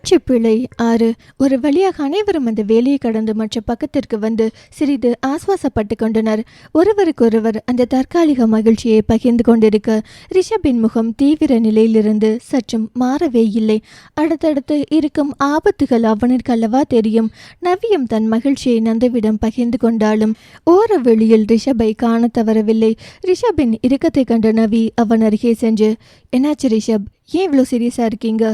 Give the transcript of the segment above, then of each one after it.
காட்சிப்பிழை 6. ஒரு வழியாக அனைவரும் அந்த வேலையை கடந்து மற்ற பக்கத்திற்கு வந்து சிறிது ஆஸ்வாசப்பட்டு கொண்டனர். ஒருவருக்கொருவர் அந்த தற்காலிக மகிழ்ச்சியை பகிர்ந்து கொண்டிருக்க ரிஷபின் முகம் தீவிர நிலையிலிருந்து சற்றும் மாறவே இல்லை. அடுத்தடுத்து இருக்கும் ஆபத்துகள் அவனிற்கு அல்லவா தெரியும். நவியும் தன் மகிழ்ச்சியை நந்தவிடம் பகிர்ந்து கொண்டாலும் ஓர வெளியில் ரிஷபை காண தவறவில்லை. ரிஷபின் இறுக்கத்தை கண்ட நவி அவன் அருகே சென்று, என்னாச்சு ரிஷப், ஏன் இவ்வளோ சீரியஸாக இருக்கீங்க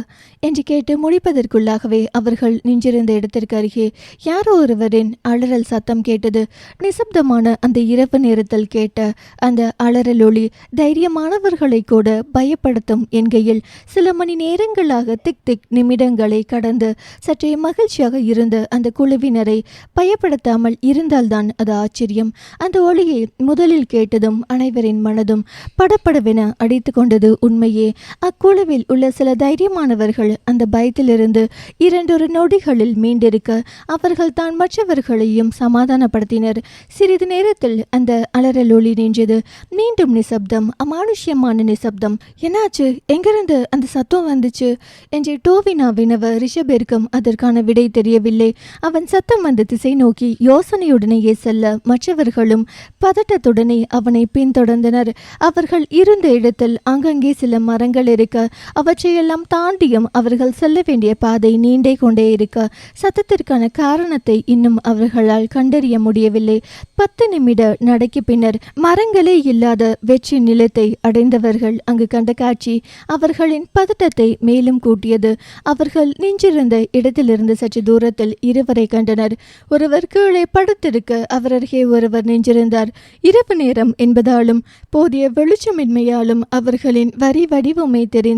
என்று கேட்டு முடிப்பதற்குள்ளாகவே அவர்கள் நின்றிருந்த இடத்திற்கு அருகே யாரோ ஒருவரின் அலறல் சத்தம் கேட்டது. நிசப்தமான அந்த இரவு நேரத்தில் கேட்ட அந்த அலறல் ஒளி தைரியமானவர்களை கூட பயப்படுத்தும் என்கையில் சில மணி நேரங்களாக திக் திக் நிமிடங்களை கடந்து சற்றே மகிழ்ச்சியாக இருந்த அந்த குழுவினரை பயப்படுத்தாமல் இருந்தால்தான் அது ஆச்சரியம். அந்த ஒளியை முதலில் கேட்டதும் அனைவரின் மனதும் படப்படவென அடித்து கொண்டது உண்மையே. அக்குழு உள்ள சில தைரியமானவர்கள் அந்த பயத்திலிருந்து 2 நொடிகளில் மீண்டிருக்க அவர்கள் தான் மற்றவர்களையும் சமாதானப்படுத்தினர். சிறிது நேரத்தில் அந்த அலறல் ஒளி நின்றது. மீண்டும் நிசப்தம், அமானுஷ்யமான நிசப்தம். என்னாச்சு, எங்கிருந்து அந்த சத்தம் வந்துச்சு என்று டோவினா வினவ ரிஷபிற்கும் அதற்கான விடை தெரியவில்லை. அவன் சத்தம் வந்த திசை நோக்கி யோசனையுடனேயே செல்ல மற்றவர்களும் பதட்டத்துடனே அவனை பின்தொடர்ந்தனர். அவர்கள் இருந்த இடத்தில் அங்கங்கே சில மரங்கள் இருக்க அவற்றையெல்லாம் தாண்டியும் அவர்கள் செல்ல வேண்டிய பாதை நீண்டே கொண்டே இருக்க சத்தத்திற்கான காரணத்தை இன்னும் அவர்களால் கண்டறிய முடியவில்லை. 10 நிமிட நடைக்கு பின்னர் மரங்களே இல்லாத வெற்றி நிலத்தை அடைந்தவர்கள் அங்கு கண்ட காட்சி அவர்களின் பதட்டத்தை மேலும் கூட்டியது. அவர்கள் நின்றிருந்த இடத்திலிருந்து சற்று தூரத்தில் இருவரை கண்டனர். ஒருவர் கீழே படுத்திருக்க அவர் அருகே ஒருவர் நின்றிருந்தார். இரவு நேரம் என்பதாலும் போதிய வெளிச்சமின்மையாலும் அவர்களின் வரி வடிவமே தெரிந்தது.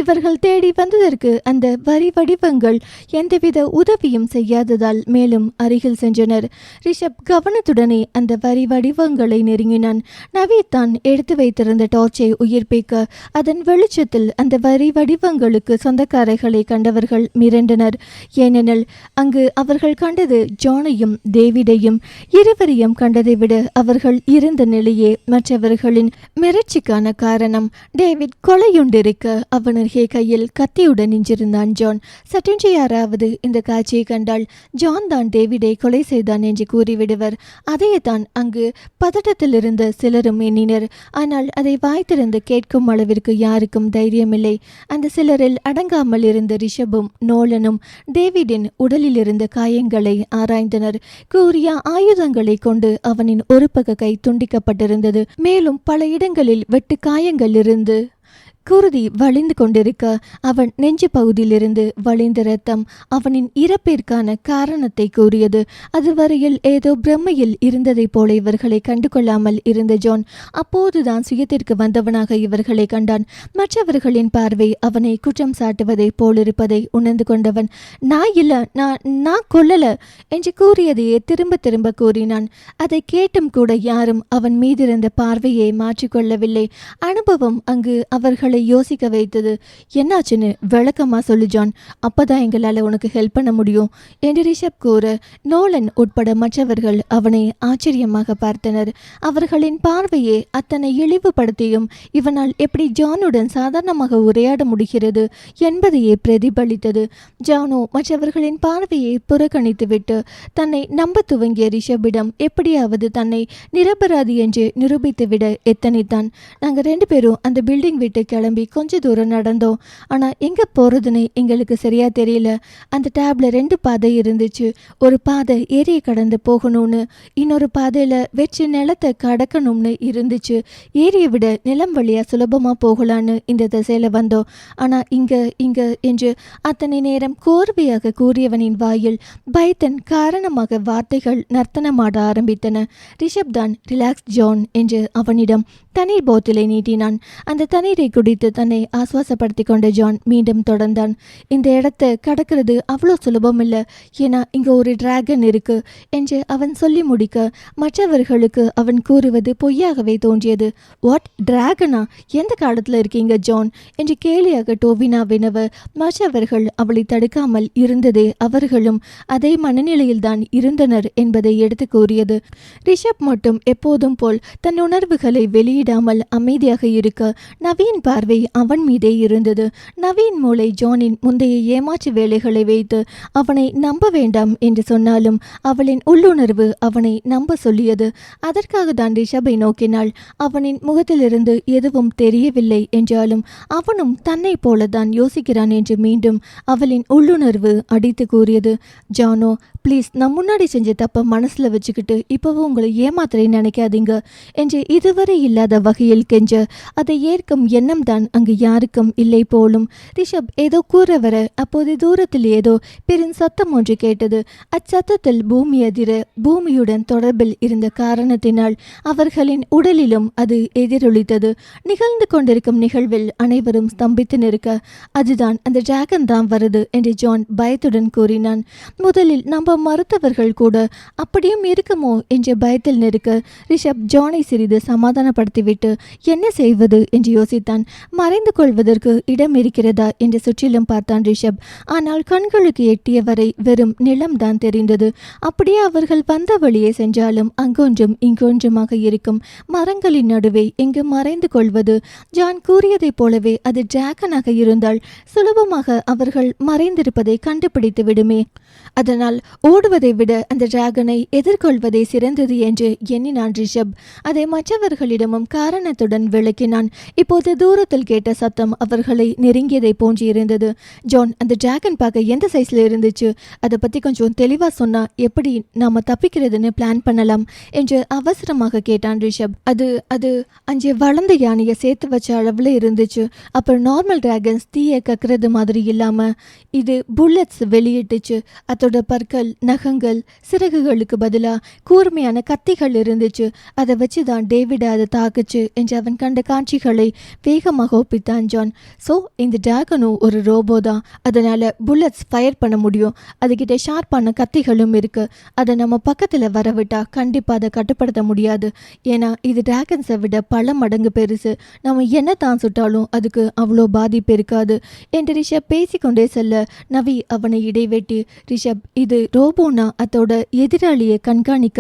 இவர்கள் தேடி வந்ததற்கு அந்த வரி வடிவங்கள் எந்தவித உதவியும் செய்யாததால் மேலும் அருகில் சென்றனர். ரிஷப் கவனத்துடனே அந்த வரி வடிவங்களை நெருங்கினான். நவி தான் எடுத்து வைத்திருந்த டார்ச்சை உயிர்ப்பிக்க அதன் வெளிச்சத்தில் அந்த வரி வடிவங்களுக்கு சொந்தக்காரர்களை கண்டவர்கள் மிரண்டனர். ஏனெனில் அங்கு அவர்கள் கண்டது ஜானையும் டேவிடையும். இருவரையும் கண்டதை விட அவர்கள் இருந்த நிலையே மற்றவர்களின் மிரட்சிக்கான காரணம். டேவிட் கொலையுண்டிருக்க அவன் அருகே கையில் கத்தியுடன் நின்றிருந்தான் ஜான். சற்றென்று யாராவது இந்த காட்சியை கண்டால் ஜான் தான் டேவிடை கொலை செய்தான் என்று கூறிவிடுவர். அதையேதான் அங்கு பதட்டத்தில் இருந்த சிலரும் எண்ணினர். ஆனால் அதை வாய்த்திருந்து கேட்கும் அளவிற்கு யாருக்கும் தைரியமில்லை. அந்த சிலரில் அடங்காமல் இருந்த ரிஷபும் நோலனும் டேவிடின் உடலில் இருந்த காயங்களை ஆராய்ந்தனர். கூறிய ஆயுதங்களை கொண்டு அவனின் ஒரு பக்க கை துண்டிக்கப்பட்டிருந்தது. மேலும் பல இடங்களில் வெட்டு காயங்கள் இருந்து குருதி வழிந்து கொண்டிருக்க அவன் நெஞ்சு பகுதியிலிருந்து வழிந்த ரத்தம் அவனின் இறப்பிற்கான காரணத்தை கூறியது. அதுவரையில் ஏதோ பிரம்மையில் இருந்ததை போல இவர்களை கண்டு கொள்ளாமல் இருந்த ஜான் அப்போதுதான் சுயத்திற்கு வந்தவனாக இவர்களை கண்டான். மற்றவர்களின் பார்வை அவனை குற்றம் சாட்டுவதை போலிருப்பதை உணர்ந்து கொண்டவன், நான் இல்ல, நான் கொல்லல என்று கூறியதையே திரும்ப திரும்ப கூறினான். அதை கேட்டும் கூட யாரும் அவன் மீதிருந்த பார்வையை மாற்றிக்கொள்ளவில்லை. அனுபவம் அங்கு அவர்களை யோசிக்க வைத்தது. என்னாச்சுன்னு விளக்கமா சொல்லு ஜான், அப்பதான் எங்களால உனக்கு ஹெல்ப் பண்ண முடியும் என்று ரிஷப் கூற நோலன் உட்பட மற்றவர்கள் அவனை ஆச்சரியமாக பார்த்தனர். அவர்களின் பார்வையை அத்தனை இழிவுபடுத்தியும் இவனால் எப்படி ஜானுடன் சாதாரணமாக உரையாட முடிகிறது என்பதையே பிரதிபலித்தது. ஜானோ மற்றவர்களின் பார்வையை புறக்கணித்துவிட்டு தன்னை நம்ப துவங்கிய ரிஷபிடம் எப்படியாவது தன்னை நிரபராதி என்று நிரூபித்துவிட எத்தனைத்தான். நாங்க 2 பேரும் அந்த பில்டிங் விட்டு கிளம்பி கொஞ்ச தூரம் நடந்தோம். ஆனா எங்க போறதுன்னு எங்களுக்கு சரியா தெரியல. அந்த டேப்ல 2 பாதை இருந்துச்சு. ஒரு பாதை ஏரியை கடந்து போகணும்னு, இன்னொரு பாதையில வெற்றி நிலத்தை கடக்கணும்னு இருந்துச்சு. ஏரியை விட நிலம் வழியா சுலபமா போகலான்னு இந்த திசையில வந்தோம். ஆனா இங்க என்று அத்தனை நேரம் கோர்வையாக கூறியவனின் வாயில் பயத்தின் காரணமாக வார்த்தைகள் நர்த்தனமாட ஆரம்பித்தன. ரிஷப் தான் ரிலாக்ஸ் ஜான் என்று அவனிடம் தண்ணீர் போத்தலை நீட்டினான். அந்த தண்ணீரை குடித்து தன்னை ஆசுவாசப்படுத்தி கொண்ட ஜான் மீண்டும் தொடர்ந்தான். இந்த இடத்தை கடக்கிறது அவ்வளோ சுலபம் இல்லை, ஏன்னா இங்க ஒரு டிராகன் இருக்கு என்று அவன் சொல்லி முடிக்க மற்றவர்களுக்கு அவன் கூறுவது பொய்யாகவே தோன்றியது. வாட், டிராகனா? எந்த காலத்துல இருக்கீங்க ஜான் என்று கேலியாக டோவினா வினவ மற்றவர்கள் அவளை தடுக்காமல் இருந்ததே அவர்களும் அதே மனநிலையில்தான் இருந்தனர் என்பதை எடுத்து கூறியது. ரிஷப் மட்டும் எப்போதும் போல் தன் உணர்வுகளை வெளியிட தலையிடாமல் அமைதியாக இருக்க நவியின் பார்வை அவன் மீதே இருந்தது. நவியின் மூளை ஜானின் முந்தைய ஏமாற்று வேலைகளை வைத்து அவனை நம்ப வேண்டாம் என்று சொன்னாலும் அவளின் உள்ளுணர்வு அவனை நம்ப சொல்லியது. அதற்காக தான் ரிஷபை நோக்கினாள். அவனின் முகத்திலிருந்து எதுவும் தெரியவில்லை என்றாலும் அவனும் தன்னை போலதான் யோசிக்கிறான் என்று மீண்டும் அவளின் உள்ளுணர்வு அடித்து கூறியது. ஜானோ, ப்ளீஸ், நான் முன்னாடி செஞ்ச தப்ப மனசுல வச்சுக்கிட்டு இப்பவும் உங்களை ஏமாத்திரை நினைக்காதீங்க என்று இதுவரை இல்லாத வகையில் கெஞ்ச அதை ஏற்கும் எண்ணம் தான் அங்கு யாருக்கும் இல்லை போலும். ரிஷப் ஏதோ கூற வர அப்போது தூரத்தில் ஏதோ பெரும் சத்தம் ஒன்று கேட்டது. அச்சத்தத்தில் பூமி அதிர பூமியுடன் தொடர்பில் இருந்த காரணத்தினால் அவர்களின் உடலிலும் அது எதிரொலித்தது. நிகழ்ந்து கொண்டிருக்கும் நிகழ்வில் அனைவரும் ஸ்தம்பித்து நிற்க, அதுதான் அந்த டிராகன் தான் வருது என்று ஜான் பயத்துடன் கூறினான். முதலில் நம்ப மறுத்தவர்கள் கூட அப்படியும் இருக்குமோ என்ற பயத்தில் நிற்க ரிஷப் ஜானை சிறிது சமாதானப்படுத்திவிட்டு என்ன செய்வது என்று யோசித்தான். மறைந்து கொள்வதற்கு இடம் இருக்கிறதா என்று சுற்றிலும் பார்த்தான் ரிஷப். ஆனால் கண்களுக்கு எட்டிய வரை வெறும் நிலம்தான் தெரிந்தது. அப்படியே அவர்கள் வந்த வழியே சென்றாலும் அங்கொன்றும் இங்கொன்றுமாக இருக்கும் மரங்களின் நடுவே எங்கு மறைந்து கொள்வது? ஜான் கூறியதைப் போலவே அது டிராகனாக இருந்தால் சுலபமாக அவர்கள் மறைந்திருப்பதை கண்டுபிடித்து விடுமே. அதனால் ஓடுவதை விட அந்த டிராகனை எதிர்கொள்வதே சிறந்தது என்று எண்ணினான் ரிஷப். அதை மற்றவர்களிடமும் காரணத்துடன் விளக்கினான். இப்போது தூரத்தில் கேட்ட சத்தம் அவர்களை நெருங்கியதை போன்று இருந்தது. ஜான், அந்த டிராகன் பார்க்க எந்த சைஸ்ல இருந்துச்சு? அதை பத்தி கொஞ்சம் தெளிவா சொன்னா எப்படி நாம தப்பிக்கிறதுன்னு பிளான் பண்ணலாம் என்று அவசரமாக கேட்டான் ரிஷப். அது அங்கே வளர்ந்த யானையை சேர்த்து வச்ச அளவுல இருந்துச்சு. அப்புறம் நார்மல் டிராகன்ஸ் தீய கக்கிறது மாதிரி இல்லாம இது புல்லட்ஸ் வெளியிட்டுச்சு. அதோட பற்கள், நகங்கள், சிறகுகளுக்கு பதிலா கூர்மையான கத்திகள் இருந்துச்சு. அதை வச்சுதான் டேவிட் அதை தாக்குச்சு என்று அவன் கண்ட காட்சிகளை வேகமாக ஒப்பித்தான் ஜான். ஸோ இந்த டிராகனும் ஒரு ரோபோ தான். அதனால புல்லட்ஸ் ஃபயர் பண்ண முடியும். அதுகிட்ட ஷார்ப்பான கத்திகளும் இருக்கு. அதை நம்ம பக்கத்துல வரவிட்டா கண்டிப்பா அதை கட்டுப்படுத்த முடியாது. ஏன்னா இது டிராகன்ஸை விட பல மடங்கு பெருசு. நம்ம என்ன தான் சுட்டாலும் அதுக்கு அவ்வளோ பாதிப்பு இருக்காது என்று ரிஷப் பேசிக்கொண்டே செல்ல நவி அவனை இடைவெட்டி, ரிஷப், இது ரோபோனா அதோட எதிராளியை கண்காணிக்க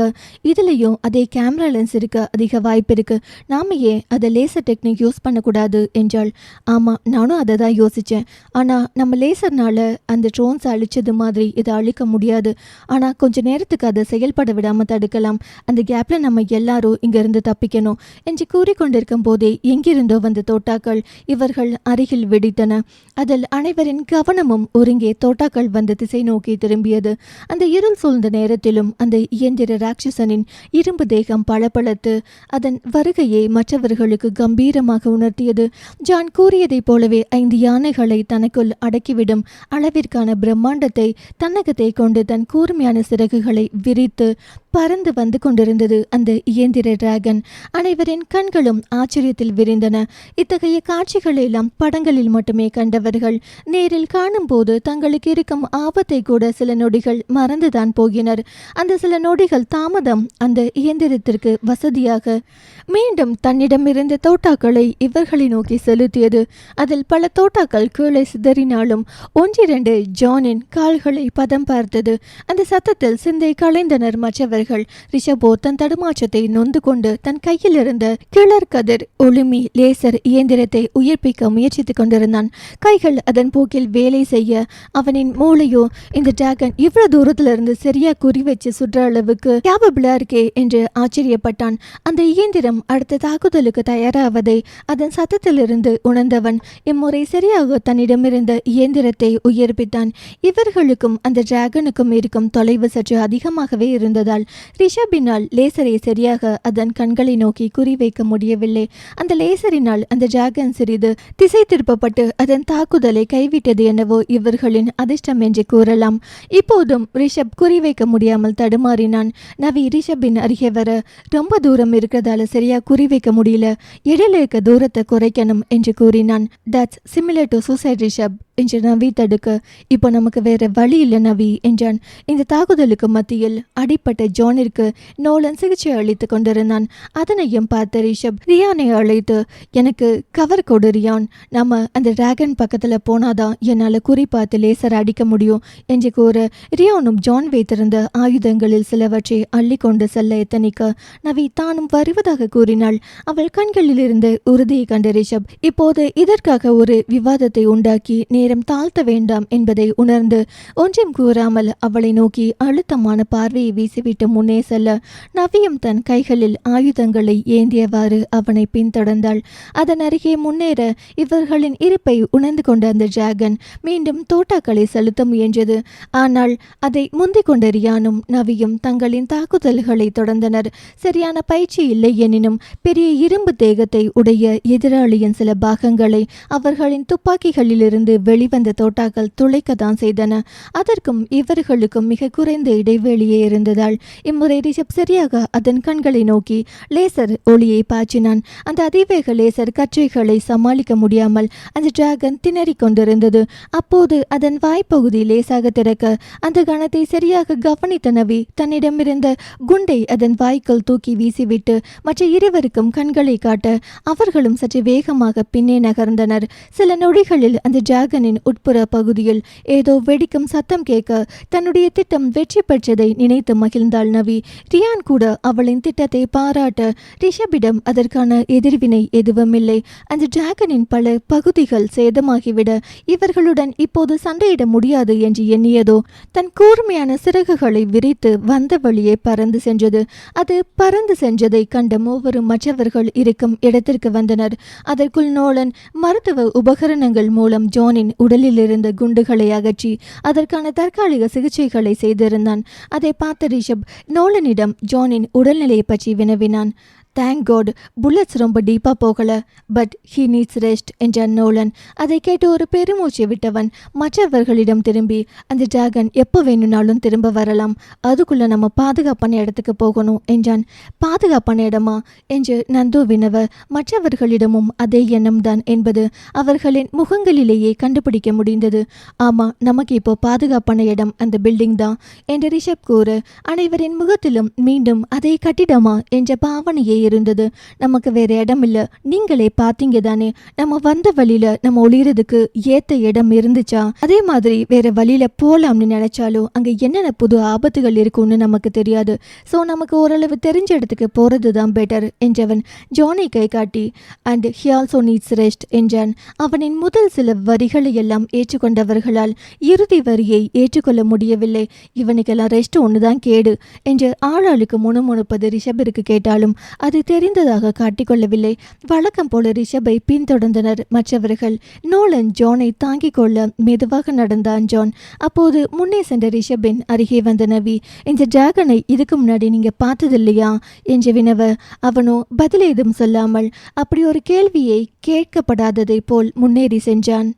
இதுலயும் அதே கேமரா லென்ஸ் இருக்க அதிக வாய்ப்பு இருக்கு. நாம ஏன் அதை லேசர் டெக்னிக் யூஸ் பண்ணக்கூடாது என்றாள். ஆமா, நானும் அதை தான் யோசிச்சேன். ஆனா நம்ம லேசர்னால அந்த ட்ரோன்ஸ் அழிச்சது மாதிரி இதை அழிக்க முடியாது. ஆனா கொஞ்ச நேரத்துக்கு அதை செயல்பட விடாம தடுக்கலாம். அந்த கேப்ல நம்ம எல்லாரும் இங்க இருந்து தப்பிக்கணும் என்று கூறிக்கொண்டிருக்கும் போதே எங்கிருந்தோ வந்த தோட்டாக்கள் இவர்கள் அருகில் வெடித்தன. அதில் அனைவரின் கவனமும் ஒருங்கே தோட்டாக்கள் வந்த திசை நோக்கி திரும்பியது. அந்த இருள் சூழ்ந்த நேரத்திலும் அந்த இயந்திர ராட்சசனின் இரும்பு தேகம் பளபளத்து அதன் வருகையை மற்றவர்களுக்கு கம்பீரமாக உணர்த்தியது. ஜான் கூறியதைப் போலவே 5 யானைகளை தனக்குள் அடக்கிவிடும் அளவிற்கான பிரம்மாண்டத்தை தன்னகத்தை கொண்டு தன் கூர்மையான சிறகுகளை விரித்து பறந்து வந்து கொண்டிருந்தது அந்த இயந்திர டிராகன். அனைவரின் கண்களும் ஆச்சரியத்தில் விரிந்தன. இத்தகைய காட்சிகள் எல்லாம் படங்களில் மட்டுமே கண்டவர்கள் நேரில் காணும் போது தங்களுக்கு இருக்கும் ஆபத்தை கூட சில நொடிகள் மறந்துதான் போகினர். அந்த சில நொடிகள் தாமதம் அந்த இயந்திரத்திற்கு வசதியாக மீண்டும் தன்னிடம் இருந்த தோட்டாக்களை இவர்களை நோக்கி செலுத்தியது. அதில் பல தோட்டாக்கள் கீழே சிதறினாலும் ஒன்றிரண்டு ஜானின் கால்களை பதம் பார்த்தது. அந்த சத்தத்தில் சிந்தை களைந்தனர் மற்றவர்கள். ரிஷபோ தன் தடுமாற்றத்தை நொந்து கொண்டு தன் கையில் இருந்த கிளர் கதிர் ஒளிமி லேசர் இயந்திரத்தை உயிர்ப்பிக்க முயற்சித்துக் கொண்டிருந்தான். கைகள் அதன் போக்கில் வேலை செய்ய அவனின் மூளையோ இந்த டிராகன் இவ்வளவு தூரத்துல இருந்து சரியா குறி வச்சு சுற்ற அளவுக்கு கேபபிளா இருக்கே என்று ஆச்சரியப்பட்டான். அந்த இயந்திரம் அடுத்த தாக்குதலுக்கு தயாராவதை அதன் சத்தத்திலிருந்து உணர்ந்தவன் இம்முறை சரியாக தன்னிடமிருந்த இயந்திரத்தை உயிர்ப்பித்தான். இவர்களுக்கும் அந்த டிராகனுக்கும் இருக்கும் தொலைவு சற்று அதிகமாகவே இருந்ததால் ரிஷபினால் லேசரை சரியாக அதன் கண்களை நோக்கி குறிவைக்க முடியவில்லை. அந்த லேசரினால் அந்த டிராகன் சிறிது திசை திருப்பப்பட்டு அதன் தாக்குதலை கைவிட்டது என்னவோ இவர்களின் அதிர்ஷ்டம் என்று கூறலாம். இப்போதும் ரிஷப் குறிவைக்க முடியாமல் தடுமாறினான். நவி ரிஷபின் அருகே வர ரொம்ப தூரம் இருக்கிறதால சரியா குறிவைக்க முடியல, இடையில இருக்க தூரத்தை குறைக்கணும் என்று கூறினான். That's similar to suicide Rishabh என்று நவி தடுக்க, இப்போ நமக்கு வேற வழி இல்லை நவி என்றான். இந்த தாக்குதலுக்கு மத்தியில் அடிப்பட்ட ஜானிற்கு நோலன் சிகிச்சை அளித்து கொண்டிருந்தான். அதனையும் பார்த்த ரிஷப் ரியானை அழைத்து, எனக்கு கவர் கொடு ரியான், நம்ம அந்த டிராகன் பக்கத்துல போனாதான் என்னால குறிப்பாத்து லேசர் அடிக்க முடியும் என்று கூற ரியானும் ஜான் வைத்திருந்த ஆயுதங்களில் சிலவற்றை அள்ளி கொண்டு செல்ல எத்தனிக்க நவி தானும் வருவதாக கூறினாள். ஆனால் அவள் கண்களில் இருந்த உறுதியை கண்ட ரிஷப் இப்போது இதற்காக ஒரு விவாதத்தை உண்டாக்கி நேரம் தாழ்த்த வேண்டாம் என்பதை உணர்ந்து ஒன்றும் கூறாமல் அவளை நோக்கி அழுத்தமான பார்வையை வீசிவிட்டு முன்னே செல்ல நவியும் தன் கைகளில் ஆயுதங்களை ஏந்தியவாறு அவனை பின்தொடர்ந்தாள். அதன் அருகே முன்னேற இவர்களின் இருப்பை உணர்ந்து கொண்ட அந்த டிராகன் மீண்டும் தோட்டாக்களை செலுத்த முயன்றது. ஆனால் அதை முந்திக் கொண்ட ரியானும் நவியும் தங்களின் தாக்குதல்களை தொடர்ந்தனர். சரியான பயிற்சி இல்லை எனினும் பெரிய இரும்பு தேகத்தை உடைய எதிராளியின் சில பாகங்களை அவர்களின் துப்பாக்கிகளிலிருந்து வெளிவந்த தோட்டாக்கள் துளைக்கத்தான் செய்தன. அதற்கும் இவர்களுக்கும் மிக குறைந்த இடைவெளியே இருந்ததால் இம்முறை ரிஷப் சரியாக அதன் கண்களை நோக்கி லேசர் ஒளியை பாய்ச்சினான். அந்த அதிவேக லேசர் கற்றைகளை சமாளிக்க முடியாமல் அந்த டிராகன் திணறிக் கொண்டிருந்தது. அப்போது அதன் வாய்ப்பகுதி லேசாக திறக்க அந்த கணத்தை சரியாக கவனித்த நவி தன்னிடமிருந்த குண்டை அதன் வாய்க்குள் தூக்கி வீசிவிட்டு மற்ற இருவருக்கும் கண்களை காட்ட அவர்களும் சற்று வேகமாக பின்னே நகர்ந்தனர். சில நொடிகளில் அந்த டிராகனின் உட்புற பகுதியில் ஏதோ வெடிக்கும் சத்தம் கேட்க தன்னுடைய திட்டம் வெற்றி பெற்றதை நினைத்து மகிழ்ந்தாள் நவி. ரியான் கூட அவளின் திட்டத்தை பாராட்ட ரிஷபிடம் அதற்கான எதிர்வினை எதுவுமில்லை. அந்த டிராகனின் பல பகுதிகள் சேதமாகிவிட இவர்களுடன் இப்போது சண்டையிட முடியாது என்று எண்ணியதோ தன் கூர்மையான சிறகுகளை விரித்து வந்த வழியே பறந்து சென்றது. அது பறந்து சென்றதை கண்ட மூவரும் மற்றவர்கள் இருக்கும் இடத்திற்கு வந்தனர். அதற்குள் நோலன் மருத்துவ உபகரணங்கள் மூலம் ஜானின் உடலில் இருந்த குண்டுகளை அகற்றி அதற்கான தற்காலிக சிகிச்சைகளை செய்திருந்தான். அதை பார்த்த ரிஷப் நோலனிடம் ஜானின் உடல்நிலையை பற்றி வினவினான். தேங்க் காட், புல்லட்ஸ் ரொம்ப டீப்பா போகல, பட் ஹீ நீட்ஸ் ரெஸ்ட் என்றான் நோலன். அதை கேட்டு ஒரு பெருமூச்சை விட்டவன் மற்றவர்களிடம் திரும்பி அந்த டிராகன் எப்போ வேணும்னாலும் திரும்ப வரலாம், அதுக்குள்ள நம்ம பாதுகாப்பான இடத்துக்கு போகணும் என்றான். பாதுகாப்பான இடமா என்று நந்து வினவ மற்றவர்களிடமும் அதே எண்ணம் தான் என்பது அவர்களின் முகங்களிலேயே கண்டுபிடிக்க முடிந்தது. ஆமா, நமக்கு இப்போ பாதுகாப்பான இடம் அந்த பில்டிங் தான் என்று ரிஷப் கூற அனைவரின் முகத்திலும் மீண்டும் அதே கட்டிடமா என்ற பாவனையை இருந்தது. நமக்கு வேற இடம் இல்ல, நீங்களே பாத்தீங்க தானே, நம்ம வந்த வழியில நம்ம ஒளியறதுக்கு ஏத்த இடம் இருந்துச்சா? அதே மாதிரி வேற வழியில போலாம்னு நினைச்சாலும் அங்க என்னென்ன புது ஆபத்துகள் இருக்கும்னு நமக்கு தெரியாது. சோ நமக்கு ஓரளவு தெரிஞ்ச இடத்துக்கு போறதுதான் பெட்டர் என்றவன் ஜானை கை காட்டி and he also needs rest என்றான். அவனின் முதல் சில வரிகளை எல்லாம் ஏற்றுக்கொண்டவர்களால் இறுதி வரியை ஏற்றுக்கொள்ள முடியவில்லை. இவனுக்கெல்லாம் ரெஸ்ட் ஒண்ணுதான் கேடு என்று ஆளாளுக்கு முணுமுணுப்பது ரிஷபிற்கு கேட்டாலும் அது தெரிந்ததாக காட்டிக்கொள்ளவில்லை. வழக்கம் போல ரிஷபை பின்தொடர்ந்தனர் மற்றவர்கள். நோலன் ஜானை தாங்கிக் கொள்ள மெதுவாக நடந்தான் ஜான். அப்போது முன்னே சென்ற ரிஷபின் அருகே வந்த நவி, இந்த டிராகனை இதுக்கு முன்னாடி நீங்க பார்த்ததில்லையா என்று வினவ அவனோ பதில் ஏதும் சொல்லாமல் அப்படி ஒரு கேள்வியை கேட்கப்படாததை போல் முன்னேறி சென்றான்.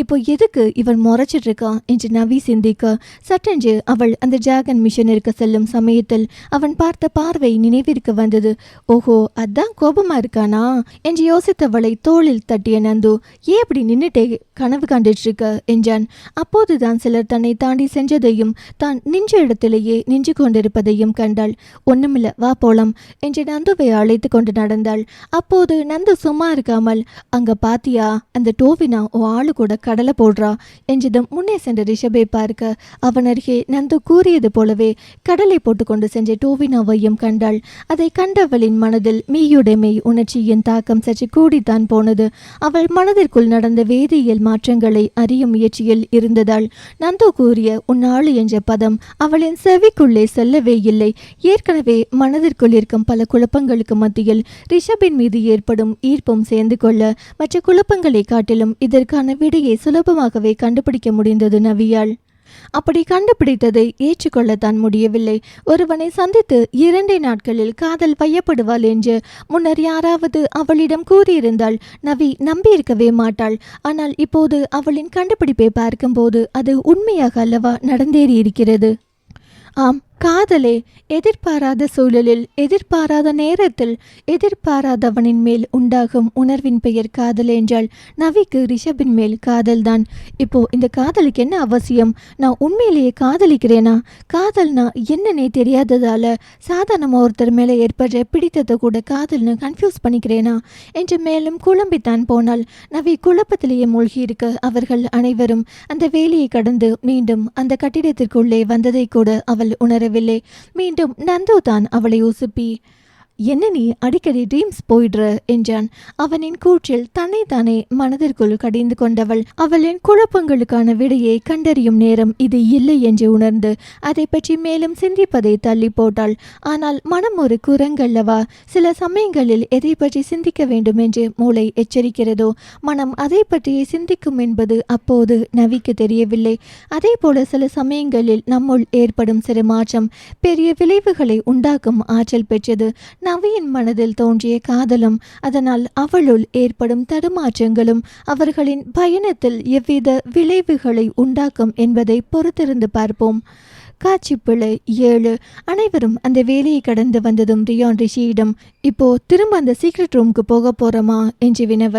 இப்போ எதுக்கு இவன் முறைச்சிட்டு இருக்கான் என்று நவி சிந்திக்க சட்டென்று அவள் அந்த டிராகன் மிஷனிற்கு செல்லும் சமயத்தில் அவன் பார்த்த பார்வை நினைவிற்கு வந்தது. ஓஹோ, அதான் கோபமா இருக்கானா என்று யோசித்தவளை தோளில் தட்டிய நந்து, ஏன் அப்படி நின்னுட்டே கனவு கண்டுட்டு இருக்க என்றான். அப்போதுதான் சிலர் தன்னை தாண்டி சென்றதையும் தான் நின்ற இடத்திலேயே நின்று கொண்டிருப்பதையும் கண்டாள். ஒண்ணுமில்ல, வா போலாம் என்று நந்துவை அழைத்து கொண்டு நடந்தாள். அப்போது நந்து சும்மா இருக்காமல், அங்க பாத்தியா அந்த டோவினா ஓ ஆளு கூட கடலை போடுறா என்றதும் முன்னே சென்ற ரிஷபை பார்க்க அவன் அருகே நந்து கூறியது போலவே கடலை போட்டுக்கொண்டு சென்ற டோவினாவையும் கண்டாள். அதை கண்டவளின் மனதில் மீயுடைமை உணர்ச்சியின் தாக்கம் சற்று கூடித்தான் போனது. அவள் மனதிற்குள் நடந்த வேதியியல் மாற்றங்களை அறியும் முயற்சியில் இருந்ததால் நந்து கூறிய உன்னாளு என்ற பதம் அவளின் செவிக்குள்ளே செல்லவே இல்லை. ஏற்கனவே மனதிற்குள் இருக்கும் பல குழப்பங்களுக்கு மத்தியில் ரிஷபின் மீது ஏற்படும் ஈர்ப்பும் சேர்ந்து கொள்ள மற்ற குழப்பங்களை காட்டிலும் இதற்கான விடையை சுலபமாகவே கண்டுபிடிக்க முடிந்தது நவியால். அப்படி கண்டுபிடித்ததை ஏற்றுக்கொள்ளத்தான் முடியவில்லை. ஒருவனை சந்தித்து 2 நாட்களில் காதல் வையப்படுவாள் என்று முன்னர் யாராவது அவளிடம் கூறியிருந்தால் நவி நம்பியிருக்கவே மாட்டாள். ஆனால் இப்போது அவளின் கண்டுபிடிப்பை பார்க்கும்போது அது உண்மையாக அல்லவா நடந்தேறி இருக்கிறது. ஆம், காதலே எதிர்பாராத சூழலில் எதிர்பாராத நேரத்தில் எதிர்பாராதவனின் மேல் உண்டாகும் உணர்வின் பெயர் காதல் என்றால் நவிக்கு ரிஷபின் மேல் காதல்தான். இப்போ இந்த காதலுக்கு என்ன அவசியம்? நான் உண்மையிலேயே காதலிக்கிறேனா? காதல்னா என்னன்னே தெரியாததால சாதாரணமாக ஒருத்தர் மேலே ஏற்படுற பிடித்ததை கூட காதல்னு கன்ஃபியூஸ் பண்ணிக்கிறேனா என்று மேலும் குழம்பித்தான் போனால் நவி குழப்பத்திலேயே மூழ்கி இருக்க அவர்கள் அனைவரும் அந்த வேலையை கடந்து மீண்டும் அந்த கட்டிடத்திற்குள்ளே வந்ததை கூட அவள் உணரவில்லை. மீண்டும் நந்து தான் அவளை உசுப்பி, என்ன நீ அடிக்கடி ட்ரீம்ஸ் போயிடுற என்றான். அவனின் கூற்றில் தன்னைத்தானே மனதிற்குள் கடிந்து கொண்டவள் அவளின் குழப்பங்களுக்கான விடையை கண்டறியும் நேரம் இது இல்லை என்று உணர்ந்து அதை பற்றி மேலும் சிந்திப்பதை தள்ளி போட்டாள். ஆனால் மனம் ஒரு குரங்கல்லவா, சில சமயங்களில் எதை பற்றி சிந்திக்க வேண்டும் என்று மூளை எச்சரிக்கிறதோ மனம் அதை பற்றியே சிந்திக்கும் என்பது அப்போது நவிக்கு தெரியவில்லை. அதே போல சில சமயங்களில் நம்முள் ஏற்படும் சிறு மாற்றம் பெரிய விளைவுகளை உண்டாக்கும் ஆற்றல் பெற்றது. நவியின் மனதில் தோன்றிய காதலும் அதனால் அவளுள் ஏற்படும் தடுமாற்றங்களும் அவர்களின் பயணத்தில் எவ்வித விளைவுகளை உண்டாக்கும் என்பதை பொறுத்திருந்து பார்ப்போம். காட்சிப்பிழை 7. அனைவரும் அந்த வேலையை கடந்து வந்ததும் ரியான் ரிஷியிடம், இப்போ திரும்ப அந்த சீக்ரெட் ரூமுக்கு போக போறோமா என்று வினவ.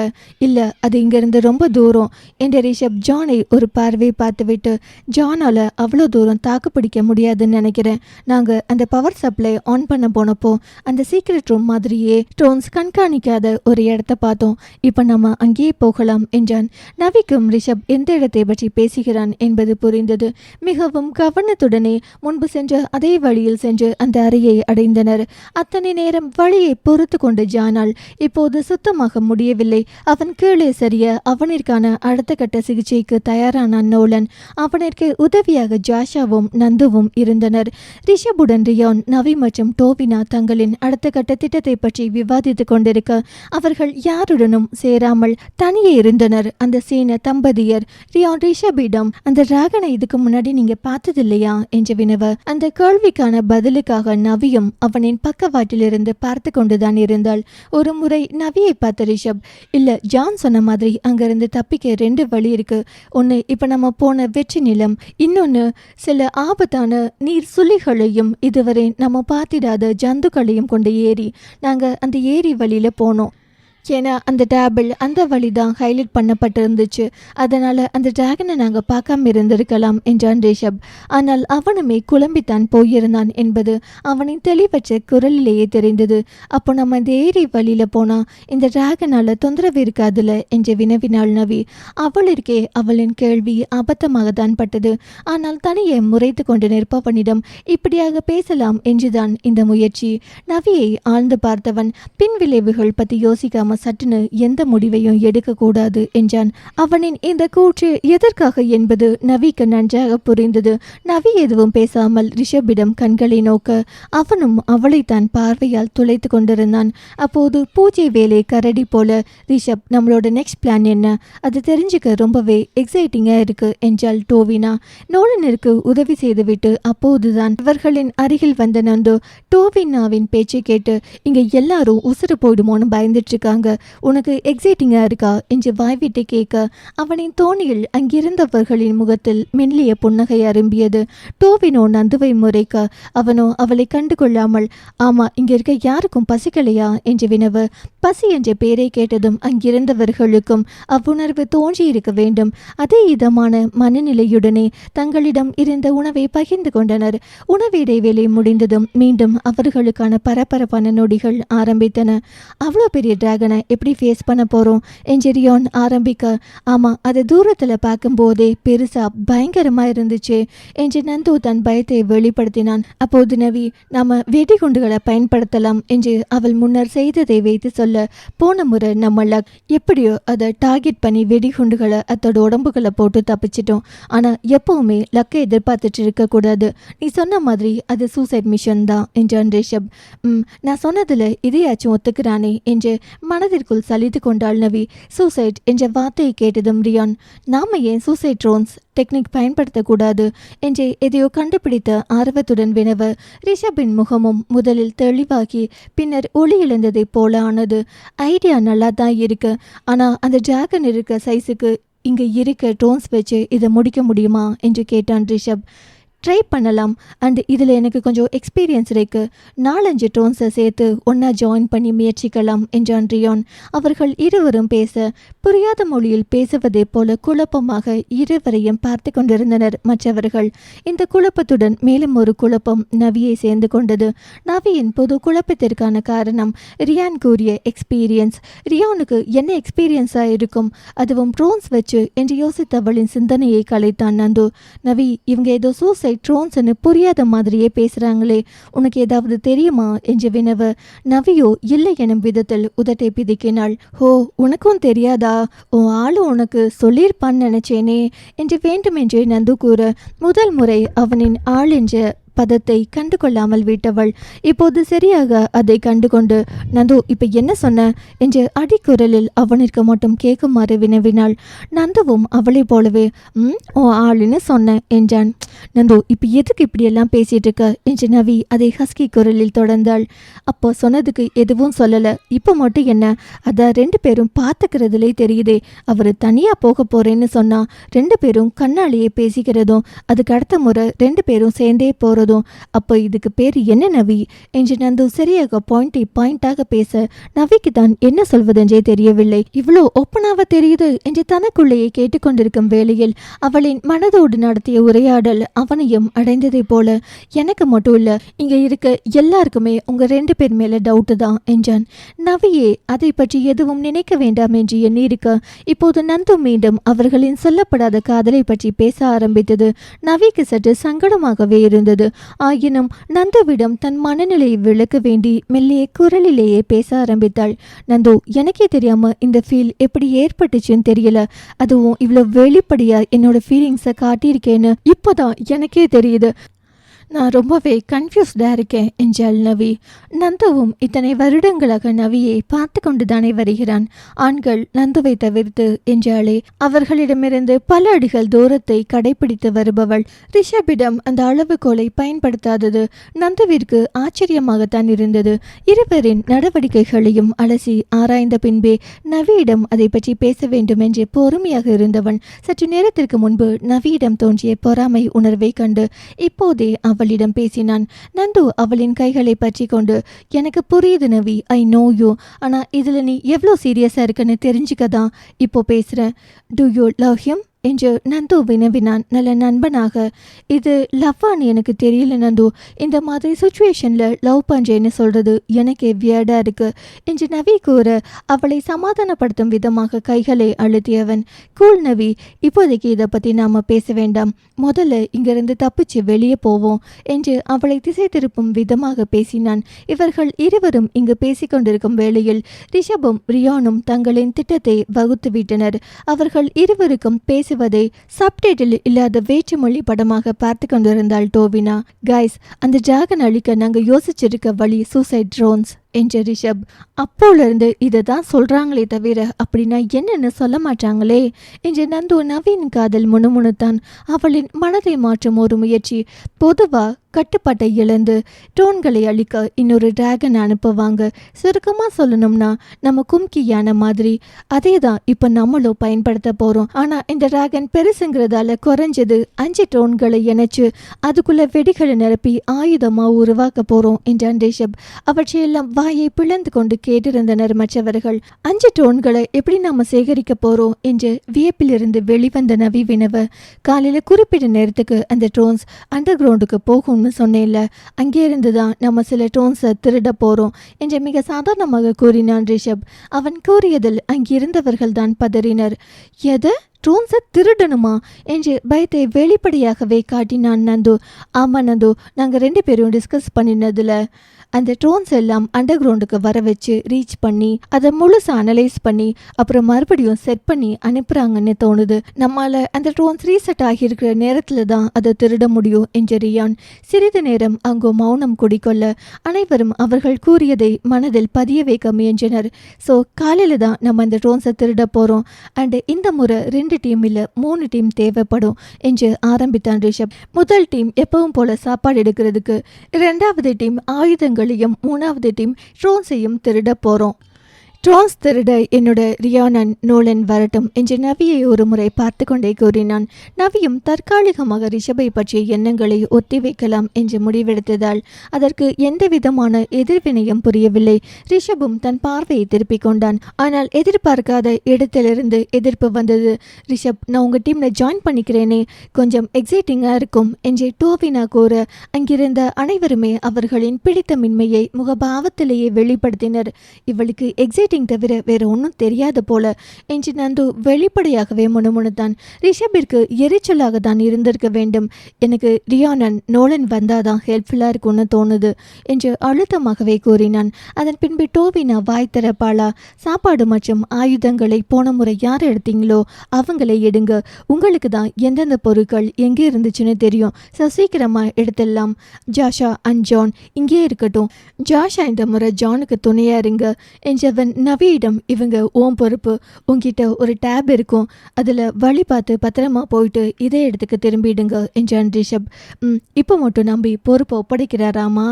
இல்ல, அது இங்கிருந்து ரொம்ப தூரம் என்ற ரிஷப் ஜானை ஒரு பார்வை பார்த்துவிட்டு, ஜானால அவ்வளோ தூரம் தாக்கு பிடிக்க முடியாதுன்னு நினைக்கிறேன். நாங்க அந்த பவர் சப்ளை ஆன் பண்ண போனப்போ அந்த சீக்ரெட் ரூம் மாதிரியே ட்ரோன்ஸ் கண்காணிக்காத ஒரு இடத்த பார்த்தோம். இப்ப நம்ம அங்கேயே போகலாம் என்றான். நவிக்கும் ரிஷப் எந்த இடத்தை பற்றி பேசுகிறான் என்பது புரிந்தது. மிகவும் கவனத்துடனே முன்பு சென்ற அதே வழியில் சென்று அந்த அறையை அடைந்தனர். அத்தனை நேரம் வழியை பொறுத்து கொண்டு ஜானால் இப்போது சுத்தமாக முடியவில்லை. அவன் கீழே சரிய அவனிற்கான அடுத்த கட்ட சிகிச்சைக்கு தயாரான நோலன், அவனிற்கு உதவியாக ஜாஷாவும் நந்துவும் இருந்தனர். ரிஷபுடன் ரியான், நவி மற்றும் டோவினா தங்களின் அடுத்த கட்ட திட்டத்தை பற்றி விவாதித்துக் கொண்டிருக்க அவர்கள் யாருடனும் சேராமல் தனியே இருந்தனர். அந்த சீன தம்பதியர் ரியான் ரிஷபிடம், அந்த டிராகனை இதுக்கு முன்னாடி நீங்க பார்த்ததில்லையா என்று வினவ, அந்த கேள்விக்கான பதிலுக்காக நவியும் அவனின் பக்கவாட்டிலிருந்து பார்த்து கொண்டுதான் இருந்தாள். ஒரு முறை நவியை பார்த்த ரிஷப், இல்ல, ஜான் சொன்ன மாதிரி அங்கிருந்து தப்பிக்க 2 வழி இருக்கு. ஒன்னு இப்ப நம்ம போன வெற்றி நிலம், இன்னொன்னு சில ஆபத்தான நீர் சுழிகளையும் இதுவரை நம்ம பார்த்திடாத ஜந்துக்களையும் கொண்ட ஏரி. நாங்க அந்த ஏரி வழியில போனோம். ஏன்னா அந்த டேபிள் அந்த வழி தான் ஹைலைட் பண்ணப்பட்டிருந்துச்சு. அதனால் அந்த டிராகனை நாங்கள் பார்க்காம இருந்திருக்கலாம் என்றான் ரிஷப். ஆனால் அவனுமே குழம்பித்தான் போயிருந்தான் என்பது அவனின் தெளிவற்ற குரலிலேயே தெரிந்தது. அப்போ நம்ம இந்த ஏரி வழியில் போனால் இந்த டிராகனால் தொந்தரவு இருக்காதுல்ல என்று வினவினாள் நவி. அவளிற்கே அவளின் கேள்வி அபத்தமாக தான் பட்டது. ஆனால் தனியே முறைத்து கொண்டு நிற்பவனிடம் இப்படியாக பேசலாம் என்றுதான் இந்த முயற்சி. நவியை ஆழ்ந்து பார்த்தவன் பின் விளைவுகள் பற்றி யோசிக்காமல் சட்டுன்னு எந்த முடிவையும் எடுக்கக்கூடாது என்றான். அவனின் இந்த கூற்று எதற்காக என்பது நவிக்கு நன்றாக புரிந்தது. நவி எதுவும் பேசாமல் ரிஷபிடம் கண்களை நோக்க அவனும் அவளைத்தான் பார்வையால் துளைத்து கொண்டிருந்தான். அப்போது பூஜை வேலை கரடி போல, ரிஷப், நம்மளோட நெக்ஸ்ட் பிளான் என்ன? அது தெரிஞ்சுக்க ரொம்பவே எக்ஸைட்டிங்கா இருக்கு என்றாள் டோவினா. நோலனிற்கு உதவி செய்துவிட்டு அப்போதுதான் இவர்களின் அருகில் வந்த நந்து டோவினாவின் பேச்சை கேட்டு, இங்க எல்லாரும் உசுறு போயிடுமோன்னு பயந்துட்டு இருக்காங்க, உனக்கு எக்ஸைட்டிங்கா இருக்கா என்று வாய்விட்டு கேட்க அவனின் தோணியில் அங்கிருந்தவர்களின் முகத்தில் மெல்லிய புன்னகை அரும்பியது. டோவினோ நந்துவை முறைக்க அவனோ அவளை கண்டு கொள்ளாமல், ஆமா, இங்க இருக்க யாருக்கும் பசிக்கலையா என்று வினவ. பசி என்ற பெயரை கேட்டதும் அங்கிருந்தவர்களுக்கும் அவ்வுணர்வு தோன்றியிருக்க வேண்டும். அதே இதமான மனநிலையுடனே தங்களிடம் இருந்த உணவை பகிர்ந்து கொண்டனர். உணவு இடைவேளை முடிந்ததும் மீண்டும் அவர்களுக்கான பரபரப்பான நொடிகள் ஆரம்பித்தன. அவ்வளோ பெரிய டிராகனை எப்படி ஃபேஸ் பண்ண போறோம் என்று ரியான் ஆரம்பிக்க, ஆமா, அது தூரத்துல பார்க்கும்போதே பெருசா பயங்கரமா இருந்துச்சு என்று நந்து தன் பயத்தை வெளிப்படுத்தினான். அப்போது நவி, நாம வெடிகுண்டுகளை பயன்படுத்தலாம் என்று அவள் முன்னர் செய்ததை வைத்து சொல்ல, போன முறை நம்ம லக் எப்படியோ அதை டார்கெட் பண்ணி வெடிகுண்டுகளை அதோட உடம்புகளை போட்டு தப்பிச்சிட்டோம். ஆனா எப்பவுமே லக்கை எதிர்பார்த்துட்டு இருக்க கூடாது. நீ சொன்ன மாதிரி அது சூசைட் மிஷன் தான் என்றான் ரிஷப். நான் சொன்னதுல இதையாச்சும் ஒத்துக்கிறானே என்று மனதிற்குள் சலித்து கொண்டாள் நவி. சூசைட் என்ற வார்த்தையை கேட்டதும் ரியான், நாம ஏன் சூசைட் ட்ரோன்ஸ் டெக்னிக் பயன்படுத்தக்கூடாது என்று எதையோ கண்டுபிடித்த ஆர்வத்துடன் வினவ. ரிஷபின் முகமும் முதலில் தெளிவாகி பின்னர் ஒளி இழந்ததை போல ஆனது. ஐடியா நல்லா தான் இருக்கு, ஆனா அந்த டிராகன் இருக்க சைஸுக்கு இங்க இருக்க ட்ரோன்ஸ் வச்சு இதை முடிக்க முடியுமா என்று கேட்டான் ரிஷப். ட்ரை பண்ணலாம், அண்ட் இதில் எனக்கு கொஞ்சம் எக்ஸ்பீரியன்ஸ் இருக்குது. 4-5 ட்ரோன்ஸை சேர்த்து ஒன்றா ஜாயின் பண்ணி முயற்சிக்கலாம் என்றான் ரியான். அவர்கள் இருவரும் பேச புரியாத மொழியில் பேசுவதை போல குழப்பமாக இருவரையும் பார்த்து கொண்டிருந்தனர் மற்றவர்கள். இந்த குழப்பத்துடன் மேலும் ஒரு குழப்பம் நவியை சேர்ந்து கொண்டது. நவியின் பொது குழப்பத்திற்கான காரணம் ரியான் கூறிய எக்ஸ்பீரியன்ஸ். ரியானுக்கு என்ன எக்ஸ்பீரியன்ஸாக இருக்கும், அதுவும் ட்ரோன்ஸ் வச்சு என்று யோசித்தவளின் சிந்தனையை கலைத்தான் நந்து. நவி, இவங்க ஏதோ சூசைட் சூசைட் ட்ரோன்ஸ்னு புரியாத மாதிரியே பேசுறாங்களே, உனக்கு ஏதாவது தெரியுமா என்று வினவ நவியோ இல்லை எனும் விதத்தில் உதட்டை பிதுக்கினாள். ஓ, உனக்கும் தெரியாதா? உன் ஆளு உனக்கு சொல்லியிருப்பான்னு நினைச்சேனே என்று வேண்டுமென்றே நந்து கூற முதல் முறை அவனின் ஆள் என்ற பதத்தை கண்டு கொள்ளாமல் விட்டவள் இப்போது சரியாக அதை கண்டுகொண்டு, நந்து இப்ப என்ன சொன்ன என்று அடிக்குரலில் அவனிற்கு மட்டும் கேட்குமாறு வினவினாள். நந்துவும் அவளை போலவே ஓ ஆளுன்னு சொன்ன என்றான். நந்து இப்ப எதுக்கு இப்படியெல்லாம் பேசிட்டு இருக்க என்று நவி அதை ஹஸ்கி குரலில் தொடர்ந்தாள். அப்போ சொன்னதுக்கு எதுவும் சொல்லல, இப்ப மட்டும் என்ன? அதான் 2 பேரும் பார்த்துக்கிறதுலே தெரியுதே. அவரு தனியா போக போறேன்னு சொன்னா 2 பேரும் கண்ணாலேயே பேசிக்கிறதும் அதுக்கு அடுத்த முறை 2 பேரும் சேர்ந்தே போறதும், அப்போ இதுக்கு பேர் என்ன நவி என்று நந்து சரியாக பாயிண்டாக பேச நவிக்கு தான் என்ன சொல்வதென்றே தெரியவில்லை. இவ்வளோ ஓப்பனாக தெரியுது என்று தனக்குள்ளேயே கேட்டுக்கொண்டிருக்கும் வேளையில் அவளின் மனதோடு நடத்திய உரையாடல் அவனையும் அடைந்ததை போல, எனக்கு மட்டும் இல்ல இங்க இருக்க எல்லாருக்குமே உங்க 2 பேர் மேல டவுட்டு தான் என்றான். நவியே அதை பற்றி எதுவும் நினைக்க வேண்டாம் என்று எண்ணியிருக்க இப்போது நந்து மீண்டும் அவர்களின் சொல்லப்படாத காதலை பற்றி பேச ஆரம்பித்தது நவிக்கு சற்று சங்கடமாகவே இருந்தது. ஆயினும் நந்துவிடம் தன் மனநிலையை விளக்க வேண்டி மெல்லிய குரலிலேயே பேச ஆரம்பித்தாள். நந்து, எனக்கே தெரியாம இந்த ஃபீல் எப்படி ஏற்பட்டுச்சுன்னு தெரியல. அதுவும் இவ்வளவு வெளிப்படையா என்னோட ஃபீலிங்ஸை காட்டியிருக்கேன்னு இப்போதான் எனக்கே தெரியுது. நான் ரொம்பவே கன்ஃபியூஸ்டா இருக்கேன் என்றாள் நவி. நந்துவும் இத்தனை வருடங்களாக நவியை பார்த்து கொண்டுதானே வருகிறான். ஆண்கள் நந்துவை தவிர்த்து என்றாலே அவர்களிடமிருந்து பல அடிகள் தூரத்தை கடைபிடித்து வருபவள். ரிஷபிடம் அந்த அளவுகோலை பயன்படுத்தாதது நந்துவிற்கு ஆச்சரியமாகத்தான் இருந்தது. இருவரின் நடவடிக்கைகளையும் அலசி ஆராய்ந்த பின்பே நவியிடம் அதை பற்றி பேச வேண்டும் என்று பொறுமையாக இருந்தவன் சற்று நேரத்திற்கு முன்பு நவியிடம் தோன்றிய பொறாமை உணர்வை கண்டு இப்போதே அவளிடம் பேசினான். நந்து அவளின் கைகளை பற்றி கொண்டு, எனக்கு புரியுது நவி, ஐ நோ யூ, ஆனா இதுல நீ எவ்வளோ சீரியஸா இருக்குன்னு தெரிஞ்சுக்கதான் இப்போ பேசுறேன். டு யூ லவ் ஹிம் என்று நந்து வினவினான் நல்ல நண்பனாக. இது லவ்வான்னு எனக்கு தெரியல நந்து, இந்த மாதிரி சுச்சுவேஷன்ல லவ் பண்றேன்னு சொல்றது எனக்கே வியர்டா இருக்கு என்று நவி கூற அவளை சமாதானப்படுத்தும் விதமாக கைகளை அழுத்தியவன். கூல் நவி, இப்போதைக்கு இதை பத்தி நாம பேச வேண்டாம், முதல்ல இங்கிருந்து தப்பிச்சு வெளியே போவோம் என்று அவளை திசை திருப்பும் விதமாக பேசினான். இவர்கள் இருவரும் இங்கு பேசிக்கொண்டிருக்கும் வேளையில் ரிஷபும் ரியானும் தங்களின் திட்டத்தை வகுத்து விட்டனர். அவர்கள் இருவருக்கும் பேசுவதை சப்டைட்டில் இல்லாத வேற்றுமொழி படமாக பார்த்து கொண்டிருந்தாள் டோவினா. கைஸ், அந்த டிராகன் அழிக்க நாங்க யோசிச்சிருக்க வழி சூசைட் ட்ரோன்ஸ் என்ற ரிஷப். அப்போலிருந்து இதை தான் சொல்றாங்களே தவிர அப்படின்னா என்னன்னு சொல்ல மாட்டாங்களே என்று நந்து நவீன் காதல் முணுமுணுத்தான். அவளின் மனதை மாற்றும் ஒரு முயற்சி. பொதுவா கட்டுப்பாட்டை இழந்து டோன்களை அழிக்க இன்னொரு டிராகன் அனுப்புவாங்க. சுருக்கமாக சொல்லணும்னா நம்ம கும்கி யானை மாதிரி. அதே தான் இப்போ நம்மளும் பயன்படுத்த போகிறோம். ஆனால் இந்த டிராகன் பெருசுங்கிறதால குறைஞ்சது 5 டோன்களை இணைச்சு அதுக்குள்ள வெடிகளை நிரப்பி ஆயுதமாக உருவாக்க போகிறோம் என்றான் ரிஷப். அவற்றையெல்லாம் வாயை பிளந்து கொண்டு கேட்டிருந்தனர் மற்றவர்கள். 5 டோன்களை எப்படி நாம சேகரிக்க போகிறோம் என்று வியப்பிலிருந்து வெளிவந்த நவி வினவ, காலையில் குறிப்பிட்ட நேரத்துக்கு அந்த ட்ரோன்ஸ் அண்டர் கிரவுண்டுக்கு போகும் சொன்னேன்ல, அங்கே இருந்துதான் நம்ம சில டோன்ஸை திருட போறோம் என்று மிக சாதாரணமாக கூறினான் ரிஷப். அவன் கூறியதில் அங்கிருந்தவர்கள் தான் பதறினர். எது, ட்ரோன்ஸை திருடணுமா என்று பயத்தை வெளிப்படையாகவே காட்டினான் நந்து. ஆமா நந்து, நாங்கள் 2 பேரும் டிஸ்கஸ் பண்ணினதுல அந்த ட்ரோன்ஸ் எல்லாம் அண்டர் கிரவுண்டுக்கு வர வச்சு ரீச் பண்ணி அதை முழுசாக அனலைஸ் பண்ணி அப்புறம் மறுபடியும் செட் பண்ணி அனுப்புறாங்கன்னு தோணுது. நம்மால அந்த ட்ரோன்ஸ் ரீசெட் ஆகியிருக்கிற நேரத்தில் தான் அதை திருட முடியும் என்று ரியான். சிறிது நேரம் அங்கு மௌனம் குடிக்கொள்ள அனைவரும் அவர்கள் கூறியதை மனதில் பதிய வைக்க முயன்றனர். ஸோ காலையில் தான் நம்ம அந்த ட்ரோன்ஸை திருட போகிறோம். அண்ட் இந்த முறை 2 டீம் இல்லை 3 டீம் தேவைப்படும் என்று ஆரம்பித்தான் ரிஷப். முதல் டீம் எப்பவும் போல சாப்பாடு எடுக்கிறதுக்கு, 2வது டீம் ஆயுதங்கள், 3வது டீம் ட்ரோன்ஸையும் திருட போறோம். ட்ரோன்ஸ் திருட என்னோட ரியானன் நோலன் வரட்டும் என்று நவியை ஒரு முறை பார்த்து கொண்டே கூறினான். நவியும் தற்காலிகமாக ரிஷபை பற்றிய எண்ணங்களை ஒத்தி வைக்கலாம் என்று முடிவெடுத்ததால் அதற்கு எந்த விதமான எதிர்வினையும் புரியவில்லை. ரிஷபும் தன் பார்வையை திருப்பிக் கொண்டான். ஆனால் எதிர்பார்க்காத இடத்திலிருந்து எதிர்ப்பு வந்தது. ரிஷப், நான் உங்க டீம்ல ஜாயின் பண்ணிக்கிறேனே, கொஞ்சம் எக்ஸைட்டிங்கா இருக்கும் என்று டோவினா கூற அங்கிருந்த அனைவருமே அவர்களின் பிடித்தமின்மையை முகபாவத்திலேயே வெளிப்படுத்தினர். இவளுக்கு எக்ஸைட்டிங் ஃபைட்டிங் தவிர வேற ஒன்றும் தெரியாது போல என்று நந்து வெளிப்படையாகவே முணுமுணுத்தான். ரிஷபிற்கு எரிச்சலாக தான் இருந்திருக்க வேண்டும். எனக்கு ரியானன் நோலன் வந்தாதான் ஹெல்ப்ஃபுல்லாக இருக்கும்னு தோணுது என்று அழுத்தமாகவே கூறினான். அதன் பின்பு டோவினா வாய் திறப்பாளா? சாப்பாடு மற்றும் ஆயுதங்களை போன முறை யார் எடுத்தீங்களோ அவங்களை எடுங்க. உங்களுக்கு தான் எந்தெந்த பொருட்கள் எங்கே இருந்துச்சுன்னு தெரியும். சீக்கிரமா எடுத்துடலாம். ஜாஷா அண்ட் ஜான் இங்கே இருக்கட்டும். ஜாஷா இந்த முறை ஜானுக்கு துணையா இருங்க என்றவன் நவியிடம், இவங்க ஓம் பொறுப்பு, உங்ககிட்ட ஒரு டேப் இருக்கும், அதில் வழி பார்த்து பத்திரமா போயிட்டு இதே இடத்துக்கு திரும்பிடுங்க என்றான் ரிஷப். இப்போ மட்டும் நம்பி பொறுப்பை ஒப்படைக்கிறாராமா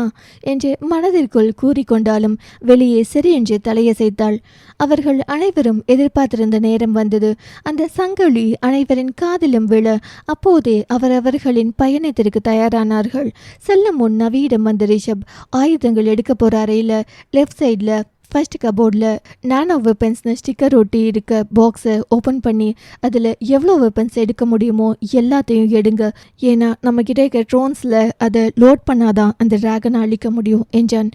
என்று மனதிற்குள் கூறிக்கொண்டாலும் வெளியே சரி என்று தலையசைத்தாள். அவர்கள் அனைவரும் எதிர்பார்த்திருந்த நேரம் வந்தது. அந்த சங்கிலி அனைவரின் காதிலும் விழ அப்போதே அவரவர்களின் பயணத்திற்கு தயாரானார்கள். செல்லும் முன் நவியிடம் வந்த ரிஷப், ஆயுதங்கள் எடுக்க போற அறையில் லெஃப்ட் சைடில் ஃபர்ஸ்ட் கபோர்டில் நானோ வெப்பன்ஸ்னு ஸ்டிக்கர் ஒட்டி இருக்க பாக்ஸை ஓப்பன் பண்ணி அதில் எவ்வளோ வெப்பன்ஸ் எடுக்க முடியுமோ எல்லாத்தையும் எடுங்க. ஏன்னா நம்மக்கிட்ட இருக்க ட்ரோன்ஸில் அதை லோட் பண்ணாதான் அந்த டிராகனை அழிக்க முடியும் என்றான்.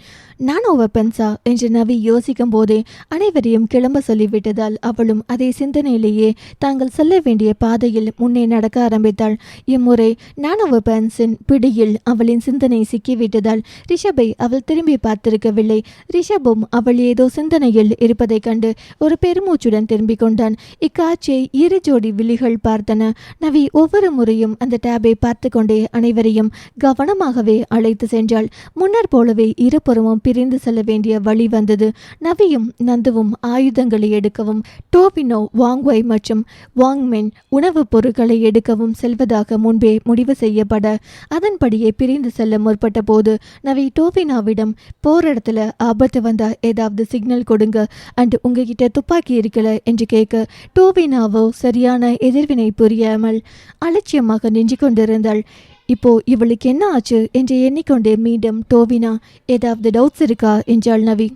நானோ வெப்பன்ஸா என்று நவி யோசிக்கும் போதே அனைவரையும் கிளம்ப சொல்லிவிட்டதால் அவளும் அதே சிந்தனையிலேயே தாங்கள் செல்ல வேண்டிய பாதையில் முன்னே நடக்க ஆரம்பித்தாள். இம்முறை நானோ வெப்பன்ஸின் பிடியில் அவளின் சிந்தனை சிக்கிவிட்டதால் ரிஷபை அவள் திரும்பி பார்த்திருக்கவில்லை. ரிஷபும் அவள் ஏதோ சிந்தனையில் இருப்பதைக் கண்டு ஒரு பெருமூச்சுடன் திரும்பிக் கொண்டான். இக்காட்சியை இரு ஜோடி விழிகள் பார்த்தன. நவி ஒவ்வொரு முறையும் அந்த டேபை பார்த்து கொண்டே அனைவரையும் கவனமாகவே அழைத்து சென்றாள். முன்னர் போலவே இருபுறமும் பிரிந்து செல்ல வேண்டிய வழி வந்தது. நவியும் நந்துவும் ஆயுதங்களை எடுக்கவும், டோபினோ வாங்வாய் மற்றும் வாங்மென் உணவுப் பொருட்களை எடுக்கவும் செல்வதாக முன்பே முடிவு செய்யப்பட அதன்படியே பிரிந்து செல்ல முற்பட்ட போது நவி டோபினாவிடம், போரிடத்துல ஆபத்து வந்தா ஏதாவது சிக்னல் கொடுங்க அண்ட் உங்ககிட்ட துப்பாக்கி இருக்கல என்று கேட்க டோபினாவோ சரியான எதிர்வினை புரியாமல் அலட்சியமாக நின்று கொண்டிருந்தாள். இப்போ இவளுக்கு என்ன ஆச்சு என்று எண்ணிக்கொண்டே மீண்டும் டோவினா, ஏதாவது டவுட்ஸ் இருக்கா என்றாள் நவி.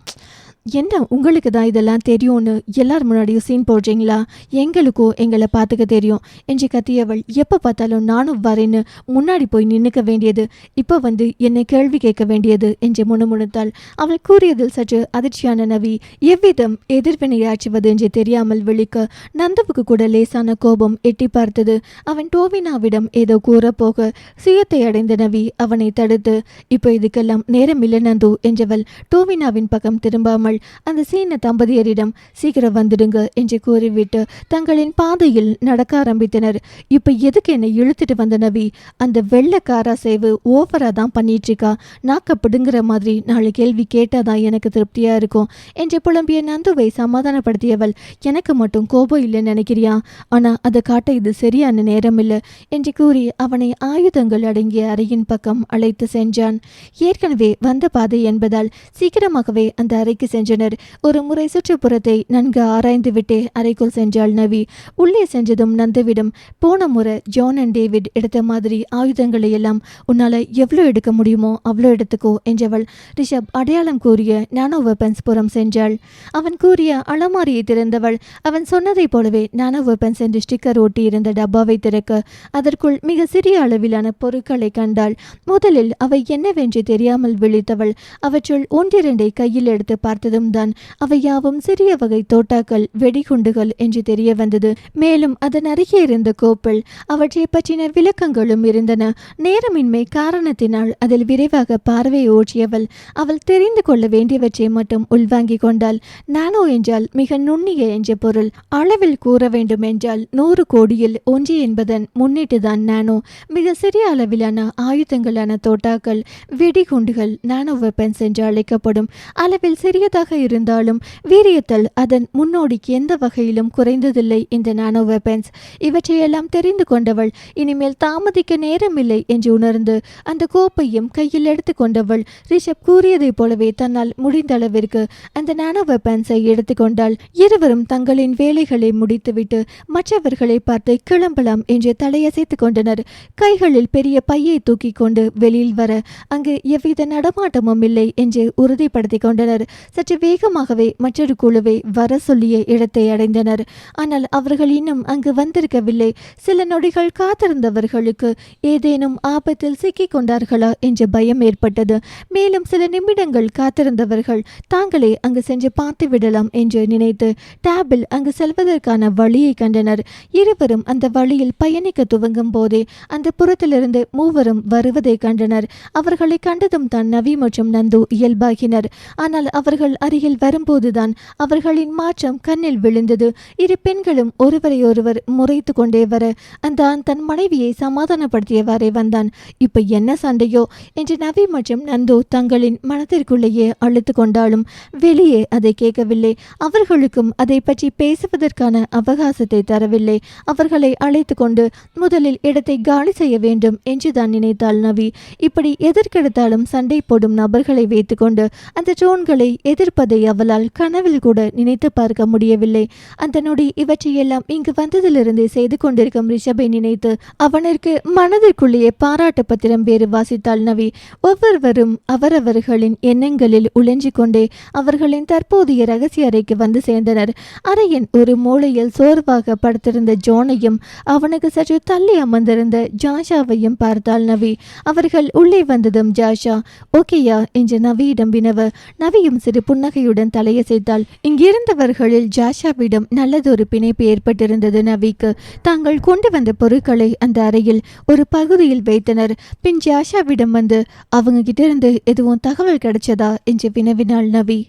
என்ன உங்களுக்கு தான் இதெல்லாம் தெரியும்னு எல்லார் முன்னாடியும் சீன் போடுறீங்களா? எங்களுக்கும் எங்களை பார்த்துக்க தெரியும் என்று கத்தியவள், எப்போ பார்த்தாலும் நானும் வரேன்னு முன்னாடி போய் நின்றுக்க வேண்டியது, இப்போ வந்து என்னை கேள்வி கேட்க வேண்டியது என்று முணுமுணுத்தாள். அவள் கூறியதில் சற்று அதிர்ச்சியான நவி எவ்விதம் எதிர்வினையாற்றுவது என்று தெரியாமல் விழிக்க நந்துவுக்கு கூட லேசான கோபம் எட்டி பார்த்தது. அவன் டோவினாவிடம் ஏதோ கூறப்போக சுயத்தை அடைந்த நவி அவனை தடுத்து, இப்போ இதுக்கெல்லாம் நேரம் இல்லை நந்து என்றவள் டோவினாவின் பக்கம் திரும்பாமல் அந்த சீன தம்பதியரிடம், சீக்கிரம் வந்துடுங்க என்று கூறிவிட்டு தங்களின் பாதையில் நடக்க ஆரம்பித்தனர். இப்ப எதுக்கு என்னை இழுத்துட்டு வந்த நவி? அந்த வெள்ளக்காரா சேவு ஓவரா தான் பண்ணிட்டு இருக்கா. நாக்கப்படுங்கிற மாதிரி 4 கேள்வி கேட்டாதான் எனக்கு திருப்தியா இருக்கும் என்று புலம்பிய நந்துவை சமாதானப்படுத்தியவள், எனக்கு மட்டும் கோபம் இல்லைன்னு நினைக்கிறியா? ஆனா அதை காட்ட இது சரியான நேரம் இல்லை என்று கூறி அவனை ஆயுதங்கள் அடங்கிய அறையின் பக்கம் அழைத்து சென்றான். ஏற்கனவே வந்த பாதை என்பதால் சீக்கிரமாகவே அந்த அறைக்கு சென்றனர். ஒரு முறை சுற்றுப்புறத்தை நன்கு ஆராய்ந்து விட்டே அறைக்குள் சென்றாள் நவி. உள்ளே சென்றதும் நந்துவிடம், போன முறை ஜான் அண்ட் டேவிட் எடுத்த மாதிரி ஆயுதங்களை எல்லாம் உன்னால எவ்வளோ எடுக்க முடியுமோ அவ்வளோ எடுத்துக்கோ என்றவள் ரிஷப் அடையாளம் கூறிய நானோ வெப்பன்ஸ் புறம் சென்றாள். அவன் கூறிய அலமாரியை திறந்தவள் அவன் சொன்னதைப் போலவே நானோ வெப்பன்ஸ் என்று ஸ்டிக்கர் ஒட்டி இருந்த டப்பாவை திறக்க அதற்குள் மிக சிறிய அளவிலான பொருட்களை கண்டாள். முதலில் அவை என்னவென்று தெரியாமல் விழித்தவள் அவற்றுள் 1-2 கையில் எடுத்து பார்த்ததும் தான் அவை யாவும் சிறிய வகை தோட்டாக்கள், வெடிகுண்டுகள் என்று தெரிய வந்தது. மேலும் அதன் அருகே இருந்த கோப்பில் அவற்றை பற்றின விளக்கங்களும் இருந்தன. நேரமின்மை காரணத்தினால் அதில் விரைவாக பார்வை ஓற்றியவள் அவள் தெரிந்து கொள்ள வேண்டியவற்றை மட்டும் உள்வாங்கிக் கொண்டாள். நானோ என்றால் மிக நுண்ணிய என்ற பொருள். அளவில் கூற வேண்டும் என்றால் 100 கோடியில் 1 என்பதன் முன்னிட்டுதான் நானோ. மிக சிறிய அளவிலான ஆயுதங்களான தோட்டாக்கள், வெடிகுண்டுகள் நானோ வெப்பன்ஸ் என்று அழைக்கப்படும். அளவில் சிறியதாக இருந்தாலும் வீரியத்தில் அதன் முன்னோடிக்கு எந்த வகையிலும் குறைந்ததில்லை இந்த நானோ வெப்பன்ஸ். இவற்றையெல்லாம் தெரிந்து கொண்டவள் இனிமேல் தாமதிக்க நேரமில்லை என்று உணர்ந்து அந்த கோப்பையும் கையில் எடுத்து கொண்டவள் ரிஷப் கூறியதைப் போலவே தன்னால் முடிந்த அளவிற்கு அந்த நானோ வெப்பன்ஸை எடுத்துக்கொண்டாள். இருவரும் தங்களின் வேலைகளை முடித்துவிட்டு மற்றவர்களை பார்த்து கிளம்பலாம் என்று தலையசைத்துக் கொண்டனர். கைகளில் பெரிய பையை தூக்கி கொண்டு வெளியில் வர அங்கு எவ்வித நடமாட்டமும் இல்லை என்று உறுதிப்படுத்திக் கொண்டனர். சற்று சற்று வேகமாகவே மற்றொரு குழுவை வர சொல்லிய இடத்தை அடைந்தனர். ஆனால் அவர்கள் இன்னும் அங்கு வந்திருக்கவில்லை. சில நொடிகள் காத்திருந்தவர்களுக்கு ஏதேனும் ஆபத்தில் சிக்கிக் கொண்டார்களா என்ற பயம் ஏற்பட்டது. மேலும் சில நிமிடங்கள் காத்திருந்தவர்கள் தாங்களே அங்கு சென்று பார்த்து விடலாம் என்று நினைத்து டேபில் அங்கு செல்வதற்கான வழியை கண்டனர். இருவரும் அந்த வழியில் பயணிக்க துவங்கும் போதே அந்த புறத்திலிருந்து மூவரும் வருவதை கண்டனர். அவர்களை கண்டதும் தான் நவி மற்றும் நந்து இயல்பாகினர். ஆனால் அவர்கள் அருகில் வரும்போதுதான் அவர்களின் மாற்றம் கண்ணில் விழுந்தது. இரு பெண்களும் ஒருவரை ஒருவர் முறைத்து கொண்டே வர அந்த ஆண் தன் மனைவியை சமாதானப்படுத்தியவாறே வந்தான். இப்ப என்ன சண்டையோ என்று நவி மற்றும் நந்து தங்களின் மனத்திற்குள்ளேயே அழுத்து கொண்டாலும் வெளியே அதை கேட்கவில்லை. அவர்களுக்கும் அதை பற்றி பேசுவதற்கான அவகாசத்தை தரவில்லை. அவர்களை அழைத்து கொண்டு முதலில் இடத்தை காலி செய்ய வேண்டும் என்றுதான் நினைத்தாள் நவி. இப்படி எதற்கெடுத்தாலும் சண்டை போடும் நபர்களை வைத்துக்கொண்டு அந்த ட்ரோன்களை எதிர்ப்பதை அவளால் கனவில் கூட நினைத்து பார்க்க முடியவில்லை. அந்த நொடி இவற்றையெல்லாம் இங்கு வந்ததிலிருந்தே செய்து கொண்டிருக்கும் ரிஷபை நினைத்து அவனிற்கு மனதிற்குள்ளேயே பாராட்டு பத்திரம் வேறு வாசித்தாள் நவி. ஒவ்வொருவரும் அவரவர்களின் எண்ணங்களில் உழைஞ்சு கொண்டே அவர்களின் தற்போதைய ரகசிய அறைக்கு வந்து சேர்ந்தனர். அறையின் ஒரு மூலையில் சோர்வாக படுத்திருந்த ஜோனையும் அவனுக்கு சற்று தள்ளி அமர்ந்திருந்த ஜாஷாவையும் பார்த்தாள் நவி. அவர்கள் உள்ளே வந்ததும் ஜாஷா ஓகேயா என்று நவியிடம் வினவ நவியும் சிறு புன்னகையுடன் தலையசைத்தாள். இங்கிருந்தவர்களில் ஜாஷாவிடம் நல்லதொரு பிணைப்பு ஏற்பட்டிருந்தது. நவிக்கு தாங்கள் கொண்டு வந்த பொருட்களை அந்த அறையில் ஒரு பகுதியில் வைத்தனர். பின் ஜாஷாவிடம் வந்து அவங்க கிட்ட இருந்து எதுவும் தகவல் கிடைச்சதா என்று வினவினாள் நவி.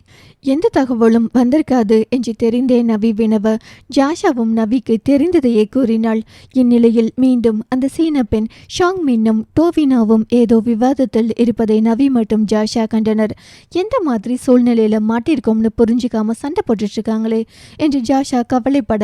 எந்த தகவலும் வந்திருக்காது என்று தெரிந்தே நவி வினவ ஜாஷாவும் நவிக்கு தெரிந்ததையே கூறினாள். இந்நிலையில் மீண்டும் அந்த சீன பெண் ஷாங் மின்னும் டோவினாவும் ஏதோ விவாதத்தில் இருப்பதை நவி மற்றும் ஜாஷா கண்டனர். எந்த மாதிரி சூழ்நிலையில மாட்டிருக்கோம்னு புரிஞ்சுக்காம சண்டை போட்டுட்டு இருக்காங்களே என்று ஜாஷா கவலைப்பட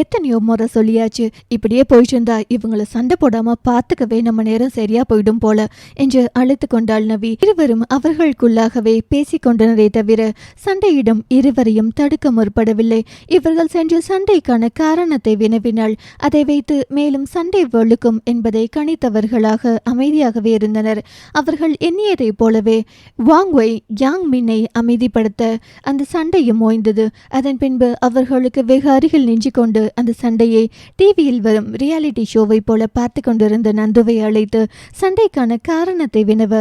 எத்தனையோ முறை சொல்லியாச்சு, இப்படியே போயிட்டு இருந்தா இவங்களை சண்டை போடாம பார்த்துக்கவே நம்ம நேரம் சரியா போயிடும் போல என்று அழைத்து கொண்டாள் நவி. இருவரும் அவர்களுக்குள்ளாகவே பேசிக்கொண்டனரே தவிர சண்டையிடம் இருவரையும் தடுக்க முற்படவில்லை. இவர்கள் சென்று சண்டைக்கான காரணத்தை வினவினாள். அதை வைத்து மேலும் சண்டை வழுக்கும் என்பதை கணித்தவர்களாக அமைதியாகவே இருந்தனர். அவர்கள் எண்ணியதை போலவே வாங்வெய் யாங் மின்னை அமைதிப்படுத்த அந்த சண்டையும் ஓய்ந்தது. அதன் பின்பு அவர்களுக்கு வெகு அருகில் நின்று கொண்டு அந்த சண்டையை டிவியில் வரும் ரியாலிட்டி ஷோவை போல பார்த்து கொண்டிருந்த நந்துவை அழைத்து சண்டைக்கான காரணத்தை வினவ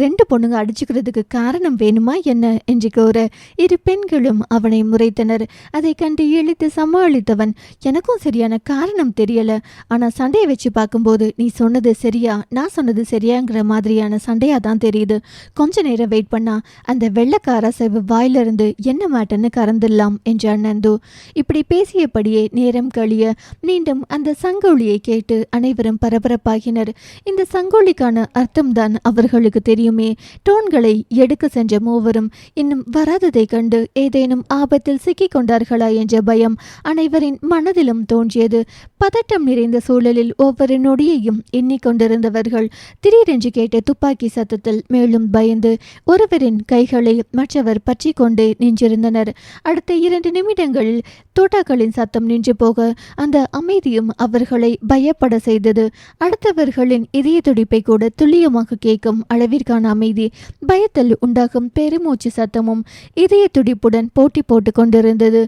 ரெண்டு பொண்ணுங்க அடிச்சுக்கிறதுக்கு காரணம் வேணுமா என்ன என்று கோர இரு பெண்களும் அவனை முறைத்தனர். அதை கண்டு இழுத்து சமாளித்தவன் எனக்கும் சரியான காரணம் தெரியல, ஆனா சண்டையை வச்சு பார்க்கும்போது நீ சொன்னது சரியா நான் சொன்னது சரியாங்கிற மாதிரியான சண்டையா தான் தெரியுது. கொஞ்ச நேரம் வெயிட் பண்ணா அந்த வெள்ளக்கார செவ் வாயிலிருந்து என்ன மாட்டன்னு கறந்துடலாம் என்றான் நந்து. இப்படி பேசியபடியே நேரம் கழிய மீண்டும் அந்த சங்கொலியை கேட்டு அனைவரும் பரபரப்பாகினர். இந்த சங்கொலிக்கான அர்த்தம்தான் அவர்களுக்கு தெரியுமே. டோன்களை எடுக்க சென்ற மூவரும் இன்னும் வராததை கண்டு ஏதேனும் ஆபத்தில் சிக்கிக் கொண்டார்களா என்ற பயம் அனைவரின் மனதிலும் தோன்றியது. பதட்டம் நிறைந்த சூழலில் ஒவ்வொரு நொடியையும் எண்ணிக்கொண்டிருந்தவர்கள் திடீரென்று கேட்ட துப்பாக்கி சத்தத்தில் மேலும் பயந்து ஒருவரின் கைகளை மற்றவர் பற்றி கொண்டு நின்றிருந்தனர். அடுத்த 2 நிமிடங்களில் தோட்டாக்களின் சத்தம் நின்று போக அந்த அமைதியும் அவர்களை பயப்பட செய்தது. அடுத்தவர்களின் இதய துடிப்பை கூட துல்லியமாக கேட்கும் அளவிற்கான அமைதி, பயத்தில் உண்டாகும் பெருமூச்சு சத்தமும் இதய துடிப்புடன் போட்டி போட்டு கொண்டிருந்தது.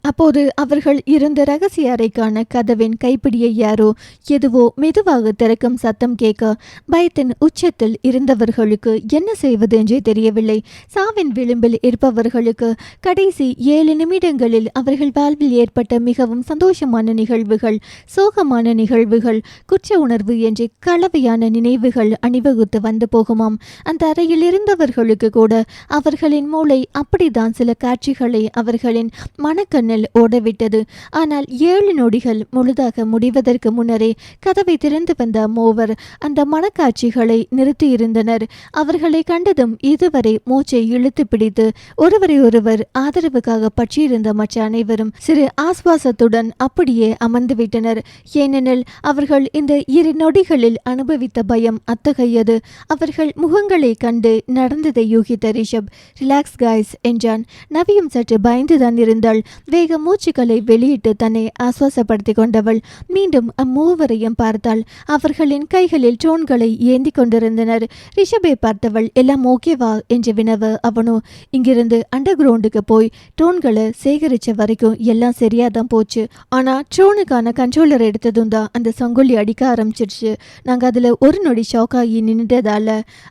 அப்போது அவர்கள் இருந்த ரகசிய அறைக்கான கதவின் கைப்பிடியை யாரோ எதுவோ மெதுவாக திறக்கும் சத்தம் கேட்க பயத்தின் உச்சத்தில் இருந்தவர்களுக்கு என்ன செய்வது என்றே தெரியவில்லை. சாவின் விளிம்பில் இருப்பவர்களுக்கு கடைசி 7 நிமிடங்களில் அவர்கள் வாழ்வில் ஏற்பட்ட மிகவும் சந்தோஷமான நிகழ்வுகள், சோகமான நிகழ்வுகள், குற்ற உணர்வு என்று கலவையான நினைவுகள் அணிவகுத்து வந்து போகுமாம். அந்த அறையில் இருந்தவர்களுக்கு கூட அவர்களின் மூளை அப்படித்தான் சில காட்சிகளை அவர்களின் மனக்கண்ணில் ஓடவிட்டது. ஆனால் 7 நொடிகள் முழுதாக முடிவதற்கு முன்னரே கதவை திறந்து வந்த மூவர் அந்த மனக்காட்சிகளை நிறுத்தியிருந்தனர். அவர்களை கண்டதும் இதுவரை மூச்சை இழுத்து பிடித்து ஒருவரை ஒருவர் ஆதரவுக்காக பற்றியிருந்த மற்ற அனைவரும் சிறு ஆஸ்வாசத்துடன் அப்படியே அமர்ந்துவிட்டனர். ஏனெனில் அவர்கள் இந்த 2 நொடிகளில் அனுபவித்த பயம் அத்தகையது. அவர்கள் முகங்களை கண்டு நடந்ததை யூகித்த ரிஷப் ரிலாக்ஸ் காய்ஸ் என்றான். நவியும் சற்று பயந்துதான் இருந்தாள். வேக மூச்சுக்களை வெளியிட்டு தன்னை ஆசுவாசப்படுத்தி கொண்டவள் மீண்டும் அம்மூவரையும் பார்த்தாள். அவர்களின் கைகளில் ட்ரோன்களை ஏந்தி கொண்டிருந்தனர். ரிஷபை பார்த்தவள் எல்லாம் ஓகேவா என்று வினவ அவனோ இங்கிருந்து அண்டர் கிரவுண்டுக்கு போய் ட்ரோன்களை சேகரிச்ச வரைக்கும் எல்லாம் சரியாதான் போச்சு. ஆனா ட்ரோனுக்கான கண்ட்ரோலர் எடுத்ததும் தான் அந்த சங்கொல்லி அடிக்க ஆரம்பிச்சிருச்சு. நாங்க அதுல ஒரு நொடி ஷாக் ஆகி நின்றுட்டதால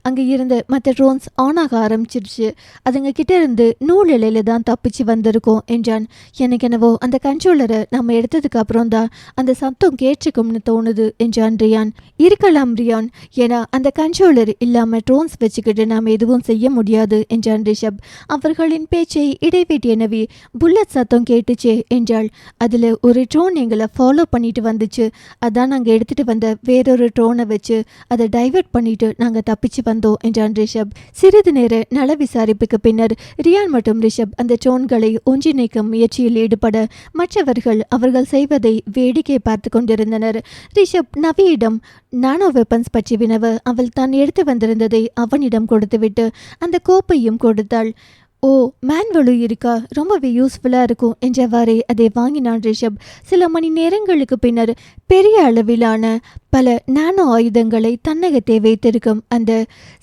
அங்க இருந்த மற்ற ட்ரோன்ஸ் ஆன் ஆக ஆரம்பிச்சிருச்சு. அதுங்க கிட்ட இருந்து நூல் இலையில தான் தப்பிச்சு வந்திருக்கோம் என்றான். எனக்கு என்னவோ அந்த கண்ட்ரோலரை நம்ம எடுத்ததுக்கு அப்புறம் தான் அந்த சத்தம் கேட்டுக்கும்னு தோணுது என்றான் ரியான். இருக்கலாம் ரியான், ஏன்னா அந்த கண்ட்ரோலர் இல்லாம ட்ரோன்ஸ் வச்சுக்கிட்டு நாம் எதுவும் செய்ய முடியாது என்றான் ரிஷப். அவர்களின் பேச்சை இடைவெட்டிய நவி புல்லட் சத்தம் கேட்டுச்சே என்றாள். அதுல ஒரு ட்ரோன் எங்களை ஃபாலோ பண்ணிட்டு வந்துச்சு. அதான் நாங்க எடுத்துட்டு வந்த வேறொரு ட்ரோனை வச்சு அதை டைவர்ட் பண்ணிட்டு நாங்க தப்பிச்சு வந்தோம் என்றான் ரிஷப். சிறிது நேர நல விசாரிப்புக்கு பின்னர் ரியான் மற்றும் ரிஷப் அந்த ட்ரோன்களை ஒன்றிணைக்கும் முயற்சியில் ஈடுபட மற்றவர்கள் அவர்கள் செய்வதை வேடிக்கை பார்த்து கொண்டிருந்தனர். ரிஷப் நவியிடம் நானோ வெப்பன்ஸ் பற்றி வினவ அவள் தான் எடுத்து வந்திருந்ததை அவனிடம் கொடுத்துவிட்டு அந்த கோப்பையும் கொடுத்தாள். ஓ, மேன்வலு இருக்கா, ரொம்பவே யூஸ்ஃபுல்லாக இருக்கும் என்றவாறே அதை வாங்கினான் ரிஷப். சில மணி நேரங்களுக்கு பின்னர் பெரிய அளவிலான பல நானோ ஆயுதங்களை தன்னகத்தே வைத்திருக்கும் அந்த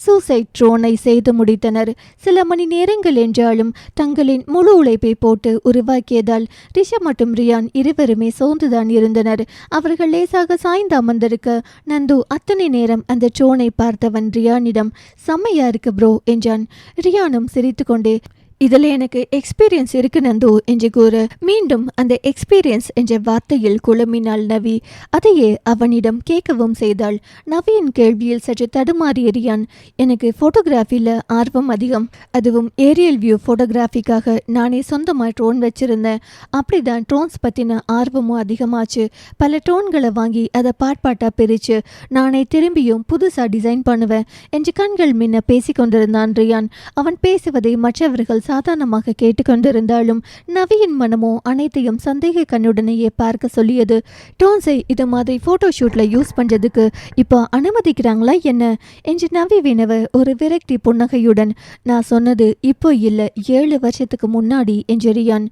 சூசைட் ட்ரோனை செய்து முடித்தனர். சில மணி நேரங்கள் என்றாலும் தங்களின் முழு உழைப்பை போட்டு உருவாக்கியதால் ரிஷப் மற்றும் ரியான் இருவருமே சோர்ந்துதான் இருந்தனர். அவர்கள் லேசாக சாய்ந்து அமர்ந்திருக்க நந்து அத்தனை நேரம் அந்த ட்ரோனை பார்த்தவன் ரியானிடம் செம்மையா இருக்கு ப்ரோ என்றான். ரியானும் சிரித்து கொண்டே இதில் எனக்கு எக்ஸ்பீரியன்ஸ் இருக்கு நந்து என்று கூற மீண்டும் அந்த எக்ஸ்பீரியன்ஸ் என்ற வார்த்தையில் குழம்பினாள் நவி. அதையே அவனிடம் கேட்கவும் செய்தாள். நவியின் கேள்வியில் சற்று தடுமாறிய ரியான், எனக்கு ஃபோட்டோகிராஃபியில் ஆர்வம் அதிகம், அதுவும் ஏரியல் வியூ ஃபோட்டோகிராஃபிக்காக நானே சொந்தமாக ட்ரோன் வச்சுருந்தேன். அப்படி தான் ட்ரோன்ஸ் பற்றின ஆர்வமும் அதிகமாச்சு. பல ட்ரோன்களை வாங்கி அதை பாட்டாக பிரித்து நானே திரும்பியும் புதுசாக டிசைன் பண்ணுவேன் என்று கண்கள் மின்ன பேசிக்கொண்டிருந்தான் ரியான். அவன் பேசுவதை மற்றவர்கள் சாதாரணமாக கேட்டுக்கொண்டிருந்தாலும் நவியின் மனமோ அனைத்தையும் சந்தேக கண்ணுடனேயே பார்க்க சொல்லியது. ட்ரோன்ஸை இது மாதிரி போட்டோ ஷூட்ல யூஸ் பண்றதுக்கு இப்போ அனுமதிக்கிறாங்களா என்ன என்று நவி வினவ ஒரு விரக்தி புன்னகையுடன், நான் சொன்னது இப்போ இல்லை 7 வருஷத்துக்கு முன்னாடி என்று ரியான்.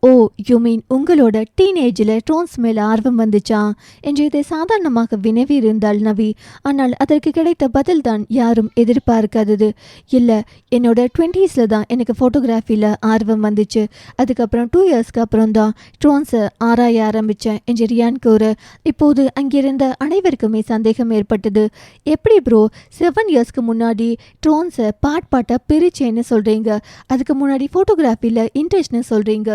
ஓ, யூ மீன் உங்களோட டீனேஜில் ட்ரோன்ஸ் மேல ஆர்வம் வந்துச்சா என்று இதை சாதாரணமாக வினவி இருந்தாள் நவி. ஆனால் அதற்கு கிடைத்த பதில் தான் யாரும் எதிர்பார்க்காதது. இல்லை, என்னோட 20s தான் எனக்கு ஃபோட்டோகிராஃபியில் ஆர்வம் வந்துச்சு. அதுக்கப்புறம் 2 இயர்ஸ்க்கு அப்புறம் தான் ட்ரோன்ஸை ஆராய ஆரம்பித்தேன் என்று ரியான் கூற இப்போது அங்கிருந்த அனைவருக்குமே சந்தேகம் ஏற்பட்டது. எப்படி ப்ரோ 7 இயர்ஸ்க்கு முன்னாடி ட்ரோன்ஸை பாட்டாக பிரிச்சேன்னு சொல்கிறீங்க, அதுக்கு முன்னாடி ஃபோட்டோகிராஃபியில் இன்ட்ரெஸ்ட்னு சொல்கிறீங்க,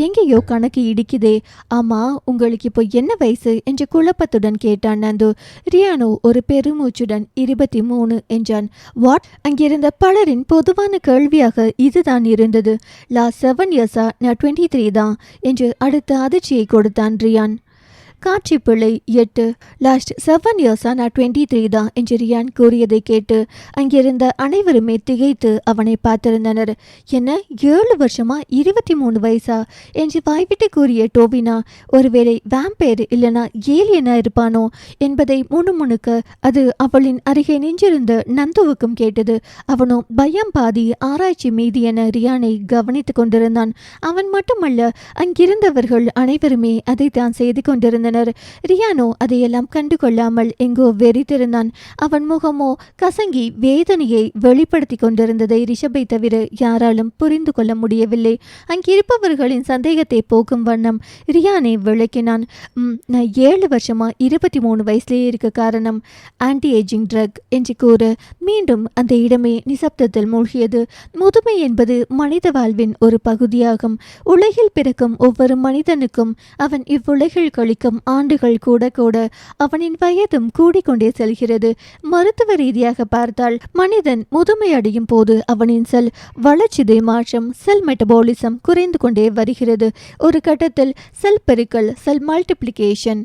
எங்கேயோ கணக்கு இடிக்குதே. ஆமாம், உங்களுக்கு இப்போ என்ன வயசு என்று குழப்பத்துடன் கேட்டான் நந்து. ரியானோ ஒரு பெருமூச்சுடன் 23 என்றான். வாட்? அங்கிருந்த பலரின் பொதுவான கேள்வியாக இதுதான் இருந்தது. லாஸ்ட் 7 இயர்ஸா நான் 23 தான் என்று அடுத்த அதிர்ச்சியை கொடுத்தான் ரியான். காட்சி பிள்ளை 8. லாஸ்ட் 7 இயர்ஸா நான் 23 தான் என்று ரியான் கூறியதை கேட்டு அங்கிருந்த அனைவருமே திகைத்து அவனை பார்த்திருந்தனர். என்ன 7 வருஷமா 23 வயசா என்று வாய்விட்டு கூறிய டோபினா ஒருவேளை வேம்பேர் இல்லைனா ஏலியனா இருப்பானோ என்பதை முணுமுணுக்க அது அவளின் அருகே நின்றிருந்த நந்துவுக்கும் கேட்டது. அவனோ பயம் பாதி ஆராய்ச்சி மீதி என ரியானை கவனித்துக் கொண்டிருந்தான். அவன் மட்டுமல்ல, அங்கிருந்தவர்கள் அனைவருமே அதைத்தான் செய்து கொண்டிருந்தனர். ரியானோ அதையெல்லாம் கண்டுகொள்ளாமல் எங்கோ வெறித்திருந்தான். அவன் முகமோ கசங்கி வேதனையை வெளிப்படுத்தி கொண்டிருந்ததை ரிஷபை தவிர யாராலும் புரிந்து கொள்ள முடியவில்லை. அங்கிருப்பவர்களின் சந்தேகத்தை போக்கும் வண்ணம் ரியானை விளக்கினான். நான் 7 வருஷமா 23 வயசுலேயே இருக்க காரணம் ஆன்டி ஏஜிங் ட்ரக் என்று கூற மீண்டும் அந்த இடமே நிசப்தத்தில் மூழ்கியது. முதுமை என்பது மனித வாழ்வின் ஒரு பகுதியாகும். உலகில் பிறக்கும் ஒவ்வொரு மனிதனுக்கும் அவன் இவ்வுலகில் கழிக்கும் ஆண்டுகள் கூட கூட அவனின் வயதும் கூடிக்கொண்டே செல்கிறது. மருத்துவ ரீதியாக பார்த்தால் மனிதன் முதுமை அடையும் போது அவனின் செல் வளர்ச்சிதை மாற்றம், செல் மெட்டபாலிசம் குறைந்து கொண்டே வருகிறது. ஒரு கட்டத்தில் செல் பெருக்கல், செல் மல்டிப்ளிகேஷன்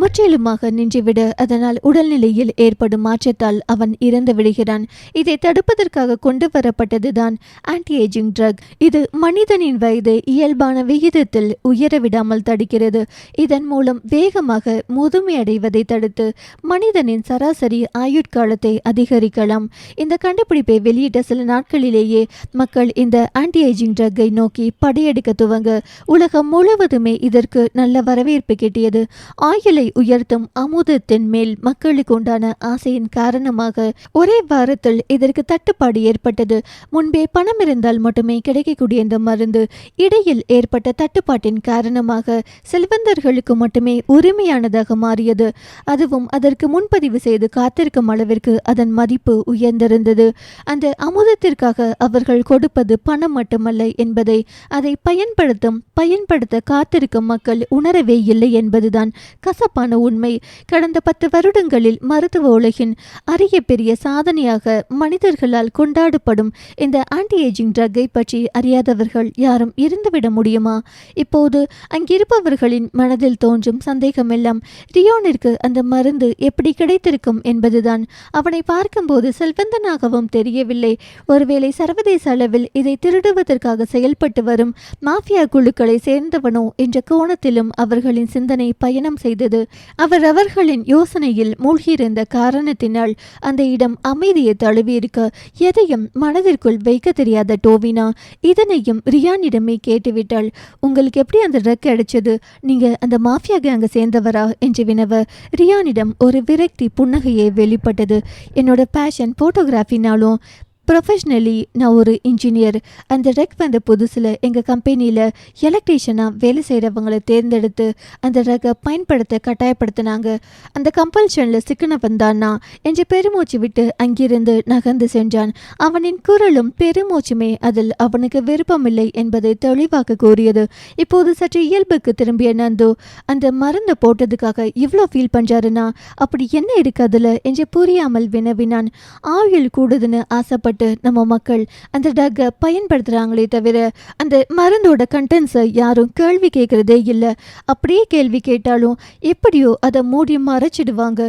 முற்றிலுமாக நின்றுவிட அதனால் உடல்நிலையில் ஏற்படும் மாற்றத்தால் அவன் இறந்து விடுகிறான். இதை தடுப்பதற்காக கொண்டு வரப்பட்டதுதான் ஆன்டி ஏஜிங் ட்ரக். இது மனிதனின் வயதை இயல்பான விகிதத்தில் உயர விடாமல் தடுக்கிறது. இதன் மூலம் வேகமாக முதுமையடைவதை தடுத்து மனிதனின் சராசரி ஆயுட்காலத்தை அதிகரிக்கலாம். இந்த கண்டுபிடிப்பை வெளியிட்ட சில நாட்களிலேயே மக்கள் இந்த ஆன்டி ஏஜிங் ட்ரக்கை நோக்கி படையெடுக்க துவங்க உலகம் முழுவதுமே இதற்கு நல்ல வரவேற்பு கிட்டியது. ஆயுளை உயர்த்தும் அமுதத்தின் மேல் மக்களுக்கு உண்டான ஆசையின் காரணமாக ஒரே வாரத்தில் இதற்கு தட்டுப்பாடு ஏற்பட்டது. முன்பே பணம் இருந்தால் மட்டுமே கிடைக்கக்கூடிய இந்த மருந்து இடையில் ஏற்பட்ட தட்டுப்பாட்டின் காரணமாக செல்வந்தர்களுக்கு மட்டுமே உரிமையானதாக மாறியது. அதுவும் அதற்கு முன்பதிவு செய்து காத்திருக்கும் அளவிற்கு அதன் மதிப்பு உயர்ந்திருந்தது. அந்த அமுதத்திற்காக அவர்கள் கொடுப்பது பணம் மட்டுமல்ல என்பதை அதை பயன்படுத்த காத்திருக்கும் மக்கள் உணரவே இல்லை என்பதுதான் கசப்பான உண்மை. கடந்த 10 வருடங்களில் மருத்துவ உலகின் அரிய பெரிய சாதனையாக மனிதர்களால் கொண்டாடப்படும் இந்த ஆன்டி ஏஜிங் ட்ரக்கை பற்றி அறியாதவர்கள் யாரும் இருந்துவிட முடியுமா? இப்போது அங்கிருப்பவர்களின் மனதில் தோன்றும் சந்தேகமெல்லாம் ரியோனிற்கு அந்த மருந்து எப்படி கிடைத்திருக்கும் என்பதுதான். அவனை பார்க்கும்போது செல்வந்தனாகவும் தெரியவில்லை. ஒருவேளை சர்வதேச அளவில் இதை திருடுவதற்காக செயல்பட்டு வரும் மாஃபியா குழுக்களை சேர்ந்தவனோ என்ற கோணத்திலும் அவர்களின் சிந்தனை பயணம் செய்தது. அவர்களின் யோசனையில் மூழ்கியிருந்த காரணத்தினால் அந்த இடம் அமைதியை தழுவியிருக்க எதையும் மனதிற்குள் வைக்க தெரியாத டோவினா இதனையும் ரியானிடமே கேட்டுவிட்டாள். உங்களுக்கு எப்படி அந்த ட்ரக் கிடைச்சது? நீங்க அந்த மாஃபியா கேங்க சேர்ந்தவரா என்று வினவ ரியானிடம் ஒரு விரக்தி புன்னகையை வெளிப்பட்டது. என்னோட பேஷன் போட்டோகிராஃபினாலும் ப்ரொஃபஷ்னலி நான் ஒரு இன்ஜினியர். அந்த ட்ரக் வந்த புதுசில் எங்கள் கம்பெனியில் எலக்ட்ரீஷியனாக வேலை செய்கிறவங்களை தேர்ந்தெடுத்து அந்த ட்ரக்கை பயன்படுத்த கட்டாயப்படுத்தினாங்க. அந்த கம்பல்ஷனில் சிக்கனவன் தானா என்று பெருமூச்சு விட்டு அங்கிருந்து நகர்ந்து சென்றான். அவனின் குரலும் பெருமூச்சுமே அதில் அவனுக்கு விருப்பமில்லை என்பதை தெளிவாக கூறியது. இப்போது சற்று இயல்புக்கு திரும்பிய நந்து அந்த மருந்து போட்டதுக்காக இவ்வளோ ஃபீல் பண்ணுறாருன்னா அப்படி என்ன இருக்கு அதில் என்று புரியாமல் வினவினான். ஆயுள் கூடுதுன்னு ஆசைப்பட்டு நம்ம மக்கள் அந்த ட்ரக்கை பயன்படுத்துகிறாங்களே தவிர அந்த மருந்தோட கண்டென்ட்ஸை யாரும் கேள்வி கேட்குறதே இல்லை. அப்படியே கேள்வி கேட்டாலும் எப்படியோ அதை மூடி மறைச்சிடுவாங்க.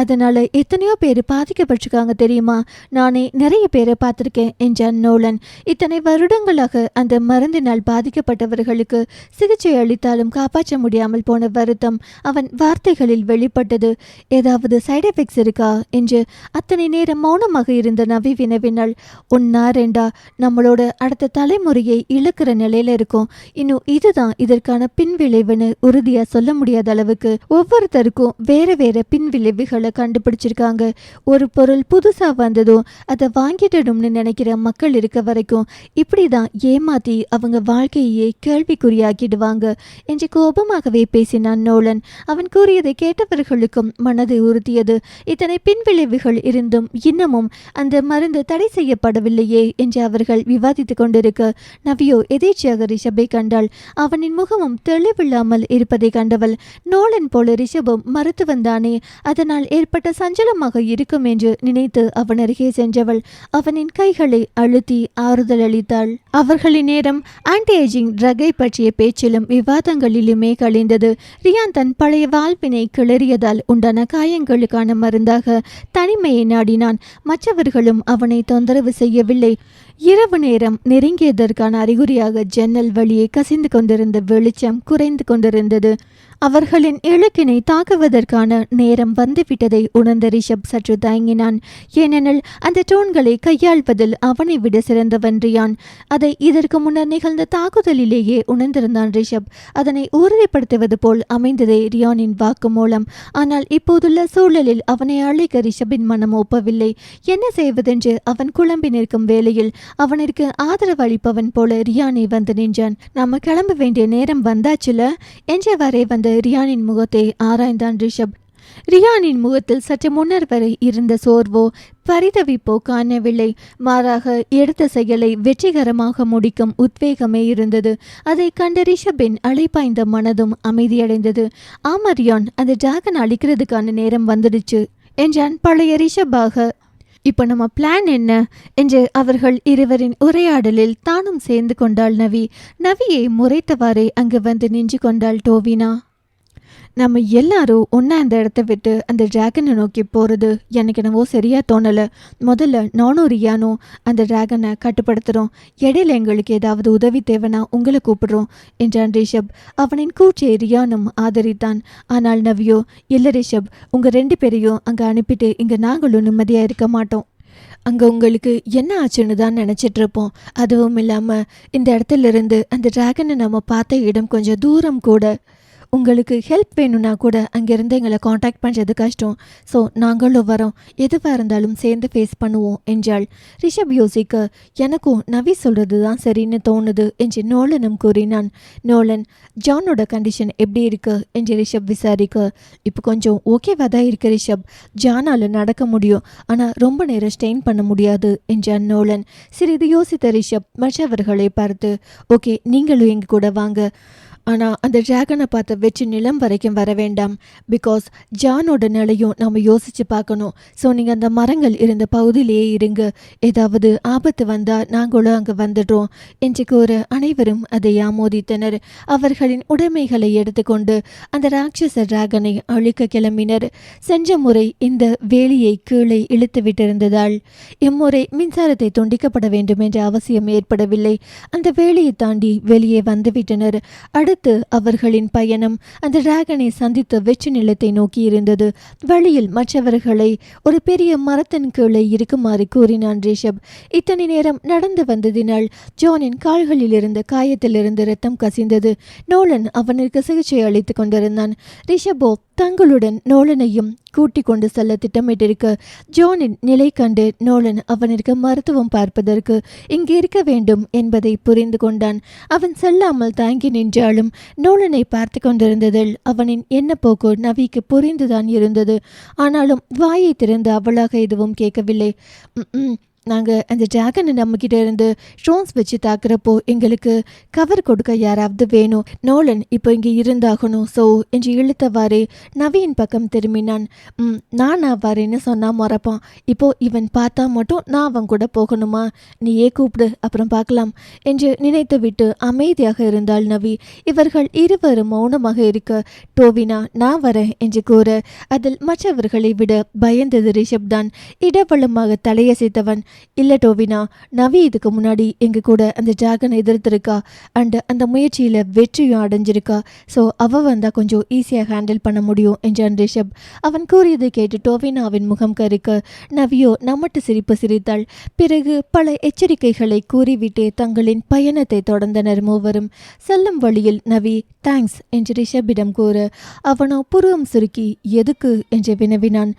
அதனால் எத்தனையோ பேர் பாதிக்கப்பட்டிருக்காங்க தெரியுமா? நானே நிறைய பேரை பார்த்துருக்கேன் என்றான் நோலன். இத்தனை வருடங்களாக அந்த மருந்தினால் பாதிக்கப்பட்டவர்களுக்கு சிகிச்சை அளித்தாலும் காப்பாற்ற முடியாமல் போன வருத்தம் அவன் வார்த்தைகளில் வெளிப்பட்டது. ஏதாவது சைடு எஃபெக்ட்ஸ் இருக்கா என்று அத்தனை நேரம் மௌனமாக இருந்த நவி வினவினாள். ஒன்னா ரெண்டா நம்மளோட அடுத்த தலைமுறையை இழக்கிற நிலையில இருக்கும். இன்னும் இதுதான் இதற்கான பின்விளைவுன்னு உறுதியா சொல்ல முடியாத அளவுக்கு ஒவ்வொருத்தருக்கும் வேற வேற பின்விளைவுகளை கண்டுபிடிச்சிருக்காங்க. ஒரு பொருள் புதுசா வந்ததும் அதை வாங்கிடணும்னு நினைக்கிற மக்கள் இருக்க வரைக்கும் இப்படிதான் ஏமாத்தி அவங்க வாழ்க்கையே கேள்விக்குறியாக்கிடுவாங்க என்று கோபமாகவே பேசினான் நோலன். அவன் கூறியதை கேட்டவர்களுக்கும் மனதை உறுத்தியது. இத்தனை பின்விளைவுகள் இருந்தும் இன்னமும் அந்த மருந்து தடை செய்யப்படவில்லையே என்று அவர்கள் விவாதித்துக் கொண்டிருக்க நவியோ எதேச்சியாக ரிஷபை கண்டாள். அவனின் முகமும் தெளிவில்லாமல் இருப்பதை கண்டவள் நோலன் போல ரிஷபும் மருத்துவந்தானே, அதனால் ஏற்பட்ட சஞ்சலமாக இருக்கும் என்று நினைத்து அவன் அருகே சென்றவள் அவனின் கைகளை அழுத்தி ஆறுதல் அளித்தாள். அவர்களின் நேரம் ஆன்டி ஏஜிங் ட்ரக்கை பற்றிய பேச்சிலும் விவாதங்களிலுமே கழிந்தது. ரியான் தன் பழைய வாழ்வினை கிளறியதால் உண்டான காயங்களுக்கான மருந்தாக தனிமையை நாடினான். மற்றவர்களும் அவனை தொந்தரவு செய்யவில்லை. இரவு நேரம் நெருங்கியதற்கான அறிகுறியாக ஜன்னல் வழியே கசிந்து கொண்டிருந்த வெளிச்சம் குறைந்து கொண்டிருந்தது. அவர்களின் இலக்கினை தாக்குவதற்கான நேரம் வந்துவிட்டதை உணர்ந்த ரிஷப் சற்று தயங்கினான். ஏனெனில் அந்த டோன்களை கையாள்வதில் அவனை விட சிறந்தவன் ரியான். அதை இதற்கு முன்னர் நிகழ்ந்த தாக்குதலிலேயே உணர்ந்திருந்தான் ரிஷப். அதனை உறுதிப்படுத்துவது போல் அமைந்ததே ரியானின் வாக்கு மூலம். ஆனால் இப்போதுள்ள சூழலில் அவனை அழைக்க ரிஷபின் மனம் ஒப்பவில்லை. என்ன செய்வதென்று அவன் குழம்பி நிற்கும் வேளையில் அவனிற்கு ஆதரவு அளிப்பவன் போல ரியானை வந்து நின்றான். நாம கிளம்ப வேண்டிய நேரம் வந்தாச்சுல என்றவரை வந்த ரியானின் முகத்தை ஆராய்ந்தான் ரிஷப். ரியானின் முகத்தில் சற்று முன்னர் வரை இருந்த சோர்வோ பரிதவிப்போ காணவில்லை. மாறாக எடுத்த செயலை வெற்றிகரமாக முடிக்கும் உத்வேகமே இருந்தது. அதை கண்ட ரிஷபின் அலைப்பாய்ந்த மனதும் அமைதியடைந்தது. ஆமா ரியான், அந்த டிராகன் அழிக்கிறதுக்கான நேரம் வந்துடுச்சு என்றான் பழைய ரிஷபாக. இப்போ நம்ம பிளான் என்ன என்று அவர்கள் இருவரின் உரையாடலில் தானும் சேர்ந்து கொண்டாள் நவி. நவியை முறைத்தவாறே அங்கு வந்து நின்று கொண்டாள் டோவினா. நம்ம எல்லாரும் ஒன்றா அந்த இடத்த விட்டு அந்த டிராகனை நோக்கி போகிறது எனக்கு என்னவோ சரியாக தோணலை. முதல்ல நானும் ரியானும் அந்த டிராகனை கட்டுப்படுத்துகிறோம். இடையில எங்களுக்கு ஏதாவது உதவி தேவைன்னா உங்களை கூப்பிடுறோம் என்றான் ரிஷப். அவனின் கூச்சை ரியானும் ஆதரித்தான். ஆனால் நவியோ, இல்லை ரிஷப், உங்கள் 2 பேரையும் அங்கே அனுப்பிட்டு இங்கே நாங்களும் நிம்மதியாக இருக்க மாட்டோம். அங்கே உங்களுக்கு என்ன ஆச்சுன்னு தான் நினச்சிட்டு இருப்போம். அதுவும் இல்லாமல் இந்த இடத்துல இருந்து அந்த டிராகனை நம்ம பார்த்த இடம் கொஞ்சம் தூரம் கூட. உங்களுக்கு ஹெல்ப் வேணும்னா கூட அங்கேருந்து எங்களை காண்டாக்ட் பண்ணுறது கஷ்டம். ஸோ நாங்களும் வரோம், எதுவாக இருந்தாலும் சேர்ந்து ஃபேஸ் பண்ணுவோம் என்றாள். ரிஷப் யோசிக்க, எனக்கும் நவி சொல்கிறது தான் சரின்னு தோணுது என்று நோலனும் கூறினான். நோலன், ஜானோட கண்டிஷன் எப்படி இருக்கு என்று ரிஷப் விசாரிக்க, இப்போ கொஞ்சம் ஓகேவா தான் இருக்கு ரிஷப். ஜானால் நடக்க முடியும், ஆனால் ரொம்ப நேரம் ஸ்டெயின் பண்ண முடியாது என்றான் நோலன். சிறிது யோசித்த ரிஷப் மற்றவர்களை பார்த்து, ஓகே, நீங்களும் எங்க கூட வாங்க. ஆனால் அந்த டிராகனை பார்த்து வெற்றி நிலம் வரைக்கும் வர வேண்டாம். பிகாஸ் ஜானோட நிலையும் நம்ம யோசித்து பார்க்கணும். ஸோ நீங்கள் அந்த மரங்கள் இருந்த பகுதியிலேயே இருங்க. ஏதாவது ஆபத்து வந்தால் நாங்களும் அங்கே வந்துடுறோம் என்று கூற அனைவரும் அதை ஆமோதித்தனர். அவர்களின் உடைமைகளை எடுத்துக்கொண்டு அந்த ராட்சச டிராகனை அழிக்க கிளம்பினர். சென்ற முறை இந்த வேலியை கீழே இழுத்து விட்டிருந்ததால் இம்முறை மின்சாரத்தை துண்டிக்கப்பட வேண்டும் என்ற அவசியம் ஏற்படவில்லை. அந்த வேலியை தாண்டி வெளியே வந்துவிட்டனர். அடுத்து அவர்களின் பயணம் அந்த டிராகனை சந்தித்த வெற்றி நிலத்தை நோக்கி இருந்தது. வழியில் மற்றவர்களை ஒரு பெரிய மரத்தின் கீழே இருக்குமாறு கூறினான் ரிஷப். இத்தனை நேரம் நடந்து வந்ததினால் ஜானின் கால்களில் இருந்த காயத்திலிருந்து ரத்தம் கசிந்தது. நோலன் அவனுக்கு சிகிச்சை அளித்துக் கொண்டிருந்தான். ரிஷபோ தங்களுடன் நோலனையும் கூட்டிக் கொண்டு செல்ல திட்டமிட்டிருக்க ஜானின் நிலை கண்டு நோலன் அவனிற்கு மருத்துவம் பார்ப்பதற்கு இங்கே இருக்க வேண்டும் என்பதை புரிந்து கொண்டான். அவன் செல்லாமல் தாங்கி நின்றாலும் நோலனை பார்த்து கொண்டிருந்ததில் அவனின் எண்ணப்போக்கு நவிக்கு புரிந்துதான் இருந்தது. ஆனாலும் வாயை திறந்து அவளாக எதுவும் கேட்கவில்லை. நாங்கள் அந்த டிராகனை நம்மக்கிட்ட இருந்து ஸ்டோன்ஸ் வச்சு தாக்குறப்போ எங்களுக்கு கவர் கொடுக்க யாராவது வேணும். நோலன் இப்போ இங்கே இருந்தாகணும். ஸோ என்று இழுத்தவாறே நவியின் பக்கம் திரும்பினான். நான் வரேன்னு சொன்னா மறப்பான். இப்போ இவன் பார்த்தா மட்டும் நான் அவன் கூட போகணுமா? நீயே கூப்பிடு, அப்புறம் பார்க்கலாம் என்று நினைத்து விட்டு அமைதியாக இருந்தாள் நவி. இவர்கள் இருவரும் மௌனமாக இருக்க டோவினா நான் வரேன் என்று கூற அதில் மற்றவர்களை விட பயந்தது ரிஷப் தான். இடவளமாக தலையசைத்தவன், இல்லை டோவினா, நவி இதுக்கு முன்னாடி எங்க கூட அந்த டிராகனை எதிர்த்திருக்கா அண்ட் அந்த முயற்சியில் வெற்றியும் அடைஞ்சிருக்கா. ஸோ அவ வந்தா கொஞ்சம் ஈஸியாக ஹேண்டில் பண்ண முடியும் என்றான் ரிஷப். அவன் கூறியதை கேட்டு டோவினாவின் முகம் கருக்க நவியோ நம்மட்டு சிரிப்பு சிரித்தாள். பிறகு பல எச்சரிக்கைகளை கூறிவிட்டே தங்களின் பயணத்தை தொடர்ந்தனர் மூவரும். செல்லும் வழியில் நவி தேங்க்ஸ் என்று ரிஷப்பிடம் கூற அவனோ புருவம் சுருக்கி எதுக்கு என்று வினவினான்.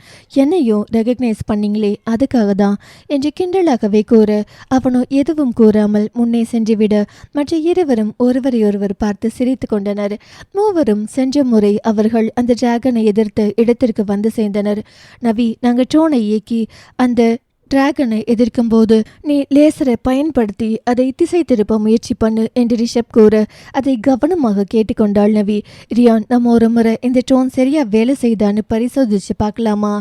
என்னையும் ரெகக்னைஸ் பண்ணீங்களே அதுக்காக தான் என்று கிண்டலாகவே கூற அவனோ எதுவும் கூறாமல் முன்னே சென்றுவிட மற்ற இருவரும் ஒருவரையொருவர் பார்த்து சிரித்து கொண்டனர். மூவரும் சென்ற முறை அவர்கள் அந்த டிராகனை எதிர்த்து இடத்திற்கு வந்து சேர்ந்தனர். நவி, நாங்கள் ட்ரோனை இயக்கி அந்த டிராகனை எதிர்க்கும் போது நீ லேசரை பயன்படுத்தி அதை திசை திருப்ப முயற்சி பண்ணு என்று ரிஷப் கூற அதை கவனமாக கேட்டுக்கொண்டாள் நவி. ரியான், நம்ம ஒரு முறை இந்த ட்ரோன் சரியா வேலை செய்தான்னு பரிசோதிச்சு பார்க்கலாமா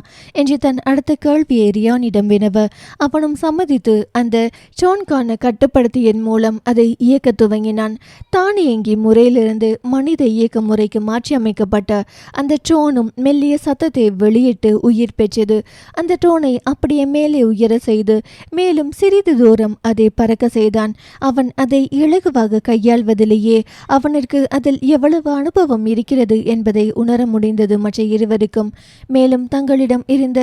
என்று தன் அடுத்த கேள்வியை ரியானிடம் வினவ அவனும் சம்மதித்து அந்த ட்ரோன்கான கட்டுப்படுத்தியின் மூலம் அதை இயக்க துவங்கினான். தானியங்கி முறையிலிருந்து மனித இயக்க முறைக்கு மாற்றி அமைக்கப்பட்ட அந்த ட்ரோனும் மெல்லிய சத்தத்தை வெளியிட்டு உயிர் பெற்றது. அந்த ட்ரோனை அப்படியே மேலே உயர செய்து மேலும் சிறிது தூரம் அதை பறக்க செய்தான். அவன் அதை இலகுவாக கையாள்வதிலேயே அவனிற்கு அதில் எவ்வளவு அனுபவம் இருக்கிறது என்பதை உணர முடிந்தது மற்ற இருவருக்கும். மேலும் தங்களிடம் இருந்த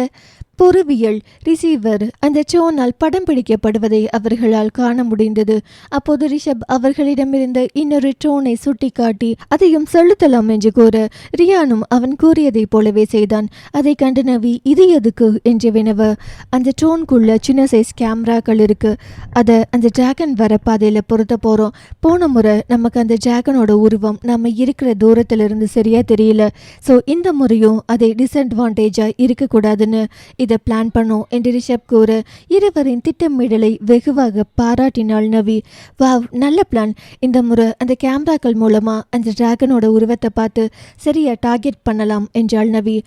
பொறுவியல் ரிசீவர் அந்த ட்ரோனால் படம் பிடிக்கப்படுவதை அவர்களால் காண முடிந்தது. அப்போது ரிஷப் அவர்களிடமிருந்த இன்னொரு ட்ரோனை சுட்டி காட்டி அதையும் செலுத்தலாம் என்று கூற ரியானும் அவன் கூறியதை போலவே செய்தான். அதை கண்டு நவி இது எதுக்கு என்று வினவ அந்த ட்ரோனுக்குள்ள சின்ன சைஸ் கேமராக்கள் இருக்கு, அதை அந்த டிராகன் வர பாதையில் பொருத்த போறோம். போன முறை நமக்கு அந்த டிராகனோட உருவம் நம்ம இருக்கிற தூரத்திலிருந்து சரியா தெரியல. ஸோ இந்த முறையும் அதை டிஸ்அட்வான்டேஜா இருக்கக்கூடாதுன்னு இதை பிளான் பண்ணோம் என்று ரிஷப் கூற இருவரின் திட்டமிடலை வெகுவாக பாராட்டினாள் நவி. வாவ், நல்ல பிளான். இந்த முறை அந்த கேமராக்கள் மூலமா அந்த டிராகனோட உருவத்தை பார்த்து சரியா டார்கெட் பண்ணலாம் என்றாள் நவி.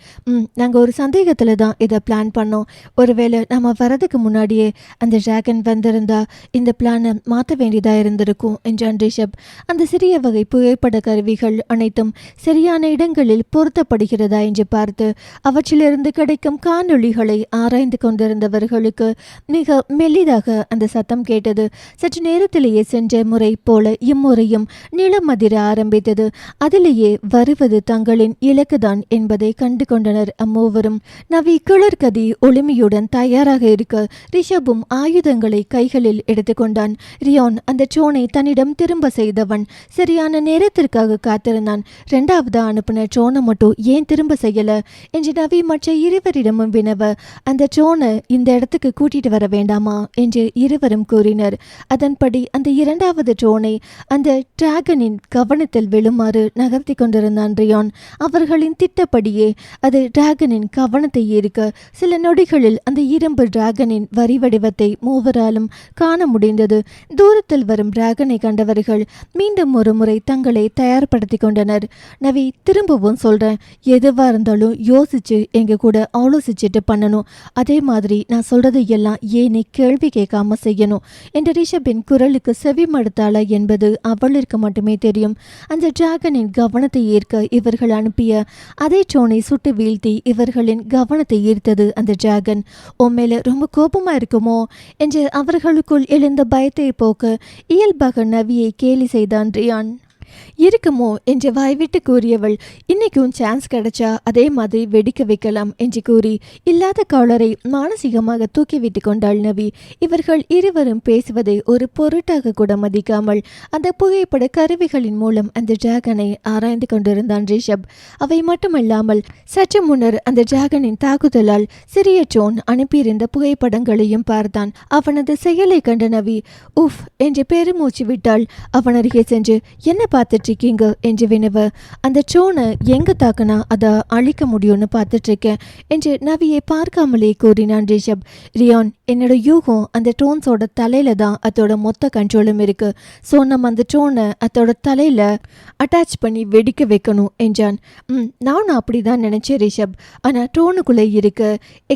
நாங்கள் ஒரு சந்தேகத்தில் தான் இதை பிளான் பண்ணோம். ஒருவேளை நம்ம வரதுக்கு முன்னாடியே அந்த டிராகன் வந்திருந்தா இந்த பிளானை மாற்ற வேண்டியதாக இருந்திருக்கும் என்றான் ரிஷப். அந்த சிறிய வகை புகைப்பட கருவிகள் அனைத்தும் சரியான இடங்களில் பொருத்தப்படுகிறதா என்று பார்த்து அவற்றிலிருந்து கிடைக்கும் காணொளிகளை ஆராய்ந்து கொண்டிருந்தவர்களுக்கு மிக மெல்லிதாக அந்த சத்தம் கேட்டது. சற்று நேரத்திலேயே சென்ற முறை போல இம்முறையும் நிலமதிர ஆரம்பித்தது. அதிலேயே வருவது தங்களின் இலக்குதான் என்பதை கண்டு கொண்டனர் அம்மூவரும். நவி கிளர்கதி ஒளிமையுடன் தயாராக இருக்க ரிஷபும் ஆயுதங்களை கைகளில் எடுத்துக்கொண்டான். ரியான் அந்த ட்ரோனை தன்னிடம் திரும்ப செய்தவன் சரியான நேரத்திற்காக காத்திருந்தான். இரண்டாவது அனுப்பின ட்ரோனை மட்டும் ஏன் திரும்ப செய்யல என்று நவி மற்ற இருவரிடமும் வினவ, அந்த ட்ரோனை இந்த இடத்துக்கு கூட்டிட்டு வர வேண்டாமா என்று இருவரும் கூறினர். அதன்படி அந்த இரண்டாவது ட்ரோனை அந்த டிராகனின் கவனத்தில் விழுமாறு நகர்த்தி கொண்டிருந்தான் ரியான். அவர்களின் திட்டப்படியே அது டிராகனின் கவனத்தை ஈர்க்க சில நொடிகளில் அந்த இரும்பு டிராகனின் வரி வடிவத்தை மூவராலும் காண முடிந்தது. தூரத்தில் வரும் டிராகனை கண்டவர்கள் மீண்டும் ஒரு முறை தங்களை தயார்படுத்தி கொண்டனர். நவி, திரும்பவும் சொல்றேன், எதுவா இருந்தாலும் யோசிச்சு எங்க கூட ஆலோசிச்சுட்டு பண்ணணும். அதே மாதிரி நான் சொல்றது எல்லாம் ஏனே கேள்வி கேட்காம செய்யணும் என்ற ரிஷபின் குரலுக்கு செவிமடுத்தாளா என்பது அவளிற்கு மட்டுமே தெரியும். அந்த டிராகனின் கவனத்தை ஈர்க்க இவர்கள் அனுப்பிய அதே ட்ரோனை சுட்டு வீழ்த்தி இவர்களின் கவனத்தை ஈர்த்தது அந்த டிராகன். உண்மையில ரொம்ப கோபமா இருக்குமோ என்று அவர்களுக்குள் எழுந்த பயத்தை போக்க இயல்பாக நவியை கேலி செய்தான் ரியான். இருக்குமோ என்று வாய்விட்டு கூறியவள், இன்னைக்கும் சான்ஸ் கிடைச்சா அதே மாதிரி வெடிக்க வைக்கலாம் என்று கூறி இல்லாத காலரை மானசீகமாக தூக்கிவிட்டு கொண்டாள் நவி. இவர்கள் இருவரும் பேசுவதை ஒரு பொருட்டாக கூட மதிக்காமல் அந்த புகைப்பட கருவிகளின் மூலம் அந்த டிராகனை ஆராய்ந்து கொண்டிருந்தான் ரிஷப். அவை மட்டுமல்லாமல் சற்று முன்னர் அந்த டிராகனின் தாக்குதலால் சிறிய ட்ரோன் அனுப்பியிருந்த புகைப்படங்களையும் பார்த்தான். அவனது செயலை கண்ட நவி உஃப் என்று பெருமூச்சு விட்டாள். அவன் அருகே சென்று, என்ன பார்த்துட்டு இருக்கீங்க என்று வினவ, அந்த ட்ரோனை எங்க தாக்குனா அதை அழிக்க முடியும்னு பார்த்துட்டு இருக்கேன் என்று நவியை பார்க்காமலே கூறினான் ரிஷப். ரியான், என்னோட யூகம் அந்த ட்ரோன்ஸோட தலையில தான் அதோட மொத்த கண்ட்ரோலும் இருக்கு. ஸோ நம்ம அந்த ட்ரோனை அதோட தலையில அட்டாச் பண்ணி வெடிக்க வைக்கணும் என்றான். நானும் அப்படிதான் நினைச்சேன் ரிஷப். ஆனால் ட்ரோனுக்குள்ளே இருக்க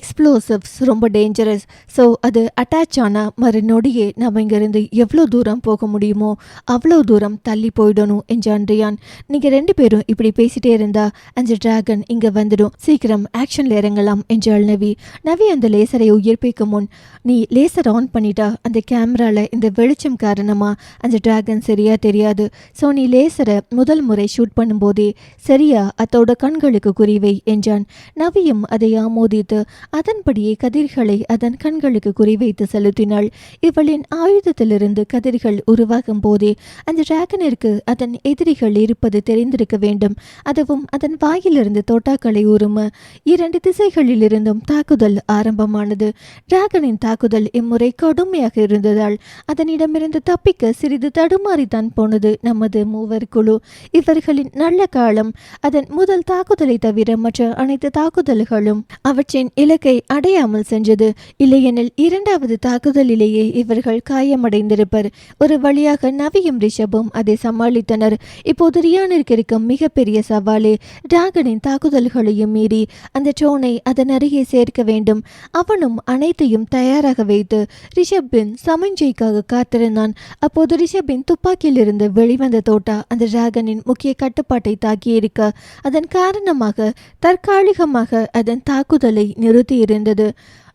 எக்ஸ்ப்ளோசிவ்ஸ் ரொம்ப டேஞ்சரஸ். ஸோ அது அட்டாச் ஆனா மறு நொடியே நம்ம இங்கிருந்து எவ்வளோ தூரம் போக முடியுமோ அவ்வளோ தூரம் தள்ளி போயிடணும் என்றான் ரியான். நீங்க ரெண்டு பேரும் இப்படி பேசிட்டே இருந்தா அந்த டிராகன் இங்க வந்துடும். சீக்கிரம் ஆக்ஷன்ல இறங்கலாம் என்றாள் நவி. நவி அந்த லேசரை உயிர்ப்பிக்கும் முன், நீ லேசர் ஆன் பண்ணிட்டா அந்த கேமரால இந்த வெளிச்சம் காரணமா அந்த டிராகன் சரியா தெரியாது. ஸோ நீ லேசரை முதல் முறை ஷூட் பண்ணும்போதே சரியா அதோட கண்களுக்கு குறிவை என்றான். நவியும் அதை ஆமோதித்து அதன்படியே கதிர்களை அதன் கண்களுக்கு குறிவைத்து செலுத்தினாள். இவளின் ஆயுதத்திலிருந்து கதிர்கள் உருவாகும் போதே அந்த டிராகனிற்கு அதன் எதிரிகள் இருப்பது தெரிந்திருக்க வேண்டும். அதுவும் அதன் வாயிலிருந்து தோட்டாக்களை உரும இரண்டு திசைகளில் இருந்தும் தாக்குதல் ஆரம்பமானது. டிராகனின் தாக்குதல் இம்முறை கடுமையாக இருந்ததால் அதனிடமிருந்து தப்பிக்க சிறிது தடுமாறித்தான் போனது நமது மூவர் குழு. இவர்களின் நல்ல காலம் அதன் முதல் தாக்குதலை தவிர மற்ற அனைத்து தாக்குதல்களும் அவற்றின் இலக்கை அடையாமல் சென்றது. இல்லையெனில் இரண்டாவது தாக்குதலிலேயே இவர்கள் காயமடைந்திருப்பர். ஒரு வழியாக நவியும் ரிஷபும் அதை சமாளித்தனர். இப்போது ரியானிற்கு இருக்கும் மிகப்பெரிய சவாலே டிராகனின் தாக்குதல்களையும் மீறி அந்த ட்ரோனை அதன் அருகே சேர்க்க வேண்டும். அவனும் அனைத்தையும் தயாராக வைத்து ரிஷபின் சமஞ்சைக்காக காத்திருந்தான். அப்போது ரிஷபின் துப்பாக்கியில் இருந்து வெளிவந்த தோட்டா அந்த டிராகனின் முக்கிய கட்டுப்பாட்டை தாக்கியிருக்க அதன் காரணமாக தற்காலிகமாக அதன் தாக்குதலை நிறுத்தி இருந்தது.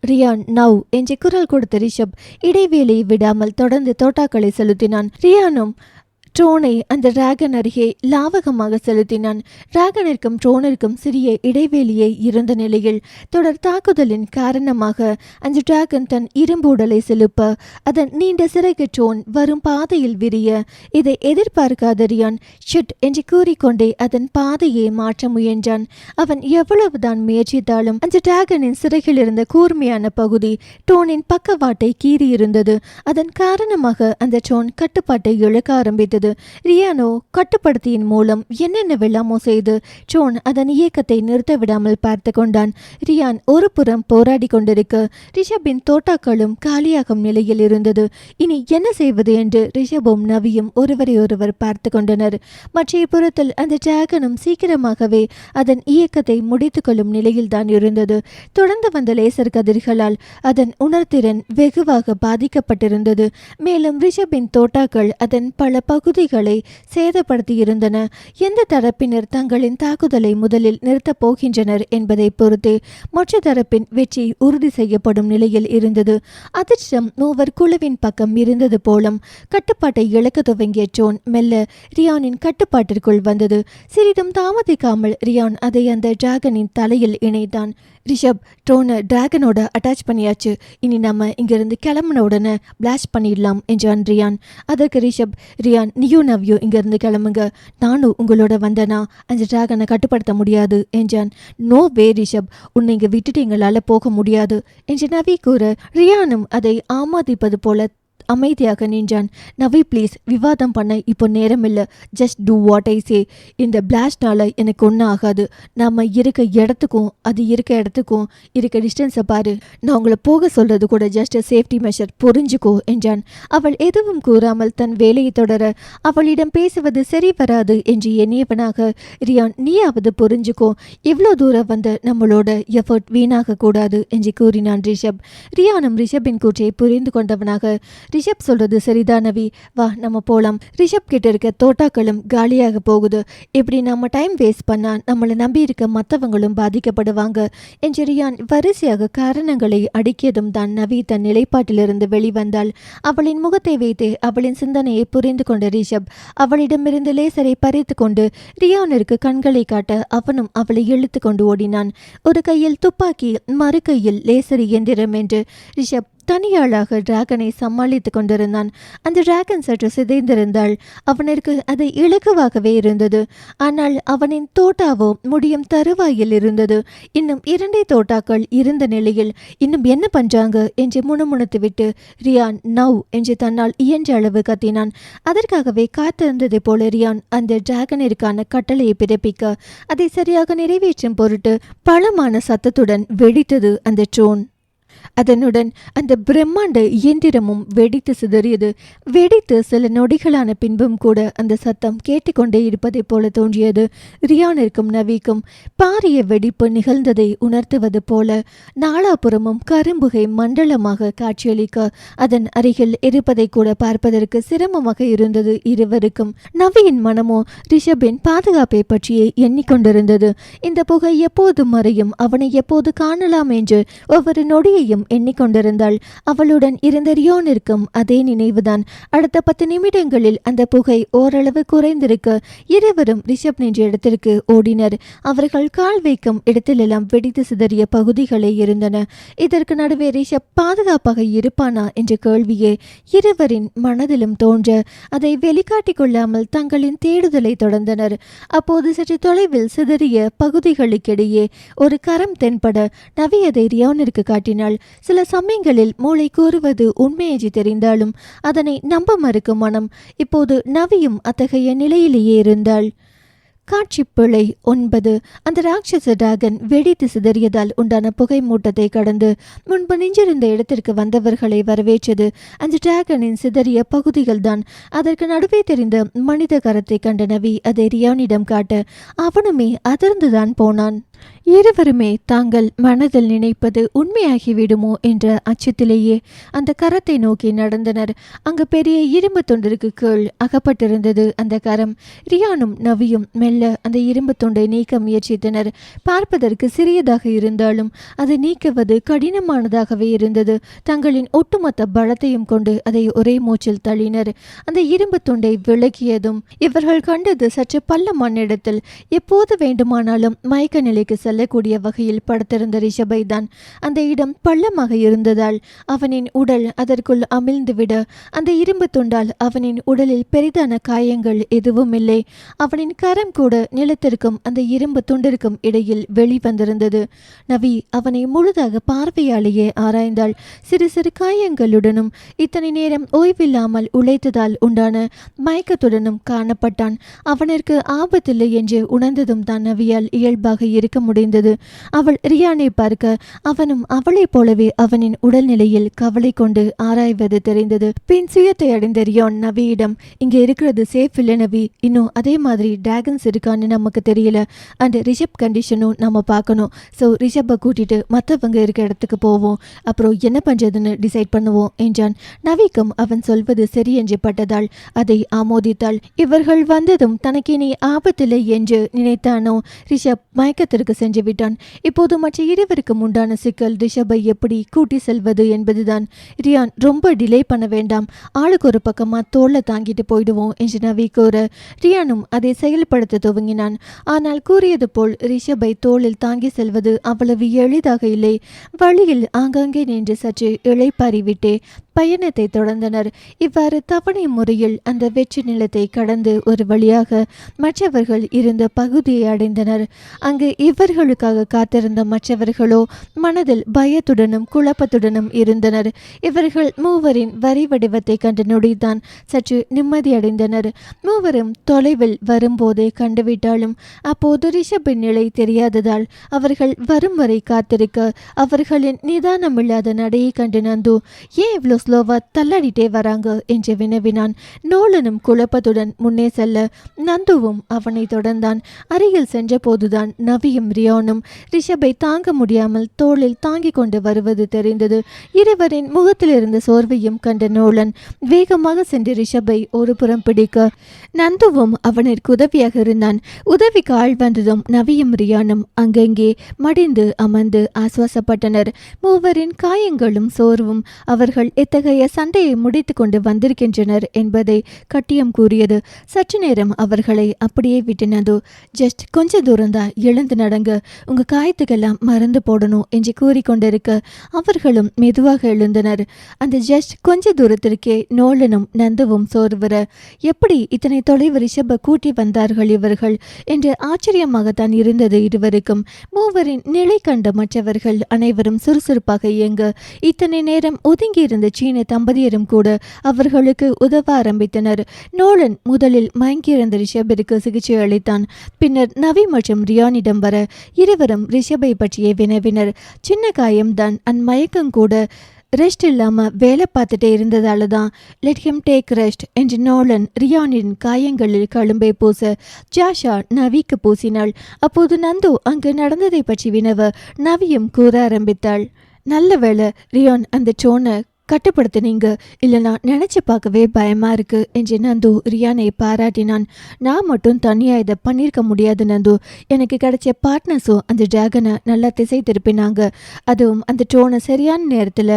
ரியான் நவ் என்று குரல் கொடுத்த ரிஷப் இடைவேளை விடாமல் தொடர்ந்து தோட்டாக்களை செலுத்தினான். ரியானும் ட்ரோனை அந்த டிராகன் அருகே லாவகமாக செலுத்தினான். டிராகனிற்கும் ட்ரோனிற்கும் சிறிய இடைவெளியை இருந்த நிலையில் தொடர் தாக்குதலின் காரணமாக அந்த டிராகன் தன் இரும்பு உடலை செலுப்ப அதன் நீண்ட சிறகு ட்ரோன் வரும் பாதையில் விரிய இதை எதிர்பார்க்காத ரியான் ஷிட் என்று கூறிக்கொண்டே அதன் பாதையை மாற்ற முயன்றான். அவன் எவ்வளவுதான் முயற்சித்தாலும் அந்த டிராகனின் சிறகில் இருந்த கூர்மையான பகுதி ட்ரோனின் பக்கவாட்டை கீறி இருந்தது. அதன் காரணமாக அந்த ட்ரோன் கட்டுப்பாட்டை இழக்க ஆரம்பித்தது. இருந்தது. ரியானோ கட்டுப்படுத்தியின் மூலம் என்னென்னவெல்லாமோ செய்து ஜோன் அதன் இயக்கத்தை நிறுத்த விடாமல் பார்த்து கொண்டான். ரியான் ஒரு புறம் போராடி கொண்டிருக்க ரிஷபின் தோட்டாக்களும் காலியாகும் நிலையில் இருந்தது. இனி என்ன செய்வது என்று ரிஷபும் நவியும் ஒருவரை ஒருவர் பார்த்து கொண்டனர். மற்றைய புறத்தில் அந்த டிராகனும் சீக்கிரமாகவே அதன் இயக்கத்தை முடித்துக் கொள்ளும் நிலையில்தான் இருந்தது. தொடர்ந்து வந்த லேசர் கதிர்களால் அதன் உணர்திறன் வெகுவாக பாதிக்கப்பட்டிருந்தது. மேலும் ரிஷபின் தோட்டாக்கள் அதன் பல பகுதிகளை சேதப்படுத்தியிருந்தன. எந்த தரப்பினர் தங்களின் தாக்குதலை முதலில் நிறுத்தப் போகின்றனர் என்பதை பொறுத்தே மற்ற தரப்பின் வெற்றி உறுதி செய்யப்படும் நிலையில் இருந்தது. அதிர்ஷ்டம் மூவர் குழுவின் பக்கம் இருந்தது போலும் கட்டுப்பாட்டை இழக்க துவங்கிய ஜோன் மெல்ல ரியானின் கட்டுப்பாட்டிற்குள் வந்தது. சிறிதும் தாமதிக்காமல் ரியான் அதை அந்த டிராகனின் தலையில் இணைத்தான். ரிஷப், ட்ரோனை டிராகனோட அட்டாச் பண்ணியாச்சு. இனி நம்ம இங்கிருந்து கிளம்பின உடனே பிளாஸ்ட் பண்ணிடலாம் என்றான் ரியான். அதற்கு ரிஷப், ரியான் நீயும் நவியும் இங்கிருந்து கிளம்புங்க. நானும் உங்களோட வந்தனா அந்த டிராகனை கட்டுப்படுத்த முடியாது என்றான். நோ வே ரிஷப், உன்னை இங்கே விட்டுட்டு எங்களால் போக முடியாது என்று நவி கூற ரியானும் அதை ஆமாதிப்பது போல அமைதியாக நின்றான். நவி ப்ளீஸ், விவாதம் பண்ண இப்போ நேரம் இல்லை. ஜஸ்ட் டூ வாட் ஐ சே. இந்த பிளாஸ்ட்னால எனக்கு ஒன்றும் ஆகாது. நம்ம இருக்க இடத்துக்கும் அது இருக்க இடத்துக்கும் இருக்க டிஸ்டன்ஸை பாரு. நான் உங்களை போக சொல்றது கூட ஜஸ்ட் சேஃப்டி மெஷர், புரிஞ்சுக்கோ என்றான். அவள் எதுவும் கூறாமல் தன் வேலையை தொடர அவளிடம் பேசுவது சரி வராது என்று எண்ணியவனாக, ரியான் நீயாவது புரிஞ்சுக்கோ, இவ்வளோ தூரம் வந்து நம்மளோட எஃபர்ட் வீணாக கூடாது என்று கூறினான் ரிஷப். ரியானும் ரிஷபின் கூற்றை புரிந்து கொண்டவனாக, ரிஷப் சொல்றது சரிதான் நவி, வா நம்ம போலாம். ரிஷப் கிட்ட இருக்க தோட்டாக்களும் காலியாக போகுது. இப்படி நம்ம டைம் வேஸ்ட் பண்ணா நம்மளை நம்பி இருக்க மற்றவங்களும் பாதிக்கப்படுவாங்க என்று ரியான் வரிசையாக காரணங்களை அடுக்கியதும் தான் நவி தன் நிலைப்பாட்டிலிருந்து வெளிவந்தாள். அவளின் முகத்தை வைத்து அவளின் சிந்தனையை புரிந்து கொண்ட ரிஷப் அவளிடமிருந்து லேசரை பறித்து கொண்டு ரியானிற்கு கண்களை காட்ட அவனும் அவளை இழுத்து கொண்டு ஓடினான். ஒரு கையில் துப்பாக்கி, மறு கையில் லேசர் இயந்திரம் என்று ரிஷப் தனியாளாக டிராகனை சமாளித்துக் கொண்டிருந்தான். அந்த டிராகன் சற்று சிதைந்திருந்தால் அவனிற்கு அது இலகுவாகவே இருந்தது. ஆனால் அவனின் தோட்டாவோ முடியும் தருவாயில் இருந்தது. இன்னும் 2 தோட்டாக்கள் இருந்த நிலையில் இன்னும் என்ன பண்றாங்க என்று முணுமுணுத்துவிட்டு ரியான் நவ் என்று தன்னால் இயன்ற அளவு கத்தினான். அதற்காகவே காத்திருந்ததை போல ரியான் அந்த டிராகனிற்கான கட்டளையை பிறப்பிக்க அதை சரியாக நிறைவேற்றும் பொருட்டு பலமான சத்தத்துடன் வெடித்தது அந்த ட்ரோன். அதனுடன் அந்த பிரம்மாண்ட இயந்திரமும் வெடித்து சிதறியது. வெடித்து சில நொடிகளான பின்பும் கூட அந்த சத்தம் கேட்டுக்கொண்டே இருப்பதை போல தோன்றியது. ரியானிற்கும் நவிக்கும் பாரிய வெடிப்பு நிகழ்ந்ததை உணர்த்துவது போல நாலாபுறமும் கரும்புகை மண்டலமாக காட்சியளிக்க அதன் அருகில் இருப்பதை கூட பார்ப்பதற்கு சிரமமாக இருந்தது இருவருக்கும். நவியின் மனமோ ரிஷபின் பாதுகாப்பை பற்றியே எண்ணிக்கொண்டிருந்தது. இந்த புகை எப்போது மறையும், அவனை எப்போது காணலாம் என்று ஒவ்வொரு நொடியையும் எண்ணிக்கொண்டிருந்தாள். அவளுடன் இருந்த ரியோனிற்கும் அதே நினைவுதான். அடுத்த 10 நிமிடங்களில் அந்த புகை ஓரளவு குறைந்திருக்க இருவரும் ரிஷப் நின்ற இடத்திற்கு ஓடினர். அவர்கள் கால் வைக்கும் இடத்திலெல்லாம் வெடித்து சிதறிய பகுதிகளே இருந்தன. இதற்கு நடுவே ரிஷப் பாதுகாப்பாக இருப்பானா என்ற கேள்வியே இருவரின் மனதிலும் தோன்ற அதை வெளிக்காட்டிக் கொள்ளாமல் தங்களின் தேடுதலை தொடர்ந்தனர். அப்போது சற்று தொலைவில் சிதறிய பகுதிகளுக்கிடையே ஒரு கரம் தென்பட நவி அதை ரியோனிற்கு காட்டினாள். சில சமயங்களில் மூளை கூறுவது உண்மையை தெரிந்தாலும் அதனை நம்ப மறுக்கும் மனம். இப்போது நவியும் அத்தகைய நிலையிலேயே இருந்தாள். காட்சி பிழை 9. அந்த ராட்சச டிராகன் வெடித்து சிதறியதால் உண்டான புகை மூட்டத்தை கடந்து முன்பு நின்றிருந்த இடத்திற்கு வந்தவர்களை வரவேற்றது அந்த டிராகனின் சிதறிய பகுதிகள்தான். அதற்கு நடுவே தெரிந்த மனித கரத்தை கண்ட நவி அதை ரியானிடம் காட்ட அவனுமே அதிர்ந்துதான் போனான். இருவருமே தாங்கள் மனதில் நினைப்பது உண்மையாகிவிடுமோ என்ற அச்சத்திலேயே அந்த கரத்தை நோக்கி நடந்தனர். அங்கு பெரிய இரும்பு துண்டிற்கு கீழ் அகப்பட்டிருந்தது அந்த கரம். ரியானும் நவியும் மெல்ல அந்த இரும்பு துண்டை நீக்க முயற்சித்தனர். பார்ப்பதற்கு சிறியதாக இருந்தாலும் அதை நீக்குவது கடினமானதாகவே இருந்தது. தங்களின் ஒட்டுமொத்த பலத்தையும் கொண்டு அதை ஒரே மூச்சில் தள்ளினர். அந்த இரும்பு துண்டை விளக்கியதும் இவர்கள் கண்டது சற்று பள்ளமான இடத்தில் எப்போது வேண்டுமானாலும் மயக்க நிலைக்கு செல்லக்கூடிய வகையில் படுத்திருந்த ரிஷபை தான். அந்த இடம் பள்ளமாக இருந்ததால் அவனின் உடல் அதற்குள் அமிழ்ந்துவிட அந்த இரும்பு துண்டால் அவனின் உடலில் பெரிதான காயங்கள் எதுவும் இல்லை. அவனின் கரம் கூட கூட நிலத்திற்கும் அந்த இரும்பு துண்டிற்கும் இடையில் வெளிவந்திருந்தது. நவி அவனை முழுதாக பார்வையாலேயே ஆராய்ந்தாள். சிறு சிறு காயங்களுடனும் இத்தனை நேரம் ஓய்வில்லாமல் உழைத்ததால் உண்டான மயக்கத்துடனும் காணப்பட்டான். அவனிற்கு ஆபத்தில்லை என்று உணர்ந்ததும் தான் நவியால் இயல்பாக இருக்க முடிந்தது. அவள் ரியானை பார்க்க அவனும் அவளைப் போலவே அவனின் உடல்நிலையில் கவலை கொண்டு ஆராய்வது தெரிந்தது. பின் சுயத்தை அடைந்த ரியான் நவியிடம், இங்கே இருக்கிறது சேஃப் இல்லை நவி, இன்னும் அதே மாதிரி டிராகன்ஸ் இருக்கான்னு நமக்கு தெரியல, அண்ட் ரிஷப் கண்டிஷனும் நம்ம பார்க்கணும். ஸோ ரிஷப்பை கூட்டிட்டு மற்றவங்க இருக்க இடத்துக்கு போவோம், அப்புறம் என்ன பண்றதுன்னு டிசைட் பண்ணுவோம் என்றான். நவிக்கும் அவன் சொல்வது சரி என்று பட்டதால் அதை ஆமோதித்தாள். இவர்கள் வந்ததும் தனக்கினி ஆபத்தில்லை என்று நினைத்தானோ ரிஷப் மயக்கத்திற்கு சென்று விட்டான். இப்போது மற்ற இருவருக்கும் உண்டான சிக்கல் ரிஷப்பை எப்படி கூட்டி செல்வது என்பதுதான். ரியான், ரொம்ப டிலே பண்ண வேண்டாம், ஆளுக்கு ஒரு பக்கமா தோளை தாங்கிட்டு போயிடுவோம் என்று நவி கூற ரியானும் அதை செயல்படுத்த துவங்கினான். ஆனால் கூறியது போல் ரிஷப்பை தோளில் தாங்கி செல்வது அவ்வளவு எளிதாக இல்லை. வழியில் ஆங்காங்கே நின்று சற்று இளைப்பாறிவிட்டே பயணத்தை தொடர்ந்தனர். இவ்வாறு தவணை முறையில் அந்த வெற்றி நிலத்தை கடந்து ஒரு வழியாக மற்றவர்கள் இருந்த பகுதியை அடைந்தனர். அங்கு இவர்களுக்காக காத்திருந்த மற்றவர்களோ மனதில் பயத்துடனும் குழப்பத்துடனும் இருந்தனர். இவர்கள் மூவரின் வரி வடிவத்தை கண்ட நொடிதான் சற்று நிம்மதியடைந்தனர். மூவரும் தொலைவில் வரும்போதே கண்டுவிட்டாலும் அப்போது ரிஷப்பின் நிலை தெரியாததால் அவர்கள் வரும் வரை காத்திருக்க அவர்களின் நிதானமில்லாத நடையை கண்டு நந்து, ஏன் இவ்வளோ ஸ்லோவா தள்ளாடிட்டே வராங்க என்று வினவினான். நோலனும் குழப்பத்துடன் முன்னே செல்ல நந்துவும் அவனை தொடர்ந்தான். அருகில் சென்ற போதுதான் நவியும் ரியானும் ரிஷப்பை தாங்க முடியாமல் தோளில் தாங்கிக் கொண்டு வருவது தெரிந்தது. இருவரின் முகத்தில் இருந்த சோர்வையும் கண்ட நோலன் வேகமாக சென்று ரிஷப்பை ஒரு புறம் பிடிக்க நந்துவும் அவனிற்கு உதவியாக இருந்தான். உதவிக்கு ஆள் வந்ததும் நவியும் ரியானும் அங்கங்கே மடிந்து அமர்ந்து ஆசுவாசப்பட்டனர். மூவரின் காயங்களும் சோர்வும் அவர்கள் எத்தகைய சண்டையை முடித்து கொண்டு வந்திருக்கின்றனர் என்பதை கட்டியம் கூறியது. சற்று நேரம் அவர்களை அப்படியே விட்டினது. ஜஸ்ட் கொஞ்ச தூரம்தான், எழுந்து நடங்க, உங்க காயத்துக்கெல்லாம் மருந்து போடணும் என்று கூறிக்கொண்டிருக்க அவர்களும் மெதுவாக எழுந்தனர். அந்த ஜஸ்ட் கொஞ்ச தூரத்திற்கே நோலனும் நந்துவும் சோர்வர, எப்படி இத்தனை தொலைவு ரிஷப்பை கூட்டி வந்தார்கள் இவர்கள் என்று ஆச்சரியமாகத்தான் இருந்தது இருவருக்கும். மூவரின் நிலை கண்ட மற்றவர்கள் அனைவரும் சுறுசுறுப்பாக இயங்க இத்தனை நேரம் ஒதுங்கி இருந்த சீன தம்பதியரும் கூட அவர்களுக்கு உதவ ஆரம்பித்தனர். நோலன் முதலில் மயங்கியிருந்த ரிஷபிற்கு சிகிச்சை அளித்தான். பின்னர் நவி மற்றும் ரியானிடம் வர இருவரும் ரிஷபை பற்றியே வினவினர். சின்ன காயம்தான், மயக்கம் கூட ரெஸ்ட் இல்லாம வேலை பார்த்துட்டே இருந்ததால தான் லெட் ஹிம் டேக் ரெஸ்ட் என்று நோலன் ரியானின் காயங்களில் கழும்பை பூச ஜாஷா நவிக்கு பூசினாள். அப்போது நந்து அங்கு நடந்ததை பற்றி வினவ நவியும் கூற ஆரம்பித்தாள். நல்ல வேளை ரியான் அந்த டோனை கட்டுப்படுத்தினீங்க, இல்லைனா நினைச்சு பார்க்கவே பயமா இருக்கு என்று நந்து ரியானை பாராட்டினான். நான் மட்டும் தனியா இதை பண்ணியிருக்க முடியாது நந்து, எனக்கு கிடைச்ச பார்ட்னர்ஸும் அந்த டிராகனை நல்லா திசை திருப்பினாங்க. அதுவும் அந்த டோனை சரியான நேரத்தில்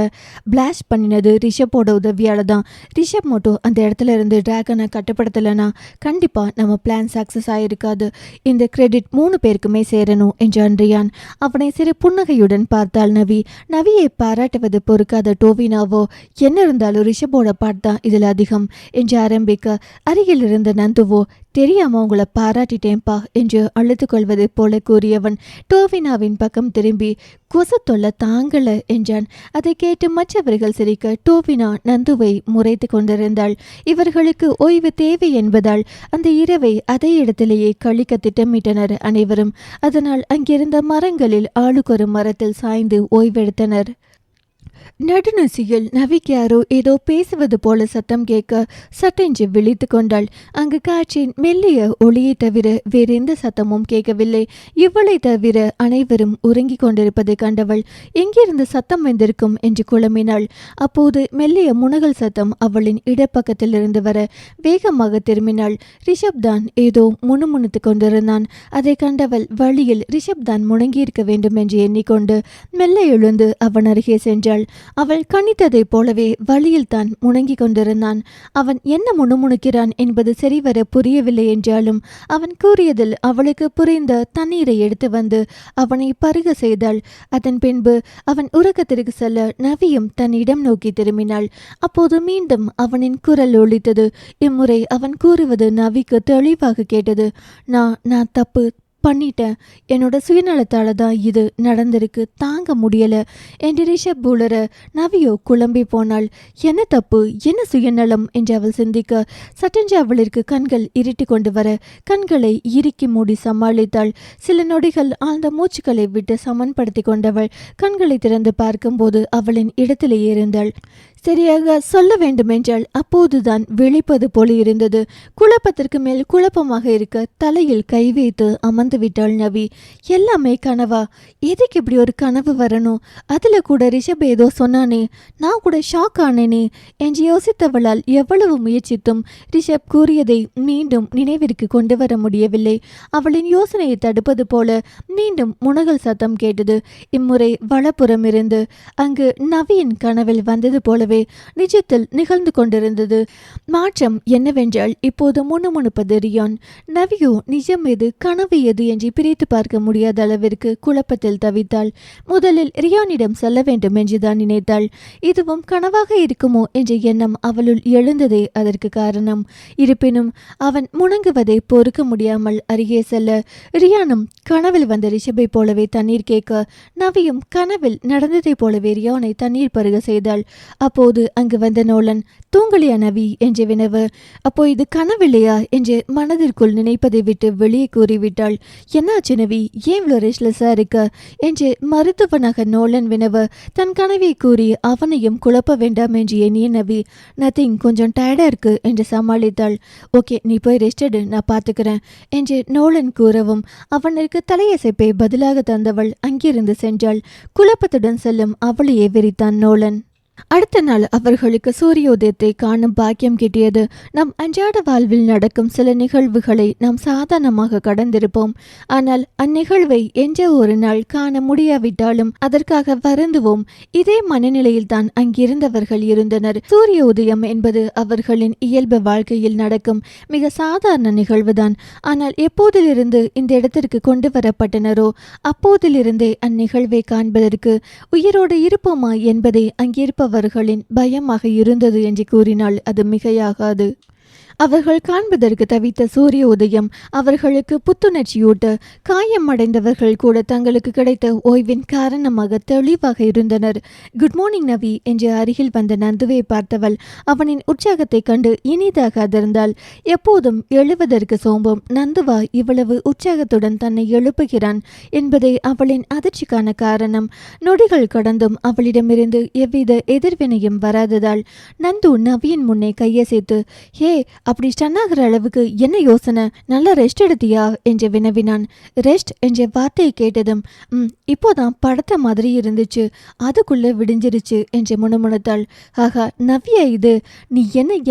பிளாஸ்ட் பண்ணினது ரிஷப்போட உதவியால தான். ரிஷப் மட்டும் அந்த இடத்துல இருந்து டிராகனை கட்டுப்படுத்தலைனா கண்டிப்பா நம்ம பிளான் சக்சஸ் ஆயிருக்காது. இந்த கிரெடிட் 3 பேருக்குமே சேரணும் என்றான் ரியான். அவனை சிறு புன்னகையுடன் பார்த்தாள் நவி. நவியை பாராட்டுவது பொறுக்காத டோவினாவோ, என்ன இருந்தாலும் ரிஷப்போட பாட் தான் இதில் அதிகம் என்று ஆரம்பிக்க அருகில் இருந்த நந்துவோ, தெரியாம உங்களை பாராட்டிட்டேன்பா என்று அழுத்து கொள்வது போல கூறியவன் டோவினாவின் பக்கம் திரும்பி, கொசு தொல்லை தாங்கல என்றான். அதை கேட்டு மற்றவர்கள் சிரிக்க டோவினா நந்துவை முறைத்து கொண்டிருந்தாள். இவர்களுக்கு ஓய்வு தேவை என்பதால் அந்த இரவை அதே இடத்திலேயே கழிக்க திட்டமிட்டனர் அனைவரும். அதனால் அங்கிருந்த மரங்களில் ஆளுக்கொரு மரத்தில் சாய்ந்து ஓய்வெடுத்தனர். நடுநசியில் நவிக்கு யாரோ ஏதோ பேசுவது போல சத்தம் கேட்க சட்டென்று விழித்து கொண்டாள். அங்கு காற்றின் மெல்லிய ஒளியை தவிர வேறெந்த சத்தமும் கேட்கவில்லை. இவளை தவிர அனைவரும் உறங்கிக் கொண்டிருப்பதை கண்டவள் எங்கிருந்து சத்தம் வந்திருக்கும் என்று குழம்பினாள். அப்போது மெல்லிய முனகல் சத்தம் அவளின் இடப்பக்கத்தில் இருந்து வர வேகமாக திரும்பினாள். ரிஷப் தான் ஏதோ முணுமுணுத்து கொண்டிருந்தான். அதை கண்டவள் வழியில் ரிஷப் தான் முணங்கியிருக்க வேண்டும் என்று எண்ணிக்கொண்டு மெல்ல எழுந்து அவன் அருகே சென்றாள். அவள் கணித்ததைப் போலவே வழியில் தான் முணங்கி கொண்டிருந்தான். அவன் என்ன முணுமுணுக்கிறான் என்பது சரிவர புரியவில்லை என்றாலும் அவன் கூறியதில் அவளுக்கு புரிந்த தண்ணீரை எடுத்து வந்து அவனை பருக செய்தாள். அதன் பின்பு அவன் உறக்கத்திற்கு செல்ல நவியும் தன்னிடம் நோக்கி திரும்பினாள். அப்போது மீண்டும் அவனின் குரல் ஒலித்தது. இம்முறை அவன் கூறுவது நவிக்கு தெளிவாக கேட்டது. நான் தப்பு பண்ணிட்டேன். என்னோட சுயநலத்தால தான் இது நடந்திருக்கு. தாங்க முடியல என்று ரிஷப் உளர நவியோ குழம்பி போனாள். என்ன தப்பு, என்ன சுயநலம் என்று அவள் சிந்திக்க சட்டென்று அவளிற்கு கண்கள் இருட்டி கொண்டு வர கண்களை இறுக்கி மூடி சமாளித்தாள். சில நொடிகள் ஆழ்ந்த மூச்சுக்களை விட்டு சமன்படுத்தி கொண்டவள் கண்களை திறந்து பார்க்கும்போது அவளின் இடத்திலேயே இருந்தாள். சரியாக சொல்ல வேண்டுமென்றால் அப்போதுதான் விழிப்பது போல இருந்தது. குழப்பத்திற்கு மேல் குழப்பமாக இருக்க தலையில் கை வைத்து அமர்ந்து விட்டாள் நவி. எல்லாமே கனவா? எதுக்கு இப்படி ஒரு கனவு வரணும்? அதுல கூட ரிஷப் ஏதோ சொன்னானே, நான் கூட ஷாக் ஆனேனே என்று யோசித்தவளால் எவ்வளவு முயற்சித்தும் ரிஷப் கூறியதை மீண்டும் நினைவிற்கு கொண்டு வர முடியவில்லை. அவளின் யோசனையை தடுப்பது போல மீண்டும் முனகல் சத்தம் கேட்டது. இம்முறை வலப்புறம் இருந்து அங்கு நவியின் கனவில் வந்தது போல நிஜத்தில் நிகழ்ந்து கொண்டிருந்தது. மாற்றம் என்னவென்றால் இப்போது முணுமுணுப்பது ரியான். நவியோ நிஜம் எது கனவு எது என்று பிரித்து பார்க்க முடியாத அளவிற்கு குழப்பத்தில் தவித்தாள். முதலில் ரியானிடம் சொல்ல வேண்டும் என்றுதான் நினைத்தாள். இதுவும் கனவாக இருக்குமோ என்ற எண்ணம் அவளுள் எழுந்ததே அதற்கு காரணம். இருப்பினும் அவன் முணங்குவதை பொறுக்க முடியாமல் அருகே செல்ல ரியானும் கனவில் வந்த ரிஷபை போலவே தண்ணீர் கேட்க நவியும் கனவில் நடந்ததை போலவே ரியானை தண்ணீர் பருக செய்தாள். அப்போது அங்கு வந்த நோலன், தூங்கலியா நவி என்று வினவ, அப்போ இது கனவில்லையா என்று மனதிற்குள் நினைப்பதை விட்டு வெளியே கூறிவிட்டாள். என்னாச்சு நவி, ஏன் இவ்வளோ ரெஸ்ட்லெஸ்ஸா இருக்க என்று மருத்துவனாக நோலன் வினவ தன் கனவை கூறி அவனையும் குழப்ப வேண்டாம் என்று எண்ணிய நவி, நத்திங், கொஞ்சம் டயர்டா இருக்கு என்று சமாளித்தாள். ஓகே, நீ போய் ரெஸ்ட் எடு, நான் பார்த்துக்கிறேன் என்று நோலன் கூறவும் அவனுக்கு தலையசைப்பை பதிலாக தந்தவள் அங்கிருந்து சென்றாள். குழப்பத்துடன் செல்லும் அவளையே வெறித்தான் நோலன். அடுத்த நாள் அவர்களுக்கு சூரியோதயத்தை காணும் பாக்கியம் கிட்டியது. நம் அன்றாட வாழ்வில் நடக்கும் சில நிகழ்வுகளை நாம் சாதாரணமாக கடந்திருப்போம். ஆனால் அந்நிகழ்வை என்ற ஒரு நாள் காண முடியாவிட்டாலும் அதற்காக வருந்துவோம். இதே மனநிலையில் தான் அங்கிருந்தவர்கள் இருந்தனர். சூரிய உதயம் என்பது அவர்களின் இயல்பு வாழ்க்கையில் நடக்கும் மிக சாதாரண நிகழ்வுதான். ஆனால் எப்போதிலிருந்து இந்த இடத்திற்கு கொண்டு வரப்பட்டனரோ அப்போதிலிருந்தே அந்நிகழ்வை காண்பதற்கு உயிரோடு இருப்போமா என்பதை அங்கிருப்ப அவர்களின் பயமாக இருந்தது என்று கூறினால் அது மிகையாகாது. அவர்கள் காண்பதற்கு தவித்த சூரிய உதயம் அவர்களுக்கு புத்துணர்ச்சியூட்ட காயம் அடைந்தவர்கள் கூட தங்களுக்கு கிடைத்த ஓய்வின் காரணமாக தெளிவாக இருந்தனர். குட் மார்னிங் நவி என்று அருகில் வந்த நந்துவை பார்த்தவள் அவனின் உற்சாகத்தை கண்டு இனிதாக அதிர்ந்தாள். எப்போதும் எழுவதற்கு சோம்பும் நந்துவா இவ்வளவு உற்சாகத்துடன் தன்னை எழுப்புகிறான் என்பதை அவளின் அதிர்ச்சிக்கான காரணம். நொடிகள் கடந்தும் அவளிடமிருந்து எவ்வித எதிர்வினையும் வராததால் நந்து நவியின் முன்னே கையசைத்து, ஹே, அப்படி ஸ்டன்னாகிற அளவுக்கு என்ன யோசனை, நல்லா ரெஸ்ட் எடுத்தியா என்று வினவினான். ரெஸ்ட் என்ற வார்த்தையை கேட்டதும் இப்போதான் படத்த மாதிரி இருந்துச்சு, அதுக்குள்ள விடிஞ்சிருச்சு என்று முணுமுணுத்தாள். ஆகா, நவ்யா, இது நீ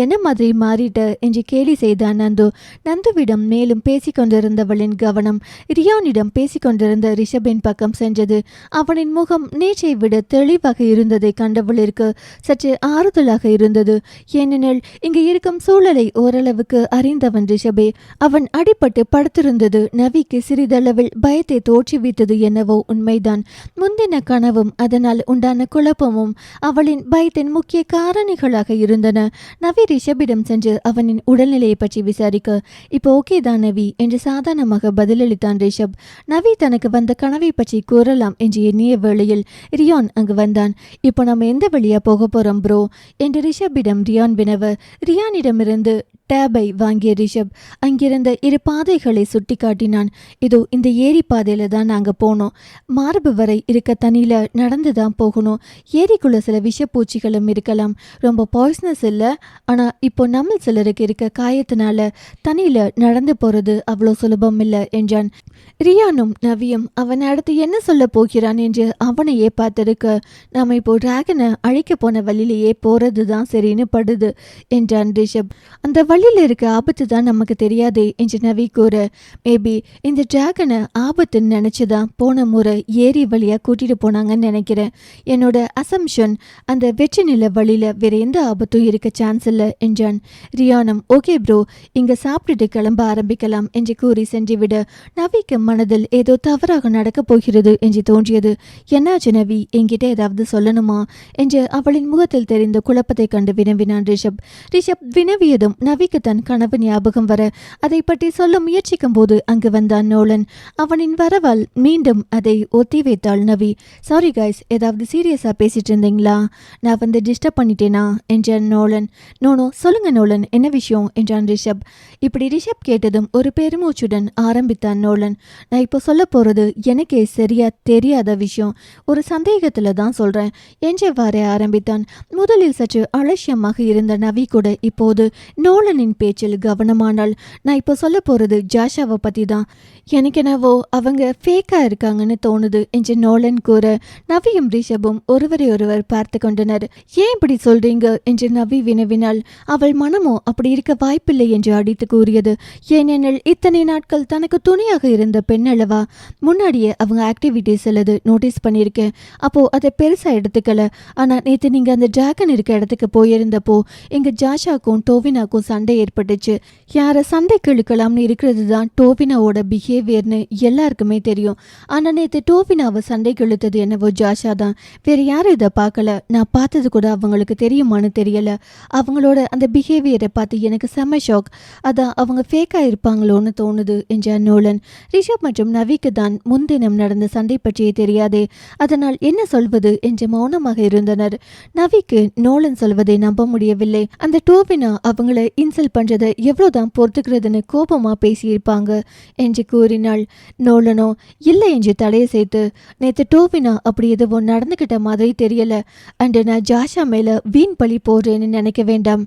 என்ன மாதிரி மாறிட்ட என்று கேலி செய்தான் நந்து. நந்துவிடம் மேலும் பேசிக்கொண்டிருந்தவளின் கவனம் ரியானிடம் பேசிக்கொண்டிருந்த ரிஷபின் பக்கம் சென்றது. அவனின் முகம் நேற்றை விட தெளிவாக இருந்ததை கண்டவளிற்கு சற்று ஆறுதலாக இருந்தது. ஏனெனில் இங்கு இருக்கும் சூழலை ஓரளவுக்கு அறிந்தவன் ரிஷபே. அவன் அடிபட்டு படுத்திருந்தது நவிக்கு சிறிதளவில் பயத்தை தோற்றுவித்தது என்னவோ உண்மைதான். முந்தின கனவும் அதனால் உண்டான குழப்பமும் அவளின் பயத்தின் முக்கிய காரணிகளாக இருந்தன. நவி ரிஷபிடம் சென்று அவனின் உடல்நிலையை பற்றி விசாரிக்க, இப்போ ஓகே தான் நவி என்று சாதாரணமாக பதிலளித்தான் ரிஷப். நவி தனக்கு வந்த கனவை பற்றி கூறலாம் என்று எண்ணிய வேளையில் ரியான் அங்கு வந்தான். இப்போ நம்ம எந்த வழியா போக போறோம் ப்ரோ என்று ரிஷபிடம் ரியான் வினவ, ரியானிடமிருந்து டேபை வாங்கிய ரிஷப் அங்கிருந்த இரு பாதைகளை சுட்டி காட்டினான். இதோ இந்த ஏரி பாதையில தான் நாங்க போனோம். மார்பு வரை இருக்க தண்ணியில நடந்து தான் போகணும். ஏரிக்குள்ள சில விஷப்பூச்சிகளும் இருக்கலாம். ரொம்ப பாய்ஸ்னஸ் இல்லை. ஆனா இப்போ நம்ம சிலருக்கு இருக்க காயத்தினால தண்ணியில நடந்து போறது அவ்வளோ சுலபம் இல்லை என்றான். ரியானும் நவியும் அவன் அடுத்து என்ன சொல்ல போகிறான் என்று அவனையே பார்த்திருக்க, நாம இப்போ டிராகனை அழிக்க போன வழியிலேயே போறது தான் சரின்னு படுது என்றான் ரிஷப். அந்த வழியில் இருக்க ஆபத்து தான் நமக்கு தெரியாதே என்று நவி கூற, மேபி இந்த டிராகனை ஆபத்துன்னு நினைச்சுதான் போன முறை ஏரி வழியா கூட்டிட்டு போனாங்கன்னு நினைக்கிறேன். என்னோட அசம்ஷன் அந்த வெற்றி நில வழியில வேற எந்த ஆபத்தும் இருக்க சான்ஸ் இல்லை என்றான். ரியானும் ஓகே ப்ரோ, இங்க சாப்பிட்டுட்டு கிளம்ப ஆரம்பிக்கலாம் என்று கூறி சென்றுவிட நவிக்கு மனதில் ஏதோ தவறாக நடக்கப் போகிறது என்று தோன்றியது. என்னாச்சு நவி, என்கிட்ட ஏதாவது சொல்லணுமா என்று அவளின் முகத்தில் தெரிந்த குழப்பத்தை கண்டு வினவினான் ரிஷப். ரிஷப் வினவியதும் நவிக்கு தன் கனவு ஞாபகம் வர அதை பற்றி சொல்ல முயற்சிக்கும் போது அங்கு வந்தான் நோலன். அவனின் வரவால் மீண்டும் அதை ஒத்தி வைத்தாள் நவி. சாரி கைஸ், ஏதாவது சீரியஸா பேசிட்டு இருந்தீங்களா? நான் வந்து டிஸ்டர்ப் பண்ணிட்டேனா என்றான் நோலன். நோனோ, சொல்லுங்க நோலன், என்ன விஷயம் என்றான் ரிஷப். இப்படி ரிஷப் கேட்டதும் ஒரு பெருமூச்சுடன் ஆரம்பித்தான் நோலன். நான் இப்போ சொல்ல போறது எனக்கே சரியா தெரியாத விஷயம், ஒரு சந்தேகத்துல தான் சொல்றேன் என்றவாறே ஆரம்பித்தான். முதலில் சற்று அலட்சியமாக இருந்த நவி கூட இப்போது நோலனின் பேச்சில் கவனமானாள். நான் இப்போ சொல்ல போறது ஜாஷாவை பத்தி தான். எனக்கு என்னவோ அவங்க ஃபேக்கா இருக்காங்கன்னு தோணுது என்று நோலன் கூற நவியும் ரிஷபும் ஒருவரை ஒருவர் பார்த்து கொண்டனர். ஏன் இப்படி சொல்றீங்க என்று நவி வினவினாள். அவள் மனமோ அப்படி இருக்க வாய்ப்பில்லை என்று அடித்து கூறியது. ஏனெனில் இத்தனை நாட்கள் தனக்கு துணையாக இருந்த பெண் அல்லவா. முன்னாடியே அவங்க ஆக்டிவிட்டிஸ் அல்லது நோட்டீஸ் பண்ணியிருக்கேன். அப்போ அதை பெருசா எடுத்துக்கல. ஆனா நேற்று நீங்க அந்த டிராகன் இருக்க இடத்துக்கு போயிருந்தப்போ எங்க ஜாஷாக்கும் டோவினாக்கும் சண்டை ஏற்பட்டுச்சு. யாரை சண்டைக்கு இழுக்கலாம்னு இருக்கிறது தான் டோவினாவோட பிஹேவியர்னு எல்லாருக்குமே தெரியும். ஆனா நேற்று டோவினாவை சண்டைக்கு இழுத்தது என்னவோ ஜாஷா தான். வேற யாரும் இதை பார்க்கல. நான் பார்த்தது கூட அவங்களுக்கு தெரியுமான்னு தெரியல. அவங்களோட அந்த பிஹேவியரை பார்த்து எனக்கு செம்ம ஷாக். அதான் அவங்க ஃபேக்கா இருப்பாங்களோன்னு தோணுது என்றார் நோலன். ரிஷப் மற்றும் நவிக்கு தான் முன்தினம் நடந்த சண்டை பற்றியே தெரியாதே. அதனால் என்ன சொல்வது என்று மௌனமாக இருந்தனர். நவிக்கு நோலன் சொல்வதை நம்ப முடியவில்லை. அந்த டோவினா அவங்கள இன்சல்ட் பண்றதை எவ்வளவுதான் பொறுத்துக்கிறதுன்னு கோபமா பேசியிருப்பாங்க என்று கூறினாள். நோலனோ இல்லை என்று தலையை சேர்த்து, நேற்று டோவினா அப்படி எதுவும் நடந்துகிட்ட மாதிரி தெரியல. அண்ட் நான் ஜாஷா மேல வீண் பழி போடுறேன்னு நினைக்க வேண்டாம்.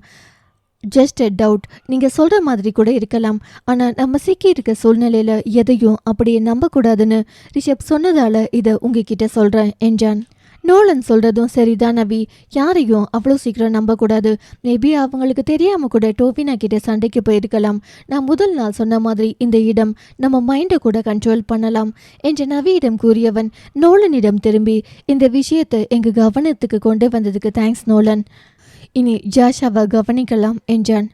ஜஸ்ட் எ டவுட், நீங்க சொல்ற மாதிரி கூட இருக்கலாம். ஆனா நம்ம சிக்கி இருக்க சூழ்நிலையில எதையும் அப்படியே நம்பக்கூடாதுன்னு ரிஷப் சொன்னதால இதை உங்ககிட்ட சொல்றேன் என்றான். நோலன் சொல்றதும் சரிதான் நவி, யாரையும் அவ்வளோ சீக்கிரம் நம்பக்கூடாது. மேபி அவங்களுக்கு தெரியாம கூட டோவினா கிட்ட சண்டைக்கு போயிருக்கலாம். நான் முதல் நாள் சொன்ன மாதிரி இந்த இடம் நம்ம மைண்டை கூட கண்ட்ரோல் பண்ணலாம் என்று நவியிடம் கூறியவன் நோலனிடம் திரும்பி, இந்த விஷயத்தை எங்க கவனத்துக்கு கொண்டு வந்ததுக்கு தேங்க்ஸ் நோலன். இனி ஜாஷாவை கவனிக்கலாம் என்றான்.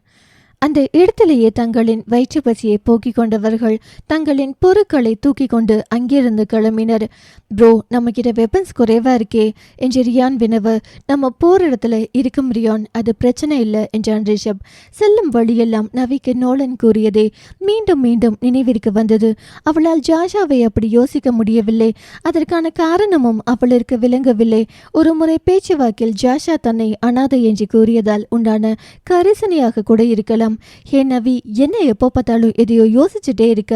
அந்த இடத்திலேயே தங்களின் வயிற்று பசியை போக்கிக் கொண்டவர்கள் தங்களின் பொருட்களை தூக்கி கொண்டு அங்கிருந்து கிளம்பினர். ப்ரோ, நம்ம கிட்ட வெப்பன்ஸ் குறைவா இருக்கே என்று ரியான் வினவ. நம்ம போர் இடத்துல இருக்கும் ரியான், அது பிரச்சனை இல்லை என்றான் ரிஷப். செல்லும் வழியெல்லாம் நவிக்கு நோலன் கூறியதே மீண்டும் மீண்டும் நினைவிற்கு வந்தது. அவளால் ஜாஷாவை அப்படி யோசிக்க முடியவில்லை. அதற்கான காரணமும் அவளுக்கு விளங்கவில்லை. ஒரு முறை பேச்சுவாக்கில் ஜாஷா தன்னை அனாதை என்று கூறியதால் உண்டான கரிசனையாக கூட இருக்கலாம். ஹே நவி, என்ன எப்போ பார்த்தாலும் எதையோ யோசிச்சுட்டே இருக்க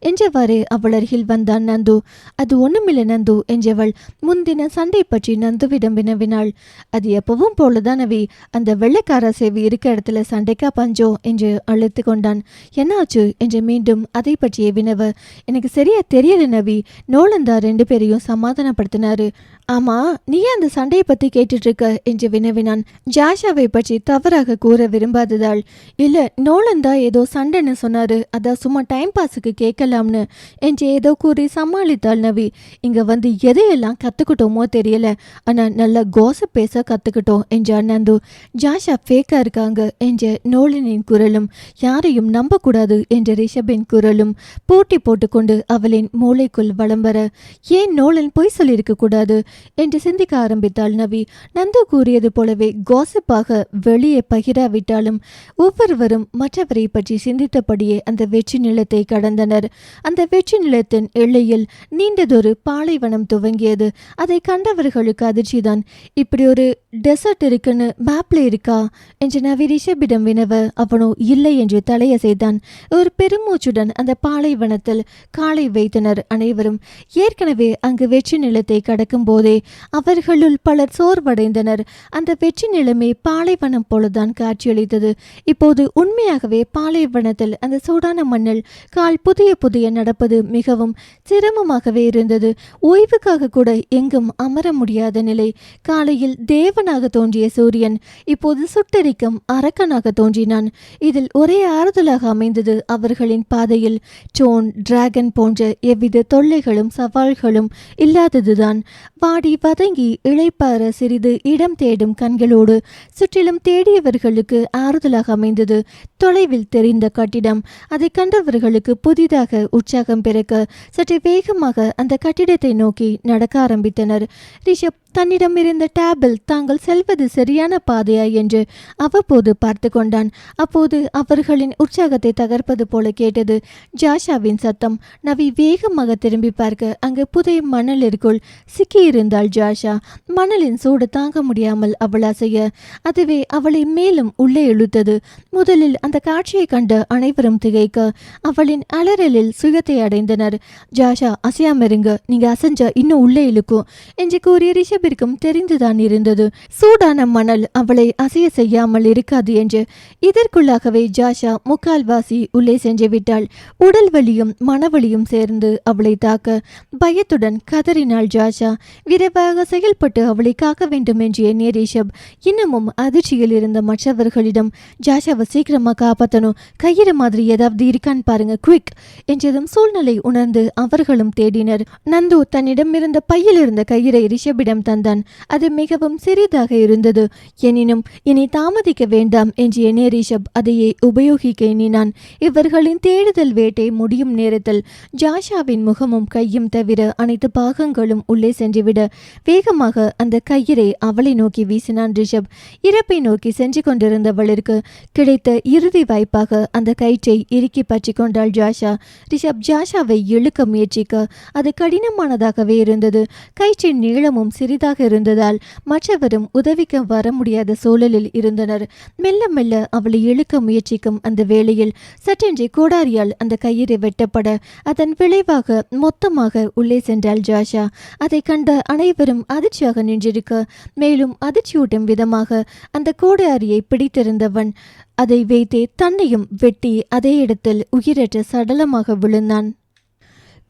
என்றவாறு அவள் அருகில் வந்தான் நந்து. அது ஒண்ணுமில்லை நந்து என்றவள் முன்தின சண்டை பற்றி நந்துவிடம் வினவினாள். அது எப்பவும் போலதான் நவி, அந்த வெள்ளைக்கார சேவை இருக்க இடத்துல சண்டைக்கா பஞ்சோ என்று அழைத்து கொண்டான். என்னாச்சு என்று மீண்டும் அதை பற்றியே வினவ. எனக்கு சரியா தெரியல நவி, நோலந்தா 2 பேரையும் சமாதானப்படுத்தினாரு. ஆமா, நீ அந்த சண்டையை பத்தி கேட்டுட்டு இருக்க என்று வினவினான். ஜாஷாவை பற்றி தவறாக கூற விரும்பாததால். இல்ல, நோலன் தான் ஏதோ சண்டைன்னு சொன்னாரு, அதான் சும்மா டைம் பாஸுக்கு கேட்கலாம்னு என்று ஏதோ கூறி சமாளித்தாள் நவி. இங்க வந்து எதையெல்லாம் கத்துக்கிட்டோமோ தெரியல, ஆனா நல்லா கோசப் பேச கத்துக்கிட்டோம் என்றார் நந்து. ஜாஷா ஃபேக்கா இருக்காங்க என்ற நோலனின் குரலும் யாரையும் நம்ப கூடாது என்ற ரிஷபின் குரலும் போட்டி போட்டுக்கொண்டு அவளின் மூளைக்குள் வலம் வர, ஏன் நோலன் பொய் சொல்லியிருக்க கூடாது என்று சிந்திக்க ஆரம்பித்தாள் நவி. நந்து கூறியது போலவே கோசப்பாக வெளியே பகிராவிட்டாலும் ஒவ்வொருவரும் மற்றவரை பற்றி சிந்தித்தபடியே அந்த வெற்றி நிலத்தை கடந்தனர். அந்த வெற்றி நிலத்தின் எல்லையில் நீண்டதொரு பாலைவனம் துவங்கியது. அதை கண்டவர்களுக்கு அதிர்ச்சிதான். இப்படி ஒரு டெசர்ட் இருக்குன்னு மேப்ல இருக்கா என்று நவி ரிஷபிடம் வினவ, அவனோ இல்லை என்று தலையசைத்தான். ஒரு பெருமூச்சுடன் அந்த பாலைவனத்தில் காலை வைத்தனர் அனைவரும். ஏற்கனவே அங்கு வெற்றி நிலத்தை கடக்கும் போது போதே அவர்களுள் பலர் சோர்வடைந்தனர். அந்த வெற்றி நிலைமை பாலைவனம் போலதான் காட்சியளித்தது. இப்போது உண்மையாகவே பாலைவனத்தில் அந்த சூடான மண்ணில் கால் புதிய புதிய நடப்பது மிகவும் சிரமமாகவே இருந்தது. ஓய்வுக்காக கூட எங்கும் அமர முடியாத நிலை. காலையில் தேவனாக தோன்றிய சூரியன் இப்போது சுட்டெரிக்கும் அரக்கனாக தோன்றினான். இதில் ஒரே ஆறுதலாக அமைந்தது அவர்களின் பாதையில் ஜோன் டிராகன் போன்ற எவ்வித தொல்லைகளும் சவால்களும் இல்லாததுதான். வாடி வதங்கி இளைப்பாற சிறிது இடம் தேடும் கண்களோடு சுற்றிலும் தேடியவர்களுக்கு ஆறுதலாக அமைந்தது தொலைவில் தெரிந்த கட்டிடம். அதை கண்டவர்களுக்கு புதிதாக உற்சாகம் பிறக்க சற்று வேகமாக அந்த கட்டிடத்தை நோக்கி நடக்க ஆரம்பித்தனர். ரிஷப் தன்னிடம் இருந்த டேபிள் தாங்கள் செல்வது சரியான பாதையா என்று அவ்வப்போது பார்த்து கொண்டான். அப்போது அவர்களின் உற்சாகத்தை தகர்ப்பது போல கேட்டது ஜாஷாவின் சத்தம். நவி வேகமாக திரும்பி பார்க்க அங்கு புதிய மணலிற்குள் சிக்கியிருந்தாள் ஜாஷா. மணலின் சூடு தாங்க முடியாமல் அவள் அசைய அதுவே அவளை மேலும் உள்ளே இழுத்தது. முதலில் அந்த காட்சியை கண்ட அனைவரும் திகைக்க அவளின் அலறலில் சுயத்தை அடைந்தனர். ஜாஷா, அசையாமருங்க, நீங்க அசைஞ்சா இன்னும் உள்ளே இழுக்கும் என்று கூறிய ரிஷபிற்கும் தெரிந்துதான் இருந்தது. சூடான மணல் அவளை அசைய செய்யாமல் இருக்காது என்று. இதற்குள்ளாகவே ஜாஷா முக்கால்வாசி உள்ளே சென்று விட்டாள். உடல் வலியும் மனவலியும் சேர்ந்து அவளை தாக்க பயத்துடன் கதறினாள் ஜாஷா. விரைவாக செயல்பட்டு அவளை காக்க வேண்டும் என்று எண்ணிய ரிஷப் இன்னமும் அதிர்ச்சியில் இருந்த மற்றவர்களிடம் ஜாஷாவை சீக்கிரமா காப்பாற்றணும், கயிறு மாதிரி ஏதாவது இருக்கான்னு பாருங்க, குவிக் என்றதும் சூழ்நிலை உணர்ந்து அவர்களும் தேடினர். நந்து தன்னிடம் இருந்த பையில் இருந்த கயிறை ரிஷபிடம் தந்தான். அது மிகவும் சிறிதாக இருந்தது. எனினும் இனி தாமதிக்க வேண்டாம் என்று எண்ணிய ரிஷப் அதையே உபயோகிக்க எண்ணினான். இவர்களின் தேடுதல் வேட்டை முடியும் நேரத்தில் ஜாஷாவின் முகமும் கையும் தவிர அனைத்து பாகங்களும் உள்ளே சென்றுவிட வேகமாக அந்த கயிறை அவளை நோக்கி வீசினான் ரிஷப். இறப்பை நோக்கி சென்று கொண்டிருந்தவளிற்கு கிடைத்த இறுதி வாய்ப்பாக அந்த கயிற்றை இறுக்கி பற்றி கொண்டாள் ஜாஷா. ரிஷப் ஜாஷாவை இழுக்க முயற்சிக்க அது கடினமானதாகவே இருந்தது. கயிற்றின் நீளமும் சிறிதாக இருந்ததால் மற்றவரும் உதவிக்க வர முடியாத சூழலில் இருந்தனர். மெல்ல மெல்ல அவளை இழுக்க முயற்சிக்கும் அந்த வேளையில் சற்றென்று கோடாரியால் அந்த கயிறு வெட்டப்பட அதன் விளைவாக மொத்தமாக உள்ளே சென்றாள் ஜாஷா. அதை கண்ட அனைவரும் அதிர்ச்சியாக நின்றிருக்க மேலும் அதிர்ச்சியூட்டும் விதமாக அந்த கோடாரியை பிடித்திருந்தவன் அதை வைத்தே தன்னையும் வெட்டி அதே இடத்தில் உயிரற்ற சடலமாக விழுந்தான்.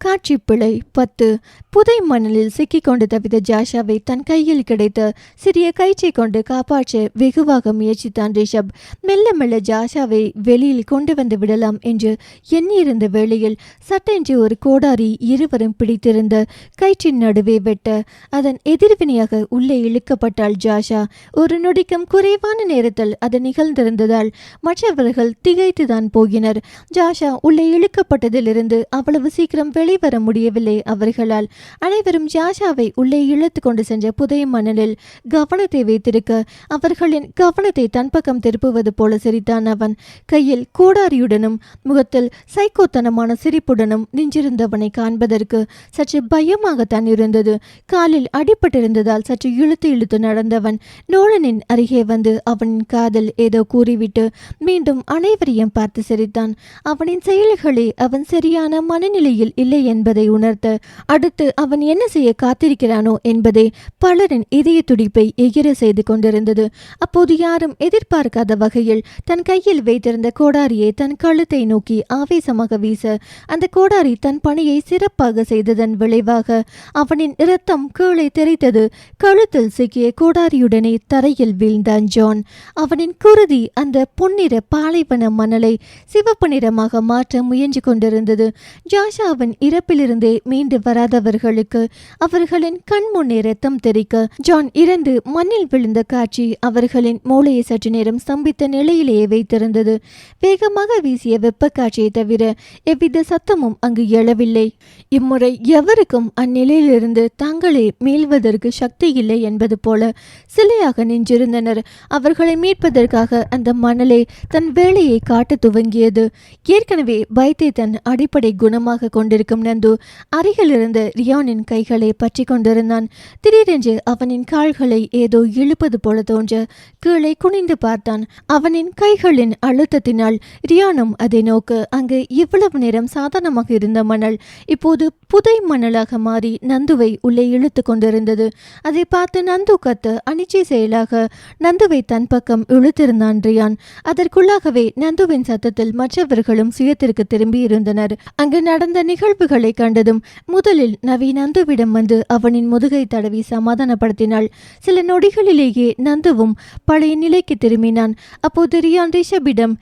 காட்சி பிழை 10. புதை மணலில் சிக்கிக்கொண்டு தவித்த ஜாஷாவை தன் கையில் கிடைத்த சிறிய கயிற்றை கொண்டு காப்பாற்ற வெகுவாக முயற்சித்தான் ரிஷப். மெல்ல மெல்ல ஜாஷாவை வெளியில் கொண்டு வந்து விடலாம் என்று எண்ணியிருந்த வேளையில் சட்டென்று ஒரு கோடாரி இருவரும் பிடித்திருந்த கயிற்றின் நடுவே வெட்ட அதன் எதிர்வினையாக உள்ளே இழுக்கப்பட்டாள் ஜாஷா. ஒரு நொடிக்கும் குறைவான நேரத்தில் அது நிகழ்ந்திருந்ததால் மற்றவர்கள் திகைத்துதான் போகினர். ஜாஷா உள்ளே இழுக்கப்பட்டதிலிருந்து அவ்வளவு சீக்கிரம் வெளிவர முடியவில்லை அவர்களால். அனைவரும் ஜாஷாவை உள்ளே இழுத்து கொண்டு சென்ற புதைய மணலில் கவனத்தை வைத்திருக்க அவர்களின் கவனத்தை தன் பக்கம் திருப்புவது போல சிரித்தான் அவன். கையில் கோடாரியுடனும் முகத்தில் சைக்கோத்தனமான சிரிப்புடனும் நின்றிருந்தவனை காண்பதற்கு சற்று பயமாகத்தான் இருந்தது. காலில் அடிபட்டிருந்ததால் சற்று இழுத்து இழுத்து நடந்தவன் நோலனின் அருகே வந்து அவனின் காதில் ஏதோ கூறிவிட்டு மீண்டும் அனைவரையும் பார்த்து சிரித்தான். அவனின் செயல்களே அவன் சரியான மனநிலையில் இல்லை என்பதை உணர்த்த அடுத்து அவன் என்ன செய்ய காத்திருக்கிறானோ என்பதே பலரின் இதய துடிப்பை எகிர செய்து கொண்டிருந்தது. அப்போது யாரும் எதிர்பார்க்காத வகையில் தன் கையில் வைத்திருந்த கோடாரியை தன் கழுத்தை நோக்கி ஆவேசமாக வீச அந்த கோடாரி தன் பணியை சிறப்பாக செய்ததன் விளைவாக அவனின் இரத்தம் கீழே தெரித்தது. கழுத்தில் சிக்கிய கோடாரியுடனே தரையில் வீழ்ந்தான் ஜான். அவனின் குருதி அந்த பொன்னிற பாலைவன மணலை சிவப்பு நிறமாக மாற்ற முயன்று கொண்டிருந்தது. ஜாஷாவின் இறப்பிலிருந்தே மீண்டு வராதவர்களுக்கு அவர்களின் கண் முன்னே ரத்தம் தெரிக்க ஜான் இறந்து மண்ணில் விழுந்த காட்சி அவர்களின் மூளையை சற்று நேரம் ஸ்தம்பித்த நிலையிலேயே வைத்திருந்தது. வேகமாக வீசிய வெப்ப காட்சியை தவிர எவ்வித சத்தமும் அங்கு எழவில்லை. இம்முறை எவருக்கும் அந்நிலையிலிருந்து தாங்களே மீள்வதற்கு சக்தி இல்லை என்பது போல சிலையாக நின்றிருந்தனர். அவர்களை மீட்பதற்காக அந்த மணலை தன் வேலையை காட்ட துவங்கியது. ஏற்கனவே பயத்தை தன் அடிப்படை குணமாக கொண்டிருக்க கொண்டிருக்கும் நந்து அருகில் இருந்த ரியானின் கைகளை பற்றி கொண்டிருந்தான். திடீரென்று அவனின் கால்களை ஏதோ இழுப்பது போல தோன்ற கீழே குனிந்து பார்த்தான். அவனின் கைகளின் அழுத்தத்தினால் ரியானும் அதை நோக்க அங்கு இவ்வளவு நேரம் சாதாரணமாக இருந்த மணல் இப்போது புதை மணலாக மாறி நந்துவை உள்ளே இழுத்து கொண்டிருந்தது. அதை பார்த்து நந்து கத்த அனிச்சை செயலாக நந்துவை தன் பக்கம் இழுத்திருந்தான் ரியான். அதற்குள்ளாகவே நந்துவின் சத்தத்தில் மற்றவர்களும் சுயத்திற்கு திரும்பி இருந்தனர். அங்கு நடந்த நிகழ்வுகளை கண்டதும் முதலில் நவி நந்துவிடம் வந்து அவனின் முதுகை தடவி சமாதானப்படுத்தினாள். சில நொடிகளிலேயே நந்துவும் பழைய நிலைக்கு திரும்பினான். அப்போது ரியான் ரிஷபிடம்,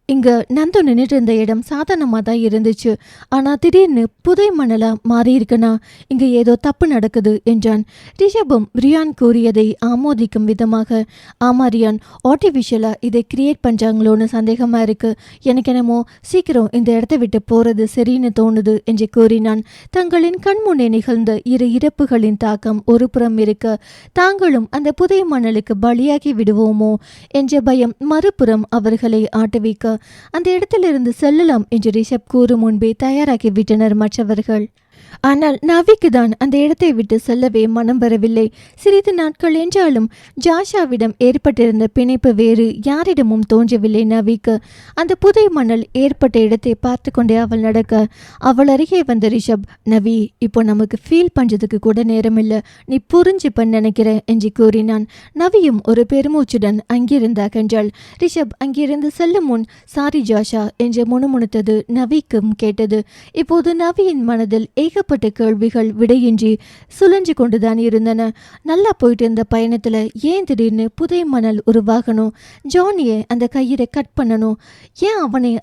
இங்க நந்து நின்றுட்டு இருந்த இடம் சாதாரணமாக தான் இருந்துச்சு, ஆனால் திடீர்னு புதை மணலா மாறி இருக்கனா, இங்க ஏதோ தப்பு நடக்குது என்றான். ரிஷபும் ரியான் கூறியதை ஆமோதிக்கும் விதமாக, ஆமா ரியான், ஆர்டிஃபிஷியலா இதை கிரியேட் பண்றாங்களோன்னு சந்தேகமா இருக்கு, எனக்கு என்னமோ சீக்கிரம் இந்த இடத்தை விட்டு போறது சரின்னு தோணுது என்று கூறினான். தங்களின் கண்முன்னே நிகழ்ந்த இரு இறப்புகளின் தாக்கம் ஒரு புறம் இருக்க, தாங்களும் அந்த புதை மணலுக்கு பலியாகி விடுவோமோ என்ற பயம் மறுபுறம் அவர்களை ஆட்டுவிக்க, அந்த இடத்திலிருந்து செல்லலாம் என்று ரிஷப் கூறும் முன்பே தயாராகி விட்டனர் மற்றவர்கள். ஆனால் நவிக்கு தான் அந்த இடத்தை விட்டு செல்லவே மனம் வரவில்லை. சிறிது நாட்கள் என்றாலும் ஜாஷாவிடம் ஏற்பட்டிருந்த பிணைப்பு வேறு யாரிடமும் தோன்றவில்லை நவிக்கு. அந்த புதை மணல் ஏற்பட்ட இடத்தை பார்த்து கொண்டே அவள் நடக்க, அவள் அருகே வந்த ரிஷப், நவி, இப்போ நமக்கு ஃபீல் பண்றதுக்கு கூட நேரம் இல்லை, நீ புரிஞ்சுப்பன்னு நினைக்கிறேன் என்று கூறினான். நவியும் ஒரு பெருமூச்சுடன் அங்கிருந்து அகன்றாள். ரிஷப் அங்கிருந்து செல்லும் முன், சாரி ஜாஷா என்று முணுமுணுத்தது நவிக்கும் கேட்டது. இப்போது நவியின் மனதில் ஏகப்பட்ட கேள்விகள் விடையின்றி சுழன்று கொண்டுதான் இருந்தன. நல்லா போயிட்டு இருந்த பயணத்துல ஏன் திடீர்னு புதை மணல் உருவாகணும்? ஜானியை அந்த கயிறை கட் பண்ணணும். ஏன்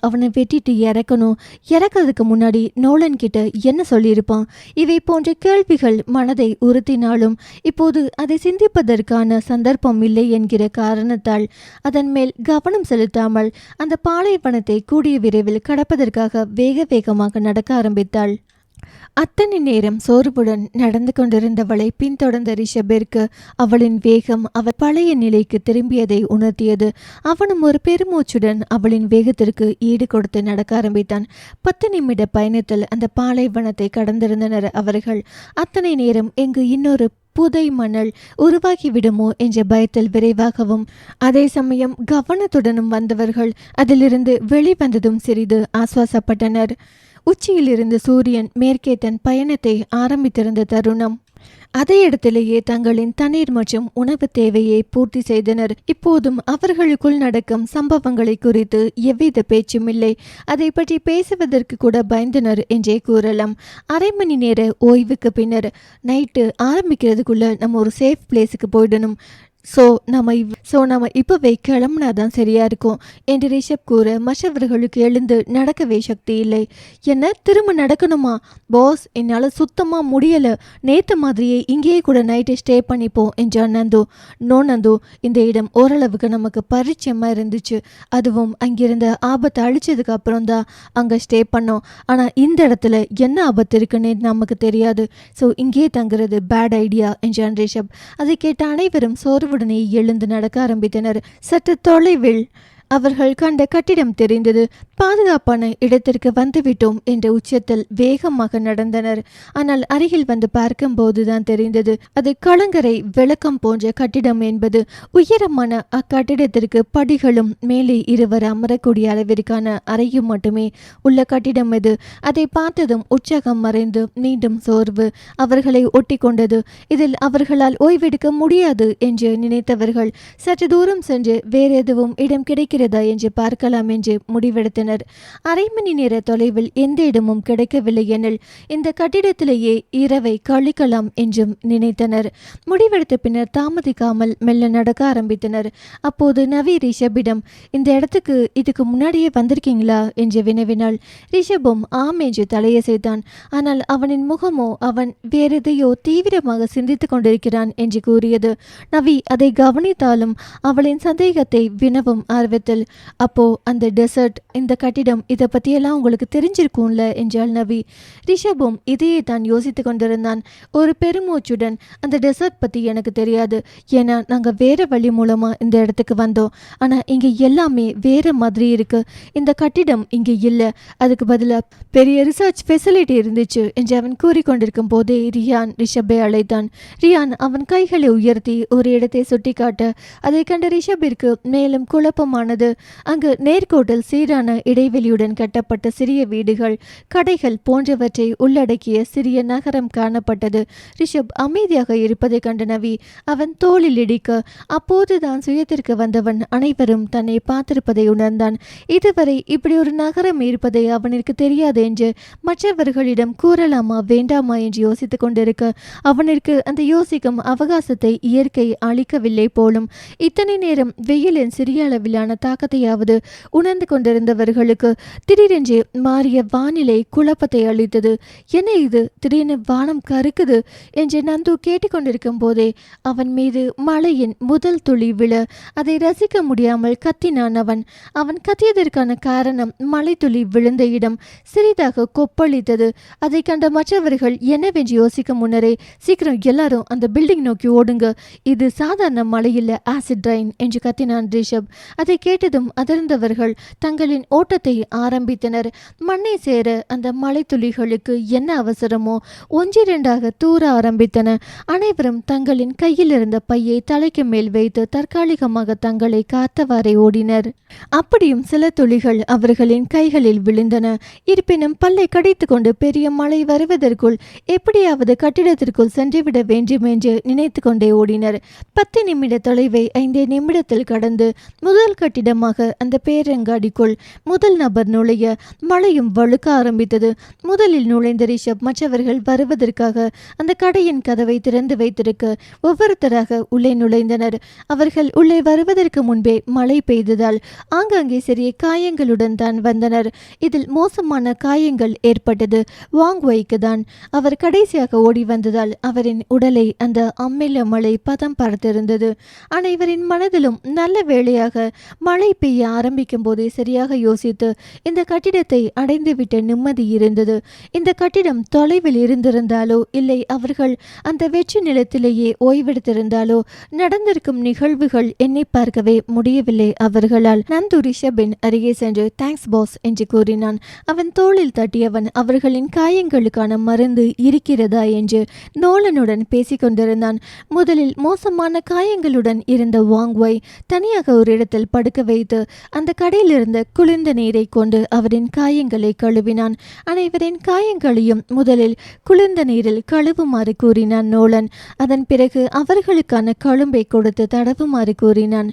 அவனை வெட்டிட்டு இறக்கணும்? இறக்கிறதுக்கு முன்னாடி நோலன் கிட்ட என்ன சொல்லியிருப்பான்? இவை போன்ற கேள்விகள் மனதை உறுத்தினாலும் இப்போது அதை சிந்திப்பதற்கான சந்தர்ப்பம் இல்லை என்கிற காரணத்தால் அதன் மேல் கவனம் செலுத்தாமல் அந்த பாலைவனத்தை கூடிய விரைவில் கடப்பதற்காக வேகமாக நடக்க ஆரம்பித்தாள். அத்தனை நேரம் சோர்வுடன் நடந்து கொண்டிருந்தவளை பின்தொடர்ந்த ரிஷபிற்கு அவளின் வேகம் அவள் பழைய நிலைக்கு திரும்பியதை உணர்த்தியது. அவனும் ஒரு பெருமூச்சுடன் அவளின் வேகத்திற்கு ஈடு கொடுத்து நடக்க ஆரம்பித்தான். 10 நிமிட பயணத்தில் அந்த பாலைவனத்தை கடந்திருந்தனர் அவர்கள். அத்தனை நேரம் எங்கு இன்னொரு புதை மணல் உருவாகிவிடுமோ என்ற பயத்தில் விரைவாகவும் அதே சமயம் கவனத்துடனும் வந்தவர்கள் அதிலிருந்து வெளிவந்ததும் சிறிது ஆசுவாசப்பட்டனர். உச்சியிலிருந்து சூரியன் மேற்கே தன் பயணத்தை ஆரம்பித்திருந்த தருணம். அதே இடத்திலேயே தங்களின் தண்ணீர் மற்றும் உணவு தேவையை பூர்த்தி செய்தனர். இப்போதும் அவர்களுக்குள் நடக்கும் சம்பவங்களை குறித்து எவ்வித பேச்சும் இல்லை. அதை பற்றி பேசுவதற்கு கூட பயந்தனர் என்றே கூறலாம். அரை மணி நேர ஓய்வுக்கு பின்னர் நைட்டு ஆரம்பிக்கிறதுக்குள்ள நம்ம ஒரு சேஃப் பிளேஸுக்கு போயிடணும். ஸோ நம்ம இப்போவே கிளம்புனாதான் சரியா இருக்கும் என்று ரிஷப் கூற, மற்றவர்களுக்கு எழுந்து நடக்கவே சக்தி இல்லை. என்ன திரும்ப நடக்கணுமா பாஸ்? என்னால் சுத்தமாக முடியலை, நேற்று மாதிரியே இங்கேயே கூட நைட்டை ஸ்டே பண்ணிப்போம் என்றான் நந்து. நோ நந்து, இந்த இடம் ஓரளவுக்கு நமக்கு பரிச்சயமாக இருந்துச்சு. அதுவும் அங்கிருந்த ஆபத்தை அழிச்சதுக்கு அப்புறம் தான் அங்கே ஸ்டே பண்ணோம். ஆனால் இந்த இடத்துல என்ன ஆபத்து இருக்குன்னு நமக்கு தெரியாது. ஸோ இங்கேயே தங்குறது பேட் ஐடியா என்றான் ரிஷப். அதை கேட்ட அனைவரும் உடனே எழுந்து நடக்க ஆரம்பித்தனர். சற்று தொலைவில் அவர்கள் கண்ட கட்டிடம் தெரிந்தது. பாதுகாப்பான இடத்திற்கு வந்துவிட்டோம் என்ற உச்சத்தில் வேகமாக நடந்தனர். ஆனால் அருகில் வந்து பார்க்கும் போதுதான் தெரிந்தது அது கலங்கரை விளக்கம் போன்ற கட்டிடம் என்பது. உயரமான அக்கட்டிடத்திற்கு படிகளும் மேலே இருவர் அமரக்கூடிய அளவிற்கான அறையும் மட்டுமே உள்ள கட்டிடம் இது. அதை பார்த்ததும் உற்சாகம் மறைந்து மீண்டும் சோர்வு அவர்களை ஒட்டி கொண்டது. இதில் அவர்களால் ஓய்வெடுக்க முடியாது என்று நினைத்தவர்கள் சற்று தூரம் சென்று வேறு எதுவும் இடம் கிடைக்க என்று பார்க்கலாம் என்று முடிவெடுத்தனர். அரை மணி நேர தொலைவில் எந்த இடமும் கிடைக்கவில்லை எனில் இந்த கட்டிடத்திலேயே இரவை கழிக்கலாம் என்றும் நினைத்தனர். முடிவெடுத்த பின்னர் தாமதிக்காமல் மெல்ல நடக்க ஆரம்பித்தனர். அப்போது நவி ரிஷபிடம், இந்த இடத்துக்கு இதுக்கு முன்னாடியே வந்திருக்கீங்களா என்று வினவினாள். ரிஷபும் ஆம் என்று தலையசைத்தான். ஆனால் அவனின் முகமோ அவன் வேறெதையோ தீவிரமாக சிந்தித்துக் கொண்டிருக்கிறான் என்று கூறியது. நவி அதை கவனித்தாலும் அவளின் சந்தேகத்தை வினவும் ஆர்வத்தில் இடத்தில். அப்போ அந்த டெசர்ட், இந்த கட்டிடம், இதை பற்றியெல்லாம் உங்களுக்கு தெரிஞ்சிருக்கும்ல என்றாள் நவி. ரிஷபும் இதையே தான் யோசித்து கொண்டிருந்தான். ஒரு பெருமூச்சுடன், அந்த டெசர்ட் பற்றி எனக்கு தெரியாது, ஏன்னா நாங்கள் வேற வழி மூலமாக இந்த இடத்துக்கு வந்தோம். ஆனால் இங்கே எல்லாமே வேற மாதிரி இருக்கு. இந்த கட்டிடம் இங்கே இல்லை, அதுக்கு பதிலாக பெரிய ரிசர்ச் ஃபெசிலிட்டி இருந்துச்சு என்று அவன் கூறிக்கொண்டிருக்கும் போதே ரியான் ரிஷபை அழைத்தான். ரியான் அவன் கைகளை உயர்த்தி ஒரு இடத்தை சுட்டி காட்ட அதை கண்ட ரிஷபிற்கு மேலும் குழப்பமானது. அங்கு நேர்கோட்டில் சீரான இடைவெளியுடன் கட்டப்பட்ட சிறிய வீடுகள், கடைகள் போன்றவற்றை உள்ளடக்கிய சிறிய நகரம் காணப்பட்டது. ரிஷப் அமைதியாக இருப்பதை கண்ட நவி அவன் தோளில் இடிக்க, அப்போதுதான் சுயத்திற்கு வந்தவன் அனைவரும் தன்னை பார்த்திருப்பதை உணர்ந்தான். இதுவரை இப்படி ஒரு நகரம் இருப்பதை அவனிற்கு தெரியாது என்று மற்றவர்களிடம் கூறலாமா வேண்டாமா என்று யோசித்துக் கொண்டிருக்க, அவனிற்கு அந்த யோசிக்கும் அவகாசத்தை இயற்கை அளிக்கவில்லை போலும். இத்தனை நேரம் வெயிலின் சிறிய அளவிலான தாக்கத்தையாவது உணர்ந்து கொண்டிருந்தவர்களுக்கு திடீரென்று மாறிய வானிலை குழப்பத்தை அளித்தது. என்ன இது, திடீரென வானம் கருக்குது என்று நந்து கேட்டுக்கொண்டிருக்கும் போதே அவன் மீது மழையின் முதல் துளி விழ அதை ரசிக்க முடியாமல் கத்தினான். அவன் கத்தியதற்கான காரணம் மழை துளி விழுந்த இடம் சிறிதாக கொப்பளித்தது. அதை கண்ட மற்றவர்கள் என்னவென்று யோசிக்க முன்னரே, சீக்கிரம் எல்லாரும் அந்த பில்டிங் நோக்கி ஓடுங்க, இது சாதாரண மழை இல்ல, ஆசிட் ரெயின் என்று கத்தினான் ரிஷப். அதை கேட்டதும் அதிர்ந்தவர்கள் தங்களின் ஓட்டத்தை ஆரம்பித்தனர். மண்ணை சேர அந்த மழை துளிகளுக்கு என்ன அவசரமோ ஒன்றிரண்டாக தூர ஆரம்பித்தன. அனைவரும் தங்களின் கையில் இருந்த பையை தலைக்கு மேல் வைத்து தற்காலிகமாக தங்களை காத்தவாறே ஓடினர். அப்படியும் சில துளிகள் அவர்களின் கைகளில் விழுந்தன. இருப்பினும் பல்லை கடித்து கொண்டு பெரிய மழை வருவதற்குள் எப்படியாவது கட்டிடத்திற்குள் சென்றுவிட வேண்டும் என்று நினைத்து கொண்டே ஓடினர். 10 நிமிட தொலைவை 5 நிமிடத்தில் கடந்து முதல் கட்டிடமாக அந்த பேரங்காடிக்குள் முதல் நபர் நுழைய மழையும் வழுக்க ஆரம்பித்தது. முதலில் நுழைந்த ரிஷப் மற்றவர்கள் வருவதற்காக அந்த கடையின் கதவை திறந்து வைத்திருக்க ஒவ்வொருத்தராக உள்ளே நுழைந்தனர். அவர்கள் உள்ளே வருவதற்கு முன்பே மழை பெய்ததால் ஆங்காங்கே சிறிய காயங்களுடன் தான் வந்தனர். இதில் மோசமான காயங்கள் ஏற்பட்டது வாங்வைக்கு தான். அவர் கடைசியாக ஓடி வந்ததால் அவரின் உடலை அந்த அம்மில மழை பதம் பார்த்திருந்தது. அனைவரின் மனதிலும் நல்ல வேளையாக மழை பெய்ய ஆரம்பிக்கும் போதே சரியாக யோசித்து இந்த கட்டிடத்தை அடைந்துவிட்ட நிம்மதி இருந்தது. இந்த கட்டிடம் தொலைவில் இருந்திருந்தாலோ இல்லை அவர்கள் அந்த வெற்றி நிலத்திலேயே ஓய்வெடுத்திருந்தாலோ நடந்திருக்கும் நிகழ்வுகள் எண்ணி பார்க்கவே முடியவில்லை அவர்களால். நந்து ரிஷபின் அருகே சென்று தேங்க்ஸ் பாஸ் என்று கூறினான். அவன் தோளில் தட்டியவன் அவர்களின் காயங்களுக்கான மருந்து இருக்கிறதா என்று நோலனுடன் பேசிக்கொண்டிருந்தான். முதலில் மோசமான காயங்களுடன் இருந்த வாங்வாய் தனியாக ஒரு இடத்தில் படுக்க வைத்து அந்த கடையில் இருந்த குளிர்ந்த நீரை கொண்டு அவரின் காயங்களை கழுவினான். அனைவரின் காயங்களையும் முதலில் குளிர்ந்த நீரில் கழுவுமாறு கூறினான் நோலன். அதன் பிறகு அவர்களுக்கான கழும்பை கொடுத்து தடவுமாறு கூறினான்.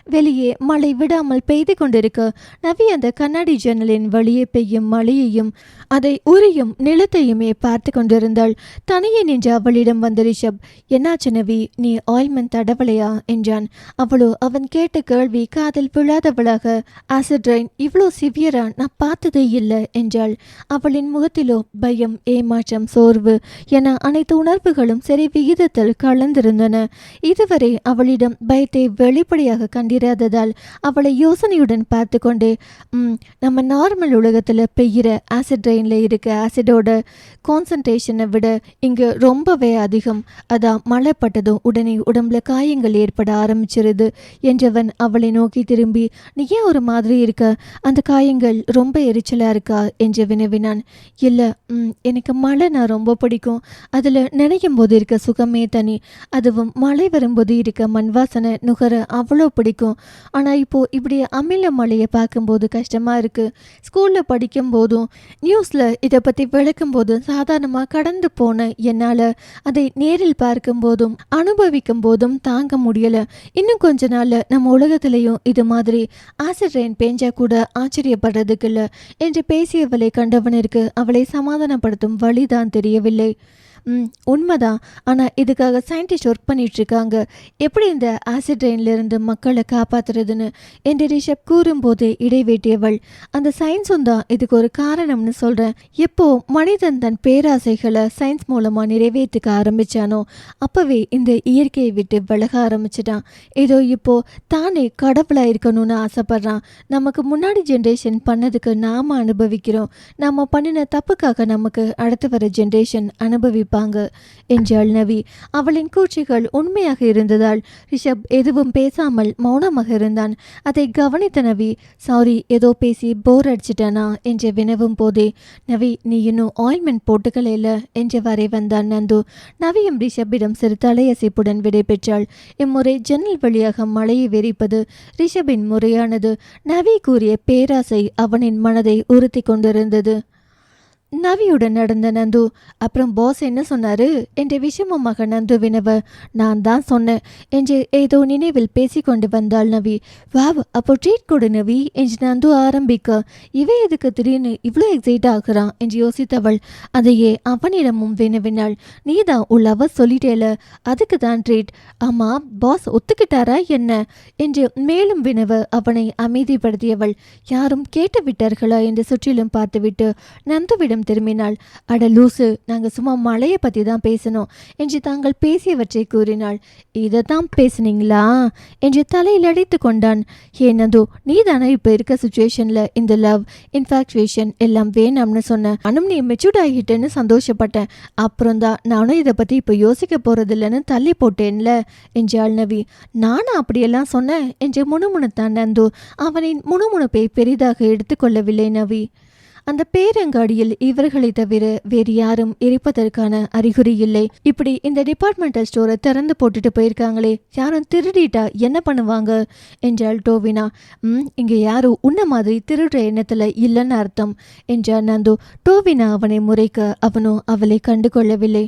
வெளியே மழை விடாமல் பெய்து கொண்டிருக்க நவி அந்த கண்ணாடி ஜன்னலின் வழியே பெய்யும் மழையையும் அதை உரியும் நிலத்தையுமே பார்த்து கொண்டிருந்தாள். தனியே நின்ற அவளிடம் வந்த ரிஷப், என்னாச்சு நவி, நீ ஆயில்மெண்ட் தடவலையா என்றான். அவளோ அவன் கேட்ட கேள்வி காதில் விழாதவளாக, ஆசிட் ரெயின் இவ்வளோ சிவியரா நான் பார்த்ததே இல்லை என்றாள். அவளின் முகத்திலோ பயம், ஏமாற்றம், சோர்வு என அனைத்து உணர்வுகளும் சரி விகிதத்தில் கலந்திருந்தன. இதுவரை அவளிடம் பயத்தை வெளிப்படையாக கண்டிராததால் அவளை யோசனையுடன் பார்த்து கொண்டே, நம்ம நார்மல் உலகத்தில் பெய்கிற ஆசிட் ரெயினில் இருக்க ஆசிடோட கான்சன்ட்ரேஷனை விட இங்கே ரொம்பவே அதிகம், அதான் மழை பட்டதும் உடனே உடம்புல காயங்கள் ஏற்பட ஆரம்பிச்சிருது என்றவன் அவளை நோக்கி திரும்பி, நீ ஏன் ஒரு மாதிரி இருக்க, அந்த காயங்கள் ரொம்ப எரிச்சலாக இருக்கா என்று வினவினான். இல்லை, எனக்கு மழை நான் ரொம்ப பிடிக்கும், அதில் நினைக்கும் போது இருக்க சுகமே தனி, அதுவும் மழை வரும்போது இருக்க மண் வாசனை நுகர அவ்வளோ பிடிக்கும். ஆனால் இப்போது இப்படி அமில மழையை பார்க்கும்போது கஷ்டமாக இருக்குது. ஸ்கூலில் படிக்கும் போதும் நியூஸில் இதை பற்றி விளக்கும் போதும் சாதாரணமாக கடந்து போன என்னால் அதை நேரில் பார்க்கும் போதும் அனுபவிக்கும் போதும் தாங்க முடியலை. இன்னும் கொஞ்ச நாளில் நம்ம உலகத்திலையும் இது மாதிரி ஆசிட் ரெயின் பேஞ்சா கூட ஆச்சரியப்படுறதுக்கு இல்லை என்று பேசியவளை கண்டவனிற்கு அவளை சமாதானப்படுத்தும் வழிதான் தெரியவில்லை. உண்மைதான். ஆனால் இதுக்காக சயின்டிஸ்ட் ஒர்க் பண்ணிட்டு இருக்காங்க. எப்படி இந்த ஆசிட் ரெயின்லேருந்து மக்களை காப்பாற்றுறதுன்னு என்று ரிஷப் கூறும்போது இடைவேட்டியவள், அந்த சயின்ஸும் தான் இதுக்கு ஒரு காரணம்னு சொல்கிறேன். எப்போ மனிதன் தன் பேராசைகளை சயின்ஸ் மூலமாக நிறைவேற்றிக்க ஆரம்பித்தானோ அப்போவே இந்த இயற்கையை விட்டு விலக ஆரம்பிச்சிட்டான். ஏதோ இப்போ தானே கடவுளாக இருக்கணும்னு ஆசைப்படுறான். நமக்கு முன்னாடி ஜென்ரேஷன் பண்ணதுக்கு நாம் அனுபவிக்கிறோம். நாம் பண்ணின தப்புக்காக நமக்கு அடுத்து வர ஜென்ரேஷன் அனுபவிப்பாங்க என்றாள் நவி. அவளின் கூற்றுகள் உண்மையாக இருந்ததால் ரிஷப் எதுவும் பேசாமல் மௌனமாக இருந்தான். அதை கவனித்த நவி, சாரி ஏதோ பேசி போர் அடிச்சிட்டானா என்று வினவும் போதே, நவி நீ இன்னும் ஆயில்மெண்ட் போட்டுக்கலையில என்றவாறே வந்தான் நந்து. நவியும் ரிஷப்பிடம் சிறு தலையசைப்புடன் விடை பெற்றாள். இம்முறை ஜன்னல் வழியாக மழையை வெறிப்பது ரிஷபின் முறையானது. நவி கூறிய பேராசை அவனின் மனதை உறுத்தி கொண்டிருந்தது. நவியுடன் நடந்த நந்து, அப்புறம் பாஸ் என்ன சொன்னாரு என்ற விஷமமாக நந்து வினவ, நான் தான் சொன்னேன் என்று ஏதோ நினைவில் பேசிக்கொண்டு வந்தாள் நவி. வாவ், அப்போ ட்ரீட் கொடு நவி என்று நந்து ஆரம்பிக்க, இவை எதுக்கு திடீர்னு இவ்வளோ எக்ஸைட் ஆகுறான் என்று யோசித்தவள் அதையே அவனிடமும் வினவினாள். நீ தான் உள்ளவ சொல்லிட்டேல, அதுக்கு தான் ட்ரீட். ஆமா, பாஸ் ஒத்துக்கிட்டாரா என்ன என்று மேலும் வினவ அவனை அமைதிப்படுத்தியவள். யாரும் கேட்டு விட்டார்களா என்று சுற்றிலும் பார்த்துவிட்டு நந்துவிடம் திரும்பினாள். அட லூசு, நாங்கள் சும்மா மழையை பற்றி தான் பேசணும் என்று தாங்கள் பேசியவற்றை கூறினாள். இதைத்தான் பேசுனீங்களா என்று தலையில் அடித்து கொண்டான். ஏனதோ நீ தானே இப்போ இருக்க சுச்சுவேஷனில் இந்த லவ் இன்ஃபாக்சுவேஷன் எல்லாம் வேணாம்னு சொன்னேன். நானும் நீ மெச்சூர்ட் ஆகிட்டேன்னு சந்தோஷப்பட்டேன். அப்புறம் தான் நானும் இதை பற்றி இப்போ யோசிக்க போகிறதில்லன்னு தள்ளி போட்டேன்ல என்றாள் நவி. நானும் அப்படியெல்லாம் சொன்னேன் என்று முணுமுணுத்தான் நந்து. அவனின் முணுமுணுப்பை பெரிதாக எடுத்துக்கொள்ளவில்லை நவி. அந்த பேரங்காடியில் இவர்களை தவிர வேறு யாரும் இருப்பதற்கான அறிகுறி இல்லை. இப்படி இந்த டிபார்ட்மெண்டல் ஸ்டோரை திறந்து போட்டுட்டு போயிருக்காங்களே, யாரும் திருடிட்டா என்ன பண்ணுவாங்க என்றாள் டோவினா. இங்கே யாரும் உன்ன மாதிரி திருடுற எண்ணத்தில் இல்லைன்னு அர்த்தம் என்றார் நந்து. டோவினா அவனை முறைக்க அவனோ அவளை கண்டு கொள்ளவில்லை.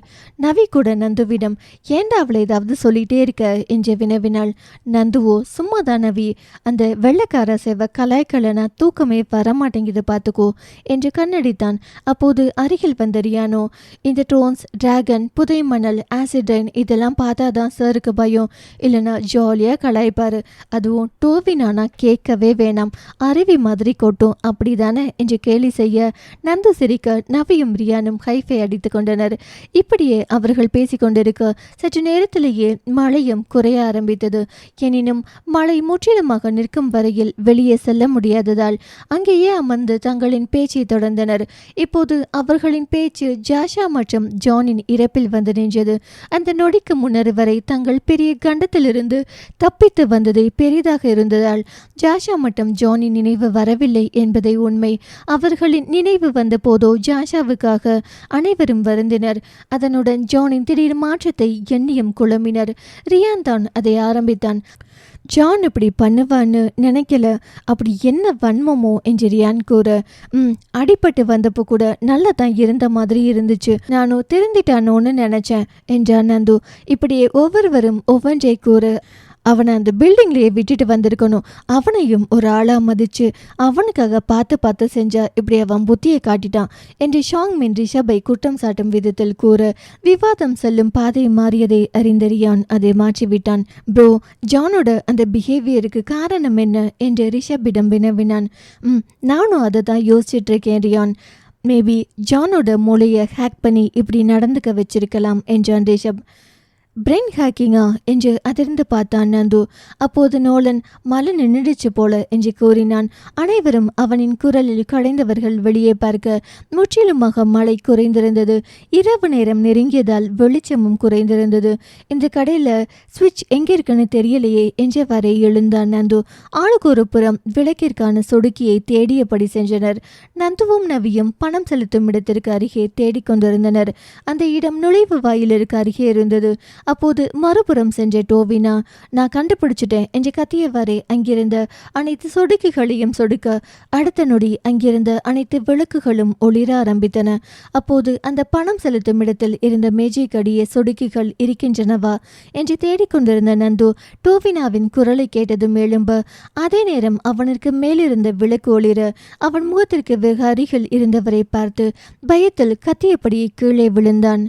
நவி கூட நந்துவிடம், ஏண்டா அவளை ஏதாவது சொல்லிட்டே இருக்க என்று வினவினாள். நந்துவோ, சும்மாதான் நவி, அந்த வெள்ளக்கார சேவை கலாய்க்கலனா தூக்கமே வரமாட்டேங்குது பார்த்துக்கோ என்று கண்ணடித்தான். அப்போது அருகில் வந்த ரியானோ, இந்த ட்ரோன்ஸ், டிராகன், புதை மணல், ஆசிட் ரெயின் இதெல்லாம் பார்த்தாதான் சாருக்கு பயம், இல்லைனா ஜாலியாக கலாய்ப்பாரு. அதுவும் டோவினானா கேட்கவே வேணாம், அருவி மாதிரி கொட்டும் அப்படிதானே என்று கேலி செய்ய நந்து சிரிக்க நவியும் ரியானும் ஹைஃபை அடித்து கொண்டனர். இப்படியே அவர்கள் பேசிக்கொண்டிருக்க சற்று நேரத்திலேயே மழையும் குறைய ஆரம்பித்தது. எனினும் மழை முற்றிலுமாக நிற்கும் வரையில் வெளியே செல்ல முடியாததால் அங்கேயே அமர்ந்து தங்களின் பேச்சை தொடர்ந்தனர். இப்போது அவர்களின் பேச்சு ஜாஷா மற்றும் ஜானின் இறப்பில் வந்து நின்றது. அந்த நொடிக்கு முன்னர் வரை தங்கள் பெரிய கண்டத்திலிருந்து தப்பித்து வந்ததை பெரிதாக இருந்ததால் ஜாஷா மற்றும் ஜானின் நினைவு வரவில்லை என்பதை உண்மை. அவர்களின் நினைவு வந்த போதோ ஜாஷாவுக்காக அனைவரும் வருந்தினர். அதனுடன் ஜானின் திடீர் மாற்றத்தை எண்ணியும் குழம்பினர். ரியான் தான் அதை ஆரம்பித்தான். ஜான் இப்படி பண்ணுவான்னு நினைக்கல, அப்படி என்ன வன்மமோ என்று ரியான் கூற, அடிபட்டு வந்தப்போ கூட நல்லா தான் இருந்த மாதிரி இருந்துச்சு, நானும் திருந்திட்டானோன்னு நினைச்சேன் என்றான் நந்து. இப்படியே ஒவ்வொருவரும் ஒவ்வொன்றை கூற, அவனை அந்த பில்டிங்லேயே விட்டுட்டு வந்திருக்கணும், அவனையும் ஒரு ஆளாக மதிச்சு அவனுக்காக பார்த்து பார்த்து செஞ்சா இப்படி அவன் புத்தியை காட்டிட்டான் என்று ஷாங் மின் ரிஷபை குற்றம் சாட்டும் விதத்தில் கூற, விவாதம் செல்லும் பாதை மாறியதை அறிந்த ரியான் அதை மாற்றிவிட்டான். ப்ரோ, ஜானோட அந்த பிஹேவியருக்கு காரணம் என்ன என்று ரிஷபிடம் வினவினான். நானும் அதை தான் யோசிச்சுட்டு இருக்கேன் ரியான். மேபி ஜானோட மூளையை ஹேக் பண்ணி இப்படி நடந்துக்க வச்சிருக்கலாம் என்றான் ரிஷப். பிரெயின் ஹேக்கிங்கா என்று அதிர்ந்து பார்த்தான் நந்து. அப்போது நோலன் மழை நின்றுடுச்சு போல என்று கூறினான். அனைவரும் அவனின் குரலில் கடைந்தவர்கள் வெளியே பார்க்க முற்றிலுமாக மழை குறைந்திருந்தது. இரவு நேரம் நெருங்கியதால் வெளிச்சமும் குறைந்திருந்தது. இந்த கடையில் சுவிட்ச் எங்கே இருக்குன்னு தெரியலையே என்றவாறே எழுந்தான் நந்து. ஆளுக்கு ஒரு புறம் விளக்கிற்கான சொடுக்கியை தேடியபடி சென்றனர். நந்துவும் நவியும் பணம் செலுத்தும் இடத்திற்கு அருகே தேடிக்கொண்டிருந்தனர். அந்த இடம் நுழைவு வாயிலிற்கு அருகே இருந்தது. அப்போது மறுபுறம் சென்ற டோவினா, நான் கண்டுபிடிச்சிட்டேன் என்று கத்தியவாறே அங்கிருந்த அனைத்து சொடுக்கிகளையும் சொடுக்க அடுத்த நொடி அங்கிருந்த அனைத்து விளக்குகளும் ஒளிர ஆரம்பித்தன. அப்போது அந்த பணம் செலுத்தும் இடத்தில் இருந்த மேஜைக்கடியே சொடுக்கிகள் இருக்கின்றனவா என்று தேடிக்கொண்டிருந்த நந்து டோவினாவின் குரலை கேட்டதும் எழும்ப, அதே நேரம் அவனுக்கு மேலிருந்த விளக்கு ஒளிர அவன் முகத்திற்கு வெகு அருகில் இருந்தவரை பார்த்து பயத்தில் கத்தியபடி கீழே விழுந்தான்.